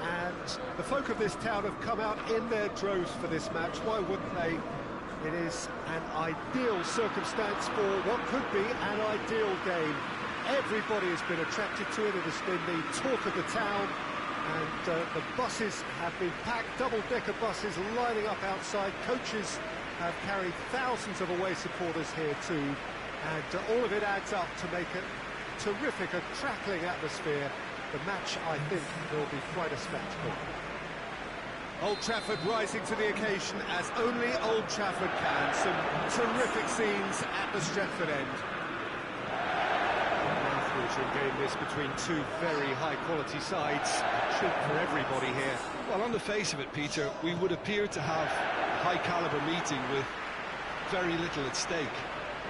and the folk of this town have come out in their droves for this match. Why wouldn't they? It is an ideal circumstance for what could be an ideal game. Everybody has been attracted to it. It has been the talk of the town, and the buses have been packed, double-decker buses lining up outside. Coaches have carried thousands of away supporters here too, and all of it adds up to make a terrific, a crackling atmosphere. The match, I think, will be quite a spectacle. Old Trafford rising to the occasion as only Old Trafford can. Some terrific scenes at the Stretford end. Mouth-watering game this between two very high-quality sides. Treat for everybody here. Well, on the face of it, Peter, we would appear to have a high-caliber meeting with very little at stake.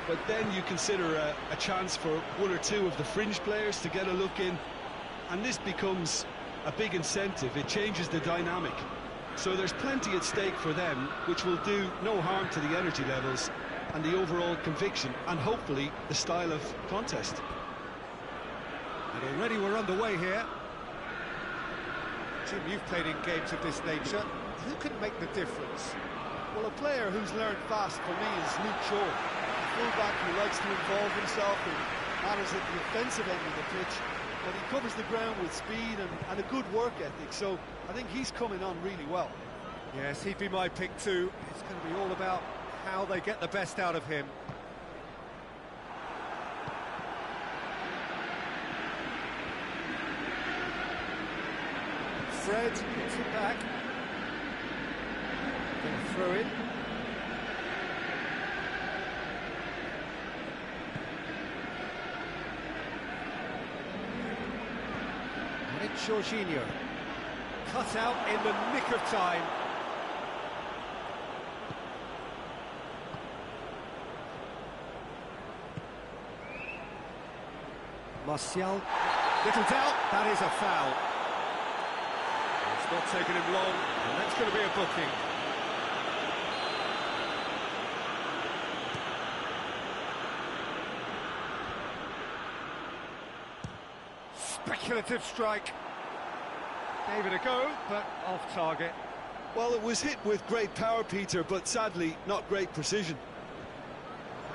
But then you consider a chance for one or two of the fringe players to get a look in, and this becomes a big incentive. It changes the dynamic. So there's plenty at stake for them, which will do no harm to the energy levels and the overall conviction, and hopefully the style of contest. And already we're underway here. Jim, you've played in games of this nature. Who can make the difference? Well, a player who's learned fast for me is Luke Shaw. A fullback who likes to involve himself in matters at the offensive end of the pitch, but he covers the ground with speed and a good work ethic, so I think he's coming on really well. Yes, he'd be my pick too. It's going to be all about how they get the best out of him. Fred gets it back. Going to throw it. And it's Jorginho. Cut out in the nick of time. Martial. Little doubt, that is a foul. It's not taking him long, and that's going to be a booking. Speculative strike. Gave it a go, but off target. Well, it was hit with great power, Peter, but sadly not great precision.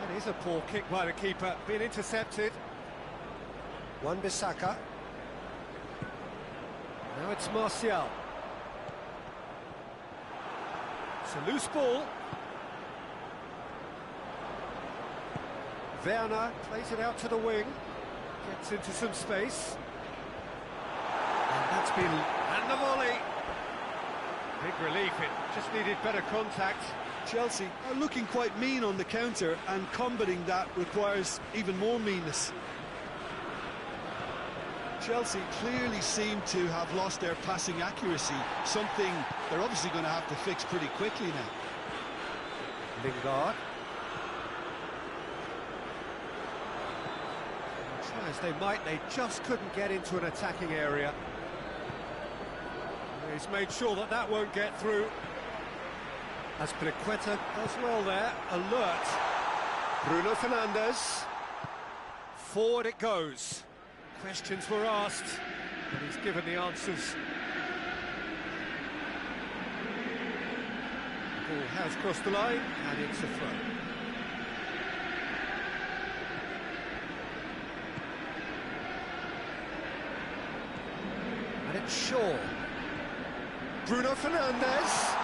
That is a poor kick by the keeper, being intercepted. Wan-Bissaka. Now it's Martial. It's a loose ball. Werner plays it out to the wing. Gets into some space. And that's been... And the volley! Big relief, it just needed better contact. Chelsea are looking quite mean on the counter, and combating that requires even more meanness. Chelsea clearly seem to have lost their passing accuracy, something they're obviously going to have to fix pretty quickly now. Lingard. Try as they might, they just couldn't get into an attacking area. He's made sure that that won't get through. As Azpilicueta does well there, alert. Bruno Fernandes. Forward it goes. Questions were asked, and he's given the answers. The ball has crossed the line, and it's a throw. And it's Shaw. Bruno Fernandes.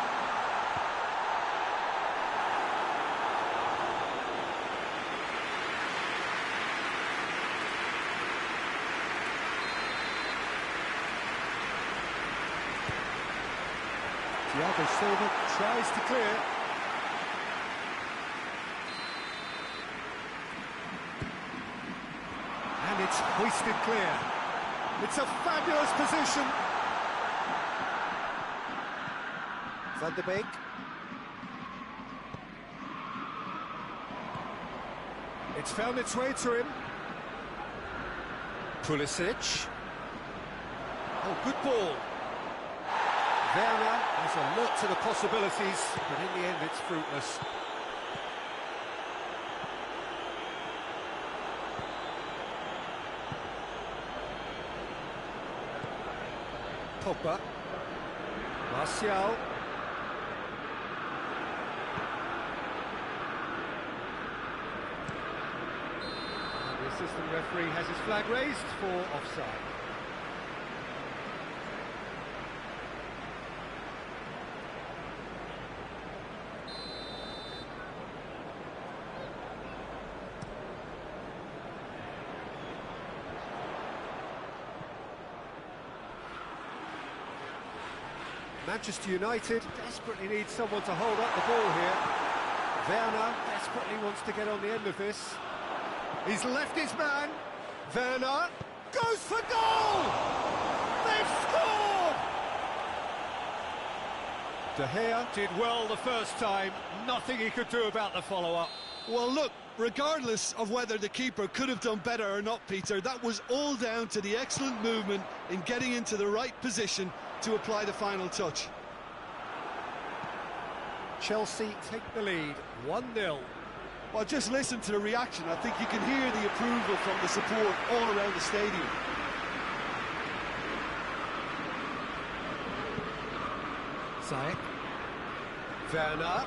Thiago Silva tries to clear. And it's hoisted clear. It's a fabulous position. Van de Beek. It's found its way to him. Pulisic. Oh, good ball. Werner is alert to the possibilities, but in the end it's fruitless. Pogba. Martial. And the assistant referee has his flag raised for offside. Manchester United desperately need someone to hold up the ball here. Werner desperately wants to get on the end of this. He's left his man. Werner goes for goal! They've scored! De Gea did well the first time. Nothing he could do about the follow-up. Well, look, regardless of whether the keeper could have done better or not, Peter, that was all down to the excellent movement in getting into the right position to apply the final touch. Chelsea take the lead, 1-0. Well, just listen to the reaction. I think you can hear the approval from the support all around the stadium. Ziyech. Werner.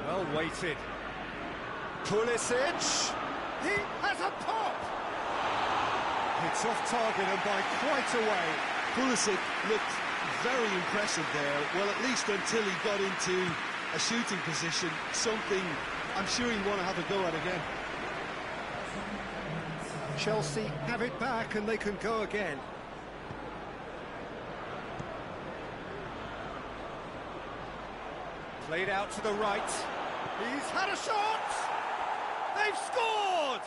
Well weighted. Pulisic. He has a pop! It's off target and by quite a way. Pulisic looked very impressive there, well, at least until he got into a shooting position, something I'm sure he'd want to have a go at again. Chelsea have it back and they can go again. Played out to the right. He's had a shot! They've scored!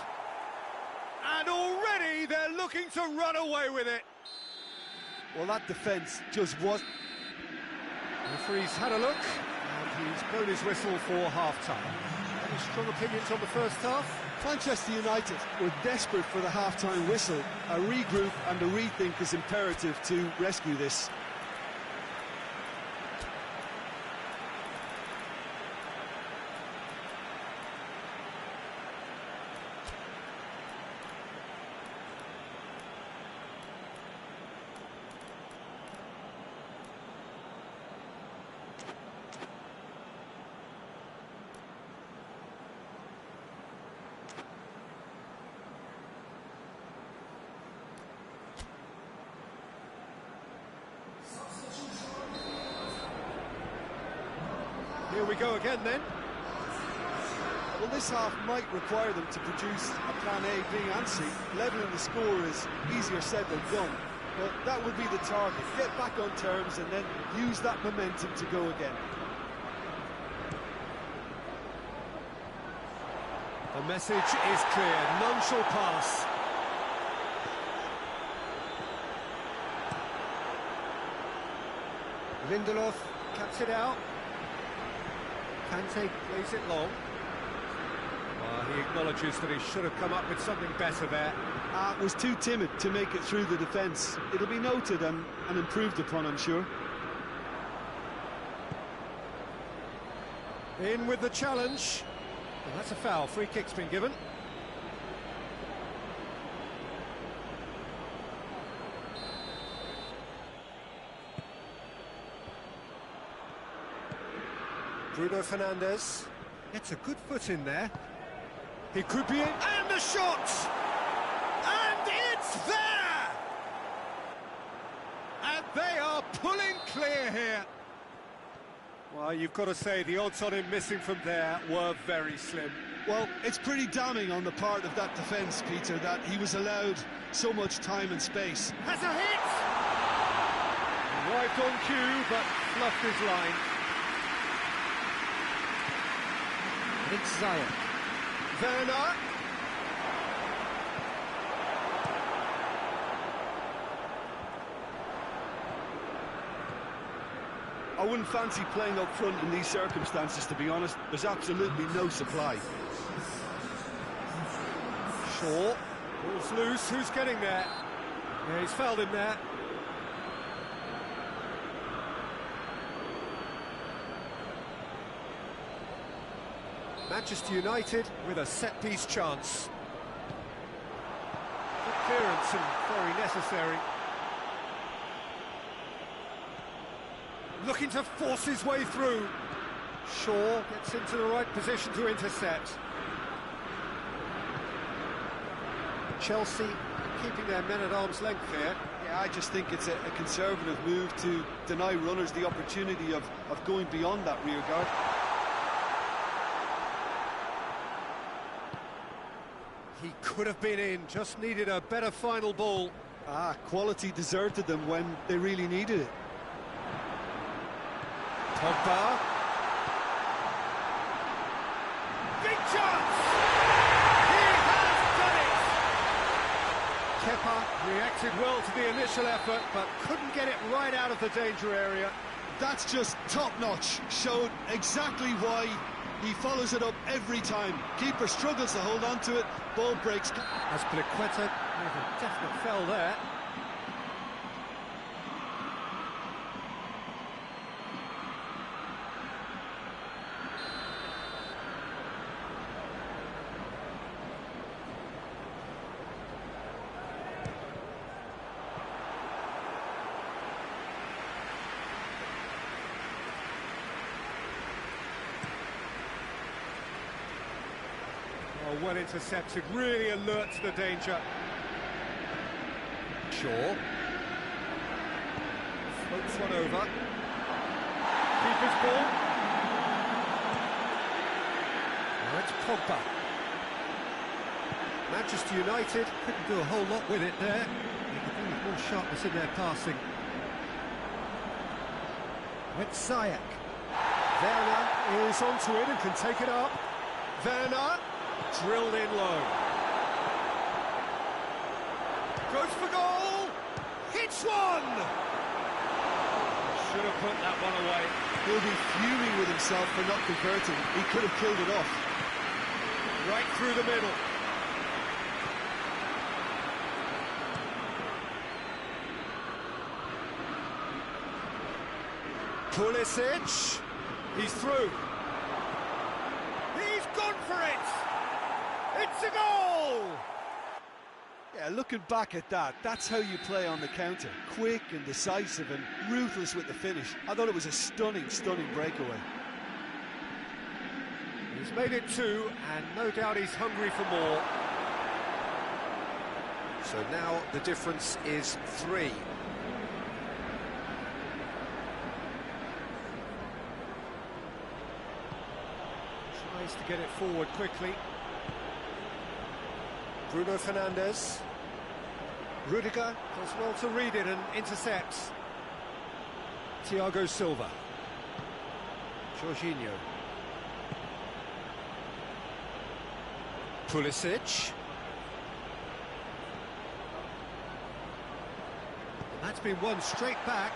And already they're looking to run away with it. Well, that defence just was... The referee's had a look, and he's blown his whistle for half-time. Any strong opinions on the first half? Manchester United were desperate for the half-time whistle. A regroup and a rethink is imperative to rescue this. Here we go again then. Well, this half might require them to produce a plan A, B and C. Levelling the score is easier said than done, but that would be the target. Get back on terms and then use that momentum to go again. The message is clear, none shall pass. Lindelof cuts it out. Kante plays it long. He acknowledges that he should have come up with something better there. Was too timid to make it through the defence. It'll be noted and improved upon, I'm sure. In with the challenge. Well, that's a foul. Free kick's been given. Bruno Fernandes gets a good foot in there. He could be in, and the shot! And it's there! And they are pulling clear here. Well, you've got to say the odds on him missing from there were very slim. Well, it's pretty damning on the part of that defence, Peter, that he was allowed so much time and space. Has a hit! Arrived on cue, but fluffed his line. It's Ziyech. Werner. I wouldn't fancy playing up front in these circumstances, to be honest. There's absolutely no supply. Shaw. Ball's loose. Who's getting there? Yeah, he's fouled him there. Manchester United with a set-piece chance. Good clearance and very necessary. looking to force his way through. Shaw gets into the right position to intercept. Chelsea keeping their men at arm's length here. Yeah, I just think it's a conservative move to deny runners the opportunity of going beyond that rear guard. He could have been in, just needed a better final ball. Quality deserted them when they really needed it. Pogba. Big chance! He has done it! Kepa reacted well to the initial effort, but couldn't get it right out of the danger area. That's just top-notch. Showed exactly why he follows it up every time. Keeper struggles to hold on to it, ball breaks. Azpilicueta with a definite fell there. Well intercepted, really alert to the danger. Shaw floats one over. Keeper's ball. Now it's Pogba. Manchester United couldn't do a whole lot with it there. They could do with more sharpness in their passing. With Ziyech. Werner is onto it and can take it up. Werner. Drilled in low. Goes for goal! Hits one! Should have put that one away. He'll be fuming with himself for not converting. He could have killed it off. Right through the middle. Pulisic. He's through. He's gone for it! It's a goal! Yeah, looking back at that, that's how you play on the counter. Quick and decisive and ruthless with the finish. I thought it was a stunning, stunning breakaway. He's made it 2, and no doubt he's hungry for more. So now the difference is 3. Tries to get it forward quickly. Bruno Fernandes. Rudiger does well to read it and intercepts. Thiago Silva. Jorginho. Pulisic. And that's been won straight back.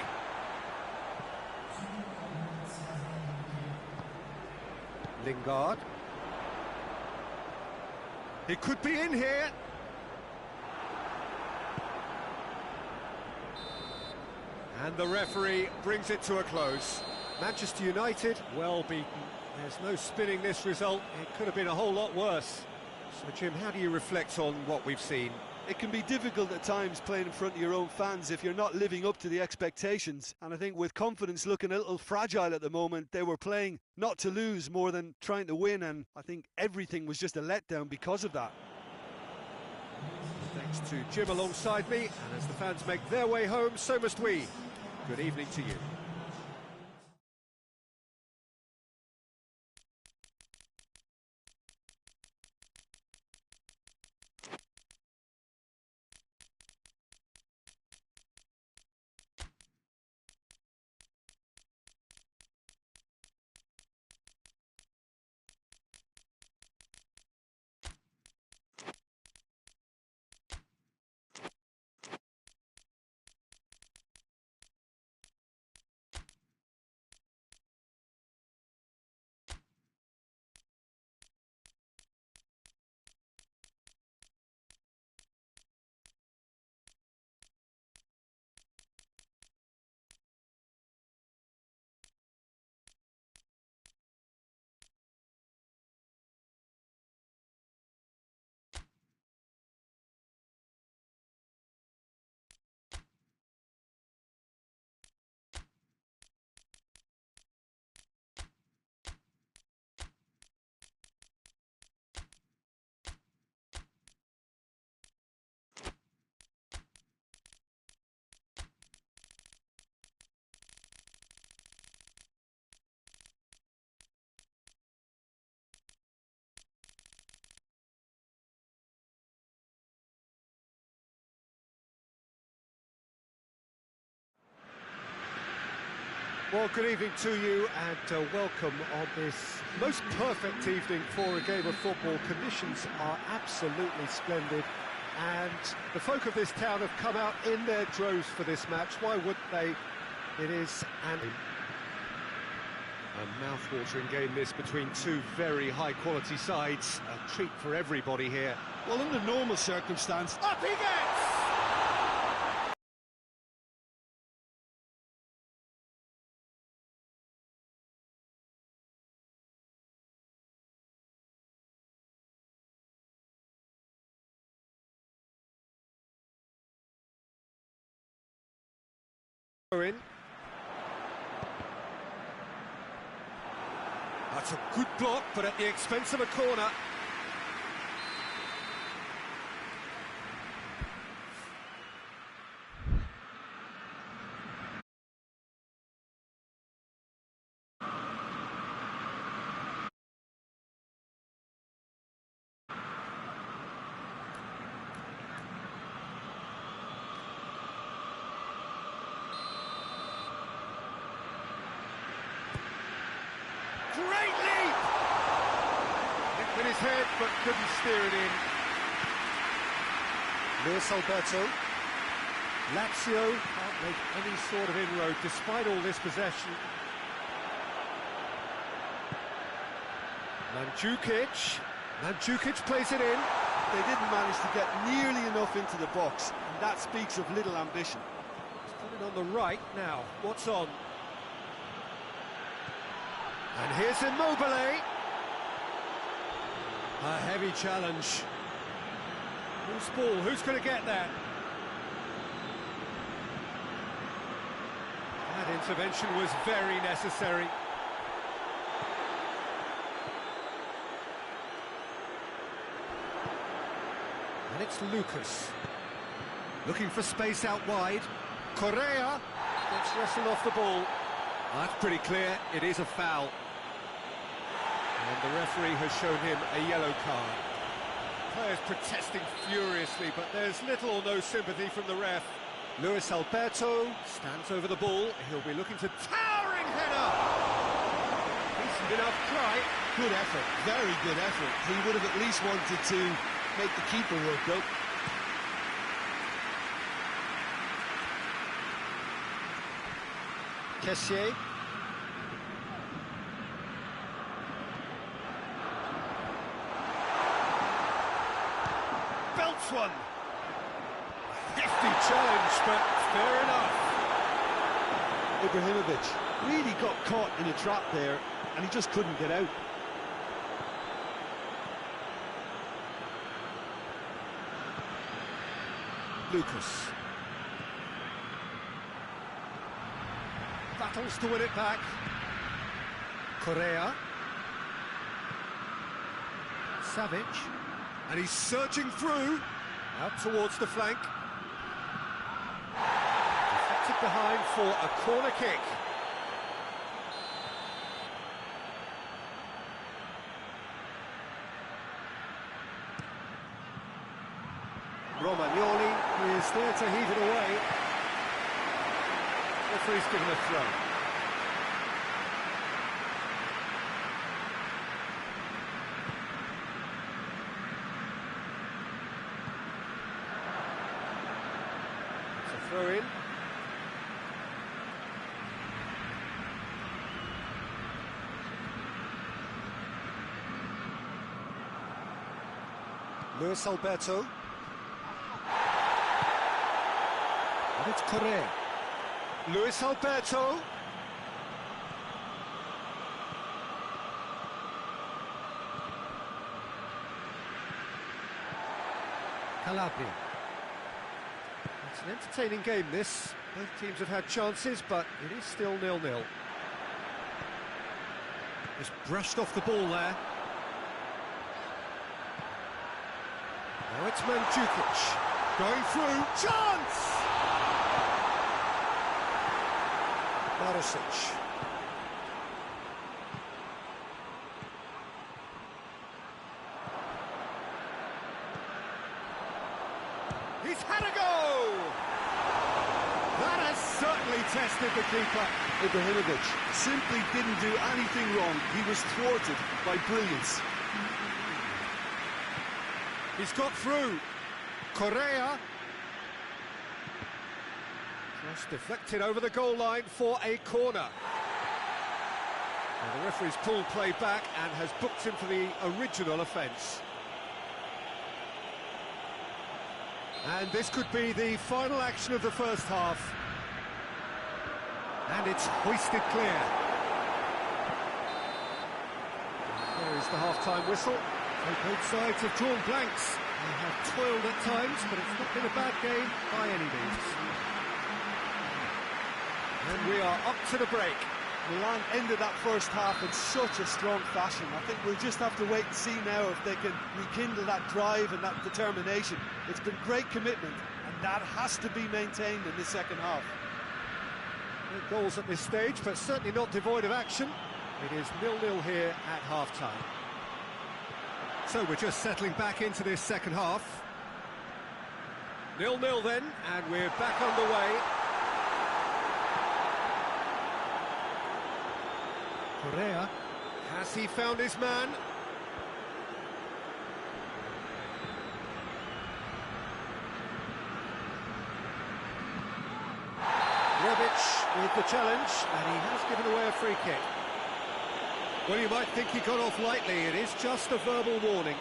Lingard. It could be in here. And the referee brings it to a close. Manchester United, well beaten. There's no spinning this result. It could have been a whole lot worse. So, Jim, how do you reflect on what we've seen? It can be difficult at times playing in front of your own fans if you're not living up to the expectations. And I think with confidence looking a little fragile at the moment, they were playing not to lose more than trying to win. And I think everything was just a letdown because of that. Thanks to Jim alongside me. And as the fans make their way home, so must we. Good evening to you. Well, good evening to you and welcome on this most perfect evening for a game of football. Conditions are absolutely splendid and the folk of this town have come out in their droves for this match. Why wouldn't they? It is a mouth-watering game this between two very high-quality sides. A treat for everybody here. Well, under normal circumstance, Up he gets! In. That's a good block, but at the expense of a corner. Great leap! Hit with his head, but couldn't steer it in. Luis Alberto. Lazio can't make any sort of inroad despite all this possession. Mandzukic plays it in. they didn't manage to get nearly enough into the box, and that speaks of little ambition. He's got it on the right now. What's on? And here's Immobile. A heavy challenge. Loose ball, who's going to get that? That intervention was very necessary. And it's Lucas. Looking for space out wide. Correa gets wrestled off the ball. That's pretty clear, it is a foul. And the referee has shown him a yellow card. Players protesting furiously, but there's little or no sympathy from the ref. Luis Alberto stands over the ball. He'll be looking to towering header. Decent enough try. Good effort, very good effort. He would have at least wanted to make the keeper work though. Kessié. Belts one. Hefty challenge, but fair enough. Ibrahimovic really got caught in a trap there, and he just couldn't get out. Lucas. Battles to win it back. Correa. Savic. And he's surging through. Out towards the flank. Deflected behind for a corner kick. Romagnoli is there to heave it away. Referee's given a throw. It's a throw in. Luis Alberto. And it's Correa. Luis Alberto. Calabria. It's an entertaining game, this. Both teams have had chances, but it is still 0-0. Just brushed off the ball there. Now it's Mandzukic. Going through. Chance! Marosic. He's had a go! That has certainly tested, the keeper. Ibrahimovic simply didn't do anything wrong. He was thwarted by brilliance. He's got through. Correa. Just deflected over the goal line for a corner. Well, the referee's pulled play back and has booked him for the original offence. And this could be the final action of the first half. And it's hoisted clear. There is the half-time whistle. Both sides have drawn blanks. They have toiled at times, but it's not been a bad game by any means. And we are up to the break. Milan ended that first half in such a strong fashion. I think we'll just have to wait and see now if they can rekindle that drive and that determination. It's been great commitment, and that has to be maintained in the second half. No goals at this stage, but certainly not devoid of action. It is 0-0 here at half-time. So we're just settling back into this second half. 0-0 then, and we're back underway. Correa, has he found his man? Rebic with the challenge, and he has given away a free kick. Well, you might think he got off lightly. It is just a verbal warning.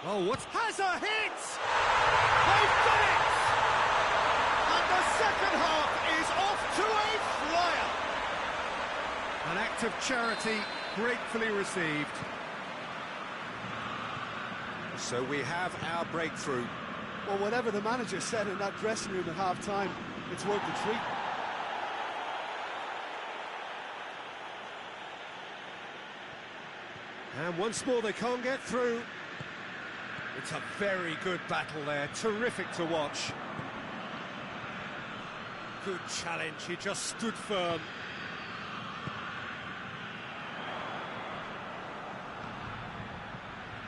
Oh, what? Has a hit! They've done it! And the second half is off to a flyer! An act of charity gratefully received. So we have our breakthrough. Well, whatever the manager said in that dressing room at half-time, it's worth the treat. And once more they can't get through. It's a very good battle there, terrific to watch. Good challenge, he just stood firm.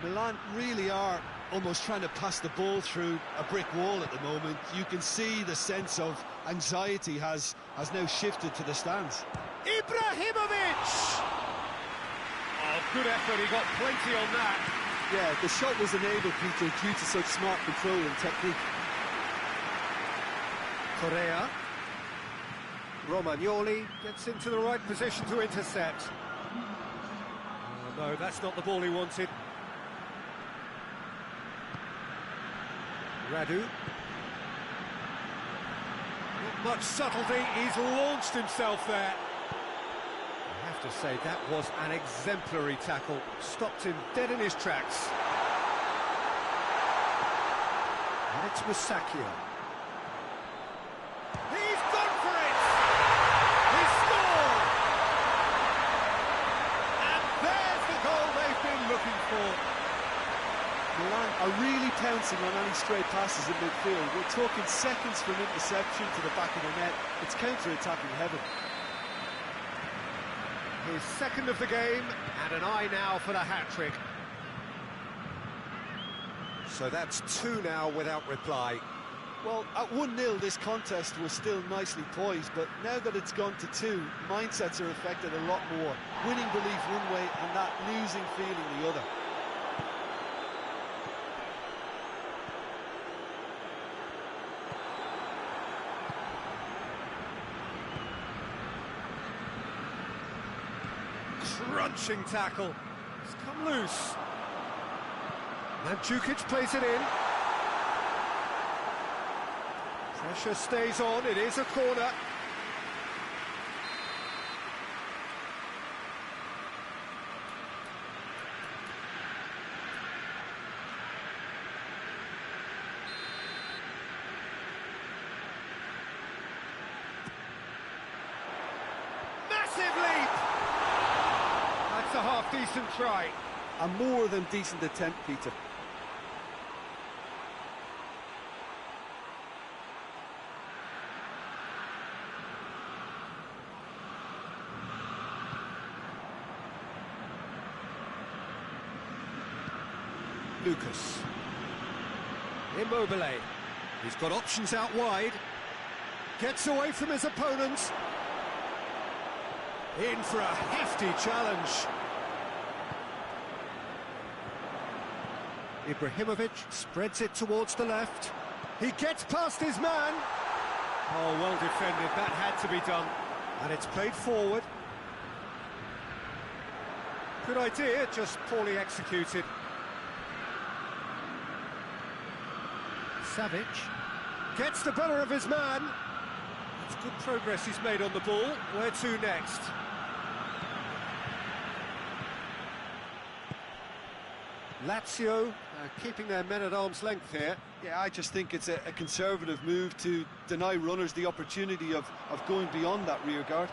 Milan really are almost trying to pass the ball through a brick wall at the moment. You can see the sense of anxiety has now shifted to the stands. Ibrahimovic! Oh, good effort, he got plenty on that. Yeah, the shot was enabled, Peter, due to such smart control and technique. Correa. Romagnoli gets into the right position to intercept. Oh, no, that's not the ball he wanted. Radu. Not much subtlety, he's launched himself there. I have to say, that was an exemplary tackle. Stopped him dead in his tracks. And it's Musacchio. He's gone for it! He scored! And there's the goal they've been looking for. Milan are really pouncing on any stray passes in midfield. We're talking seconds from interception to the back of the net. It's counter-attacking heaven. His second of the game, and an eye now for the hat-trick. So that's 2 now without reply. Well, at 1-0 this contest was still nicely poised, but now that it's gone to 2, mindsets are affected a lot more. Winning belief one way and that losing feeling the other. Crunching tackle. It's come loose. Mandzukic plays it in. Pressure stays on, it is a corner. Massive leap! That's a half-decent try. A more than decent attempt, Peter. Lucas. Immobile. He's got options out wide. Gets away from his opponent. In for a hefty challenge. Ibrahimovic spreads it towards the left. He gets past his man. Oh, well defended. That had to be done. And it's played forward. Good idea, just poorly executed. Savic gets the better of his man. It's good progress he's made on the ball. Where to next? Lazio keeping their men at arm's length here. Yeah, I just think it's a conservative move to deny runners the opportunity of going beyond that rear guard.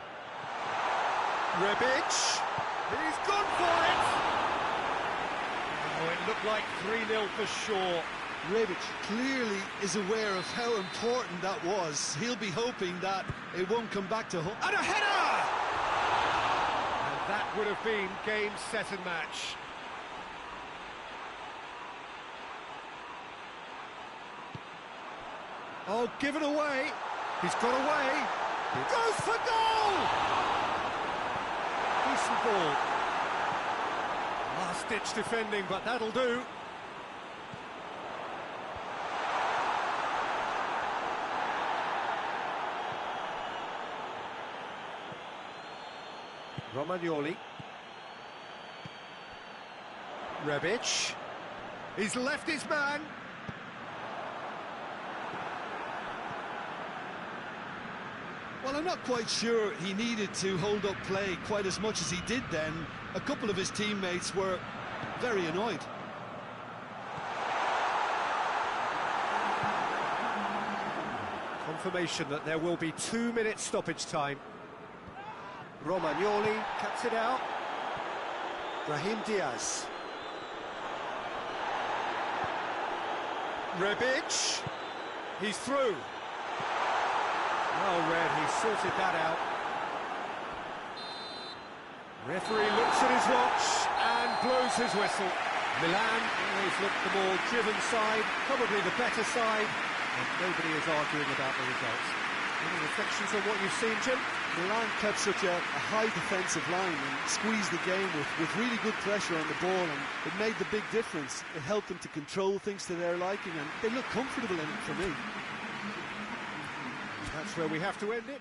Rebic, he's gone for it! Oh, it looked like 3-0 for sure. Rebic clearly is aware of how important that was. He'll be hoping that it won't come back to home. And a header! And that would have been game, set and match. Oh, given away. He's got away. He goes for goal! Decent ball. Last-ditch defending, but that'll do. Romagnoli. Rebic. He's left his man. Well, I'm not quite sure he needed to hold up play quite as much as he did then. A couple of his teammates were very annoyed. Confirmation that there will be 2 minutes stoppage time. Romagnoli cuts it out. Brahim Diaz. Rebic. He's through. Well read, he sorted that out. Referee looks at his watch and blows his whistle. Milan always looked the more driven side, probably the better side, and nobody is arguing about the results. Any reflections on what you've seen, Jim? Milan kept such a high defensive line and squeezed the game with really good pressure on the ball, and it made the big difference. It helped them to control things to their liking, and they look comfortable in it for me. That's where we have to end it.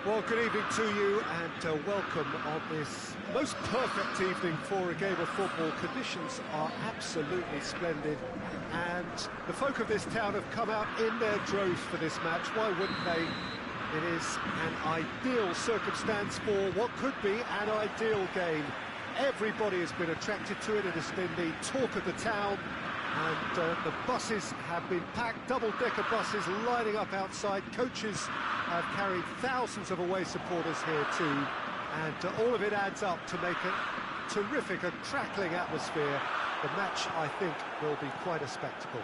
Well, good evening to you and welcome on this most perfect evening for a game of football. Conditions are absolutely splendid and the folk of this town have come out in their droves for this match. Why wouldn't they? It is an ideal circumstance for what could be an ideal game. Everybody has been attracted to it. It has been the talk of the town, and the buses have been packed, double-decker buses lining up outside. Coaches have carried thousands of away supporters here too, and all of it adds up to make a terrific, a crackling atmosphere. The match, I think, will be quite a spectacle.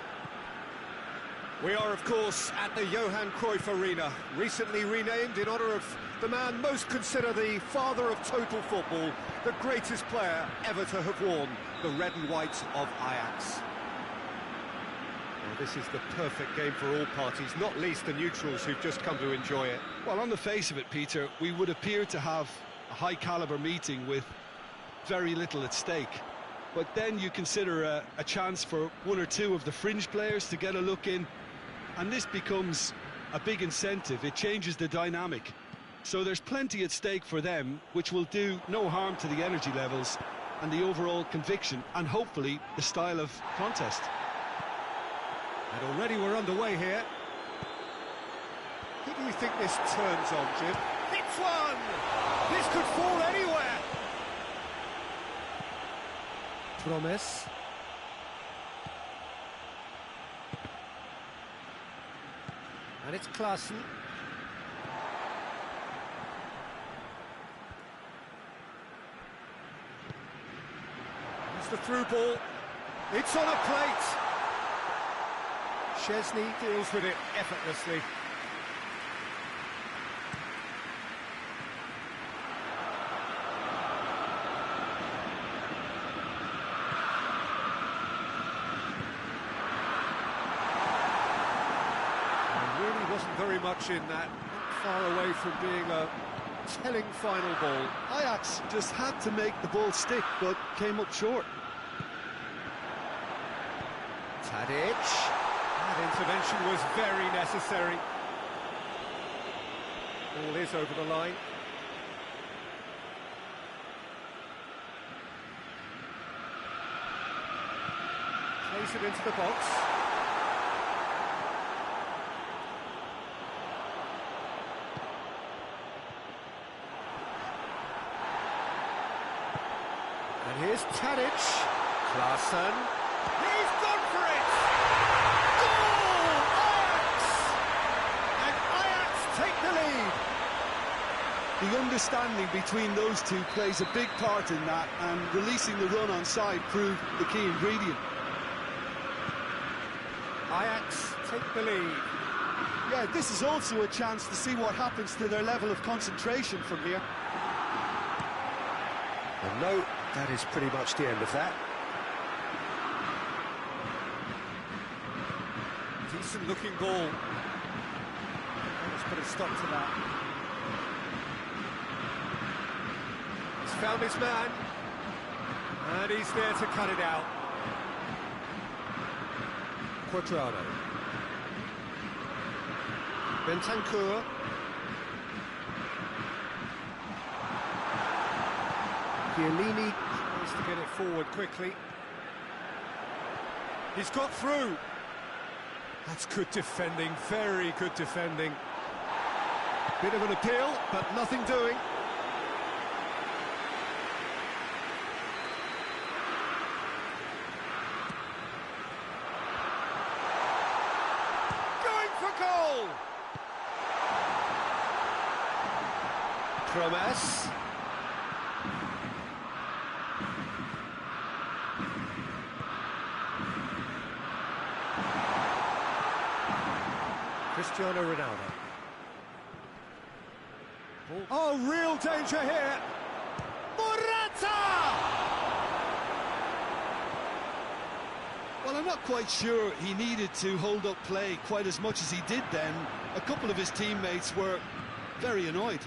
We are, of course, at the Johan Cruyff Arena, recently renamed in honour of the man most considered the father of total football, the greatest player ever to have worn the red and white of Ajax. Well, this is the perfect game for all parties, not least the neutrals who've just come to enjoy it. Well, on the face of it, Peter, we would appear to have a high-caliber meeting with very little at stake. But then you consider a chance for one or two of the fringe players to get a look in, and this becomes a big incentive. It changes the dynamic. So there's plenty at stake for them, which will do no harm to the energy levels and the overall conviction, and hopefully the style of contest. And already we're underway here. Who do you think this turns on, Jim? It's one! This could fall anywhere! Promes. And it's Klaassen. It's the through ball. It's on a plate. Chesney deals with it effortlessly. Very much in that, not far away from being a telling final ball. Ajax just had to make the ball stick, but came up short. Tadic. That intervention was very necessary. Ball is over the line. Plays it into the box. And here's Tadic. Klaassen. He's gone for it! Goal! Ajax! And Ajax take the lead. The understanding between those two plays a big part in that, and releasing the run on side proved the key ingredient. Ajax take the lead. Yeah, this is also a chance to see what happens to their level of concentration from here. And no, that is pretty much the end of that. Decent looking ball. Let's put a stop to that. He's found his man. And he's there to cut it out. Quadrado. Bentancur. Chiellini tries to get it forward quickly. He's got through. That's good defending, very good defending. Bit of an appeal, but nothing doing. Going for goal! Promes. Cristiano Ronaldo. Oh, real danger here. Morata! Well, I'm not quite sure he needed to hold up play quite as much as he did then. A couple of his teammates were very annoyed.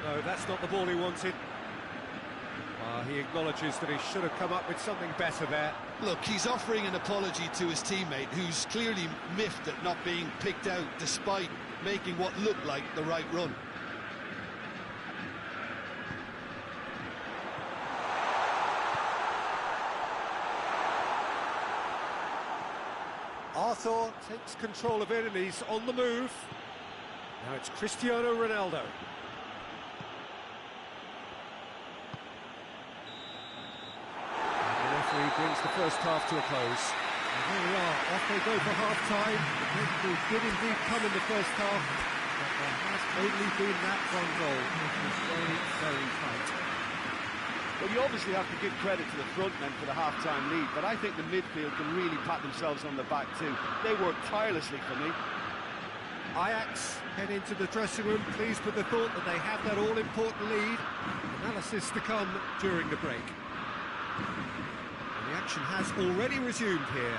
No, that's not the ball he wanted. he acknowledges that he should have come up with something better there. Look, he's offering an apology to his teammate, who's clearly miffed at not being picked out despite making what looked like the right run. Arthur takes control of it and he's on the move. Now it's Cristiano Ronaldo. The referee brings the first half to a close. And here we are, off they go for half-time. The Liverpool did indeed come in the first half, but there has only been that one goal, which was very, very tight. Well, you obviously have to give credit to the front men for the half-time lead, but I think the midfield can really pat themselves on the back too. They worked tirelessly for me. Ajax head into the dressing room, pleased with the thought that they have that all-important lead. Analysis to come during the break. And the action has already resumed here.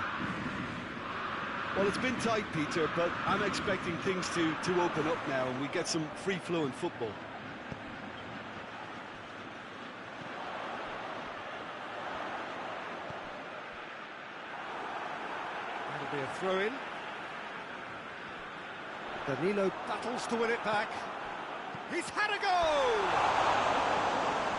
Well, it's been tight, Peter, but I'm expecting things to open up now and we get some free-flowing football. That'll be a throw-in. Danilo battles to win it back. He's had a go!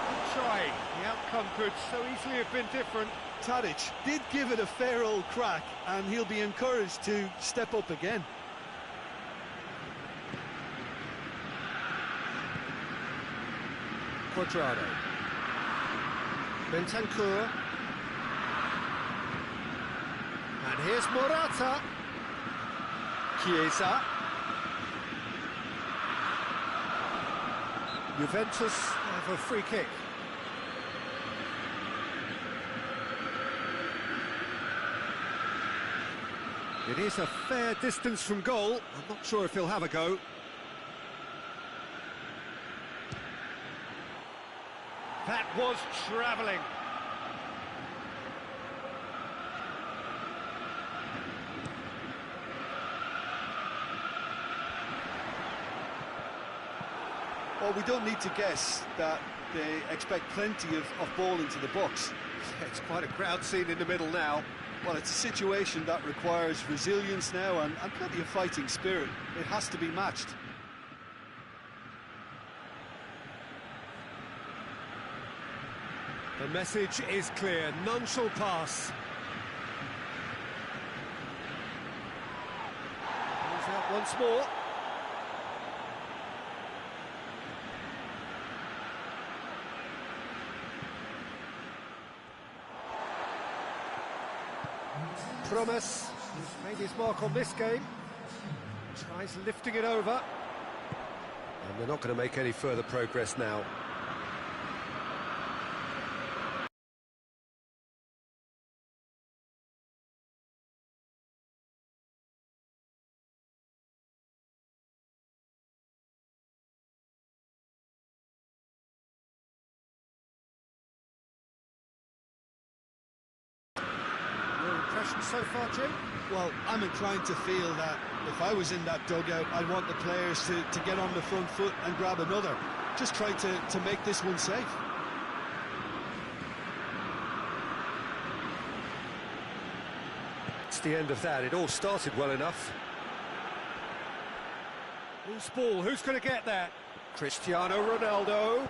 Good try. The outcome could so easily have been different. Tadic did give it a fair old crack, and he'll be encouraged to step up again. Quadrado. Bentancur. And here's Morata. Chiesa. Juventus have a free kick. It is a fair distance from goal. I'm not sure if he'll have a go. That was travelling. Well, we don't need to guess that they expect plenty of ball into the box. It's quite a crowd scene in the middle now. Well, it's a situation that requires resilience now and plenty of fighting spirit. It has to be matched. The message is clear, none shall pass. He's out once more. Promise, he's made his mark on this game. Tries lifting it over. And they're not going to make any further progress now. So far, Jim? Well, I'm inclined to feel that if I was in that dugout, I'd want the players to get on the front foot and grab another. Just try to make this one safe. It's the end of that. It all started well enough. Loose ball. Who's going to get that? Cristiano Ronaldo.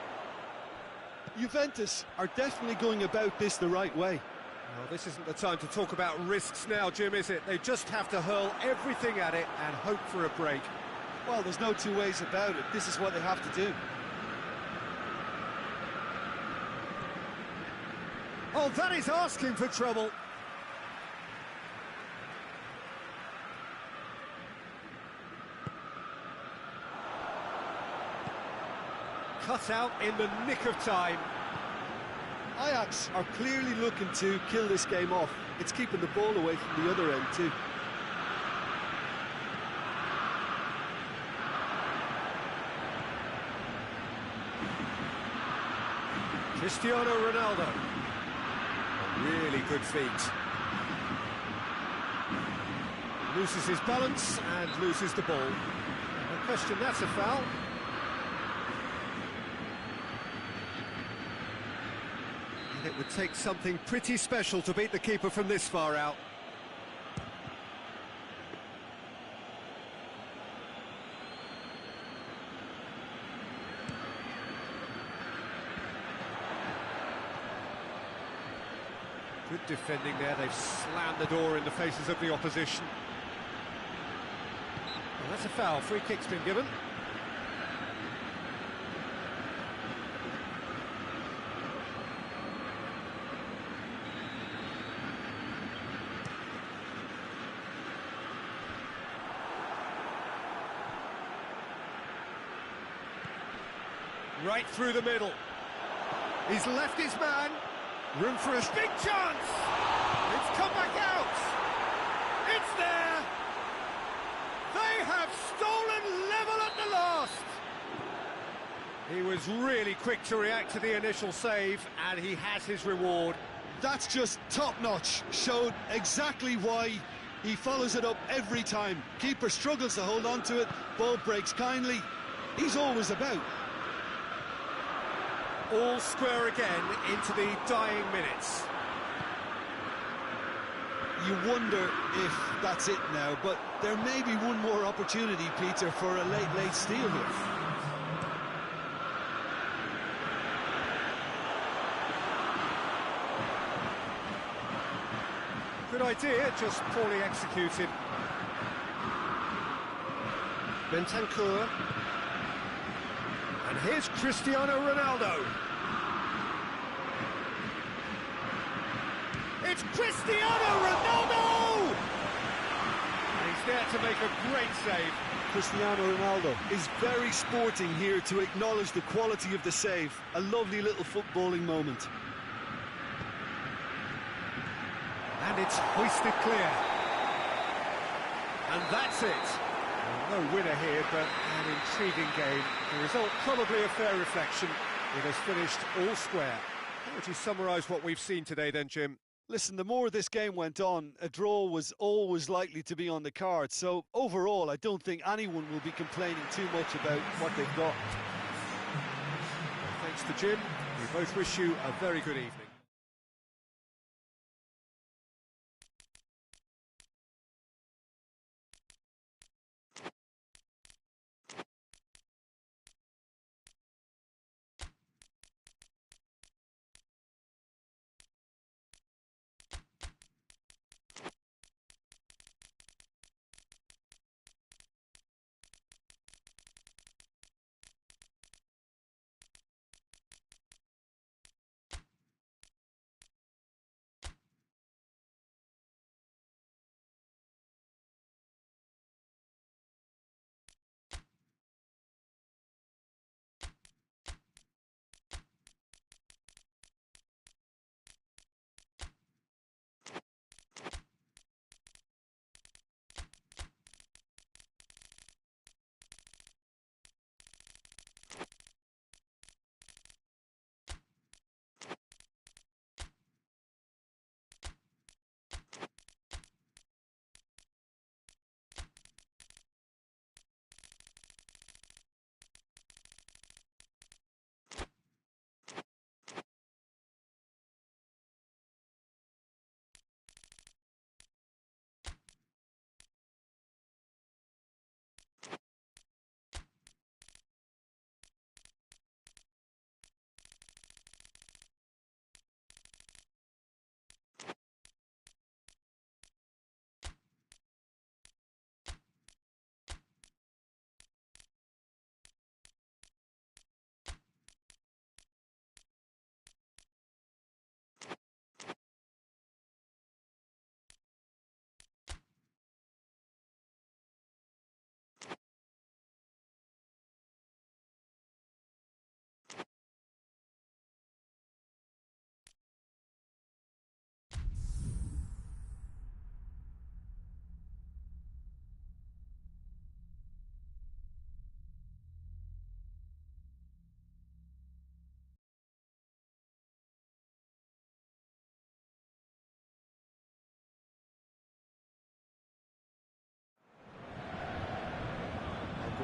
Juventus are definitely going about this the right way. Well, this isn't the time to talk about risks now, Jim, is it? They just have to hurl everything at it and hope for a break. Well, there's no two ways about it. This is what they have to do. Oh, that is asking for trouble. Cut out in the nick of time. Ajax are clearly looking to kill this game off. It's keeping the ball away from the other end too. Cristiano Ronaldo. A really good feat. Loses his balance and loses the ball. No question, that's a foul. It would take something pretty special to beat the keeper from this far out. Good defending there, they've slammed the door in the faces of the opposition. Well, that's a foul, free kick's been given. Right through the middle. He's left his man. Room for a big chance. It's come back out. It's there. They have stolen level at the last. He was really quick to react to the initial save, and he has his reward. That's just top-notch. Showed exactly why he follows it up every time. Keeper struggles to hold on to it. Ball breaks kindly. He's always about. All square again into the dying minutes. You wonder if that's it now, but there may be one more opportunity, Peter, for a late steal here. Good idea, just poorly executed. Bentancur. And here's Cristiano Ronaldo. It's Cristiano Ronaldo! And he's there to make a great save. Cristiano Ronaldo is very sporting here to acknowledge the quality of the save. A lovely little footballing moment. And it's hoisted clear. And that's it. Well, no winner here, but an intriguing game. The result probably a fair reflection. It has finished all square. How would you summarise what we've seen today then, Jim? Listen, the more this game went on, a draw was always likely to be on the card. So overall, I don't think anyone will be complaining too much about what they've got. Thanks to Jim. We both wish you a very good evening.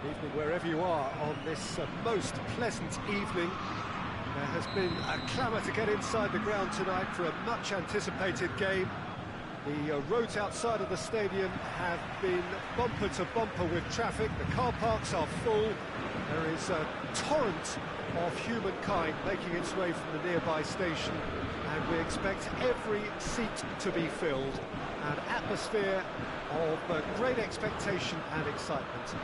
Good evening wherever you are on this most pleasant evening. There has been a clamour to get inside the ground tonight for a much-anticipated game. The roads outside of the stadium have been bumper to bumper with traffic. The car parks are full. There is a torrent of humankind making its way from the nearby station, and we expect every seat to be filled. An atmosphere of great expectation and excitement.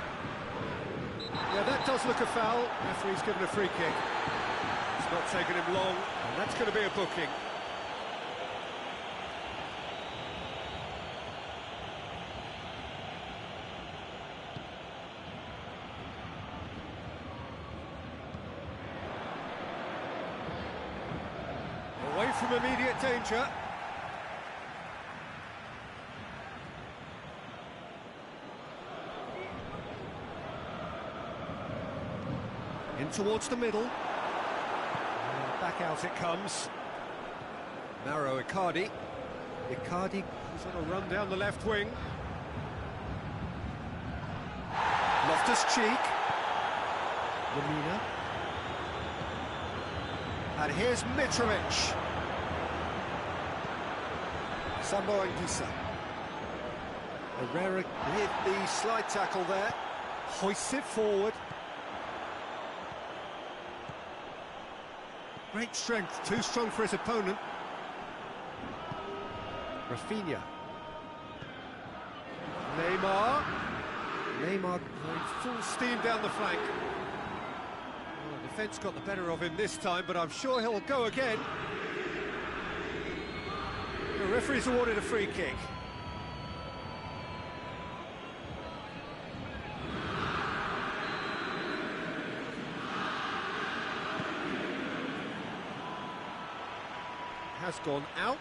Yeah, that does look a foul. Referee's given a free kick. It's not taken him long, and that's going to be a booking. Away from immediate danger. In towards the middle. And back out it comes. Mauro Icardi. Icardi is on a run down the left wing. Loftus-Cheek. Lamina. And here's Mitrovic. Sambo Anguissa. Herrera hit the slide tackle there. Hoists it forward. Great strength, too strong for his opponent. Rafinha. Neymar. Neymar going full steam down the flank. Well, the defence got the better of him this time, but I'm sure he'll go again. The referee's awarded a free kick. Has gone out.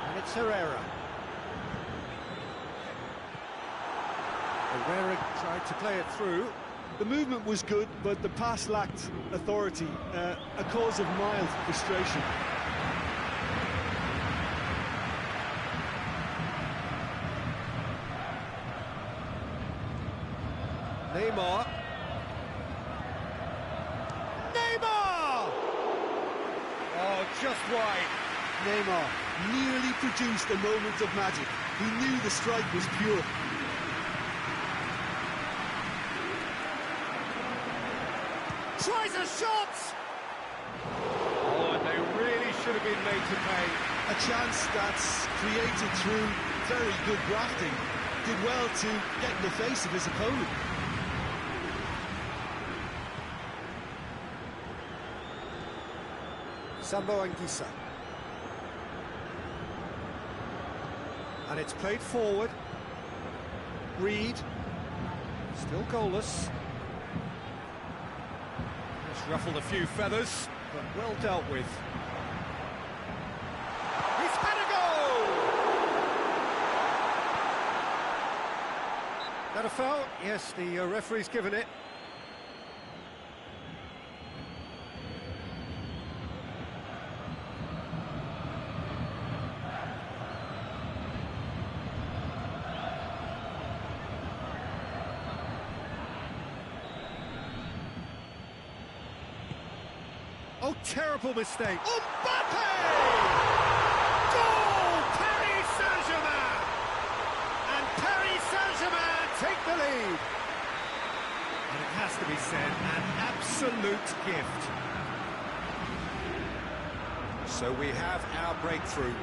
And it's Herrera. Herrera tried to play it through. The movement was good, but the pass lacked authority, a cause of mild frustration. Neymar. Neymar! Oh, just wide. Neymar nearly produced a moment of magic. He knew the strike was pure. Tries a shot! Oh, and they really should have been made to pay. A chance that's created through very good grafting. Did well to get in the face of his opponent. Sambo Anguissa. And it's played forward. Reed. Still goalless. Just ruffled a few feathers, but well dealt with. He's had a goal! That a foul? Yes, the referee's given it. Oh, terrible mistake. Mbappe! Goal! Paris Saint-Germain! And Paris Saint-Germain take the lead. And it has to be said, an absolute gift. So we have our breakthrough.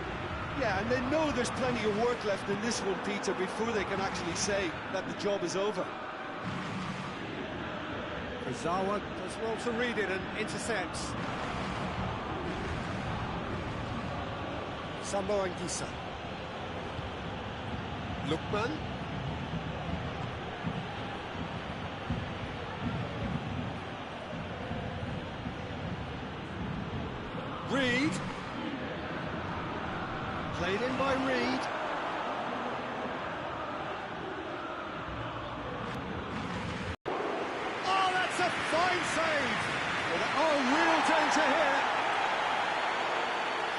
Yeah, and they know there's plenty of work left in this one, Peter, before they can actually say that the job is over. Ozawa does well to read it and intercepts. Sambo Anguissa. Lookman. Reed. Played in by Reed. Oh, that's a fine save! Oh, real danger here.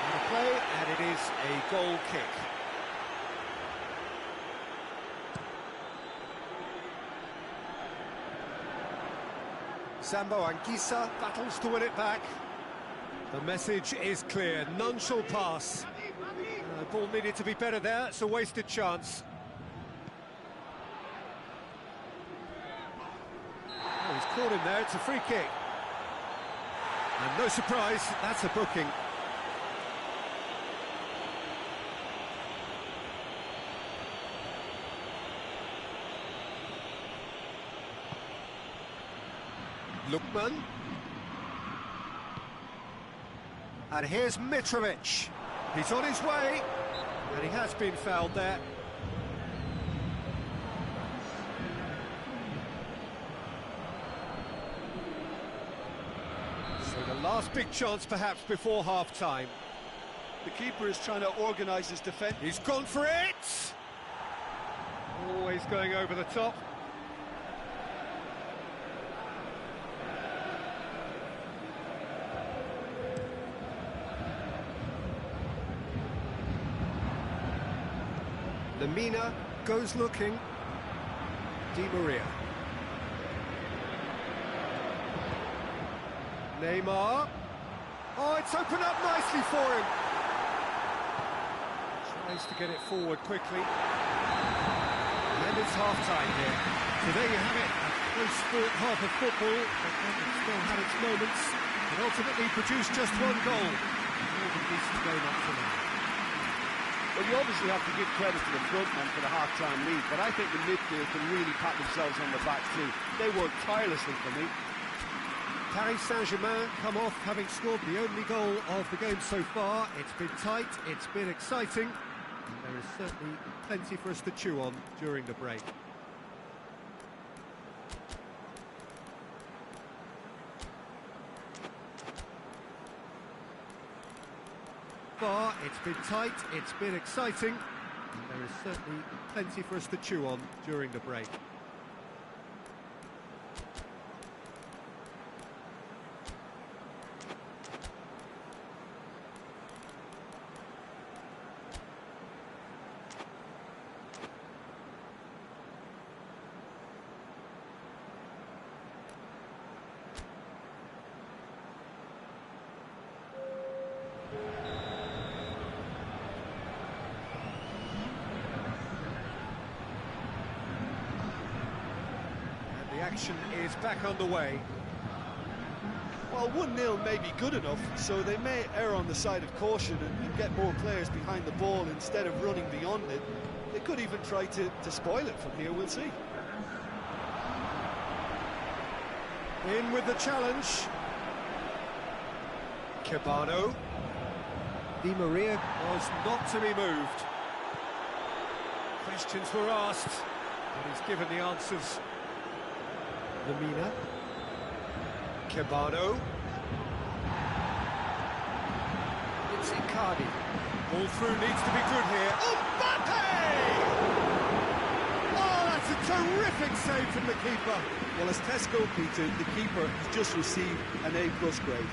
And the play, and it is a goal kick. Sambo Anguissa battles to win it back. The message is clear, none shall pass. The ball needed to be better there, it's a wasted chance. Oh, he's caught him there, it's a free kick. And no surprise, that's a booking. Lukman. And here's Mitrovic. He's on his way, and he has been fouled there. So the last big chance perhaps before half-time. The keeper is trying to organise his defence. He's gone for it! Always going over the top. Lemina goes looking. Di Maria. Neymar. Oh, it's opened up nicely for him. Tries to get it forward quickly. And it's half-time here. So there you have it, a close-fought half of football, but it still had its moments. It ultimately produced just one goal. More than decent game up to now. Well, you obviously have to give credit to the front man for the half-time lead, but I think the midfield can really pat themselves on the back too. They worked tirelessly for me. Paris Saint-Germain come off having scored the only goal of the game so far. It's been tight, it's been exciting, and there is certainly plenty for us to chew on during the break. It's been tight, it's been exciting, and there is certainly plenty for us to chew on during the break. Action is back underway. Well, 1-0 may be good enough, so they may err on the side of caution and get more players behind the ball instead of running beyond it. They could even try to spoil it from here, we'll see. In with the challenge. Cabano. Di Maria was not to be moved. Questions were asked, and he's given the answers. Lemina. Cabano. It's Icardi. Ball through needs to be good here. Mbappe! Oh, that's a terrific save from the keeper. Well, as Tesco, Peter, the keeper has just received an A+ grade.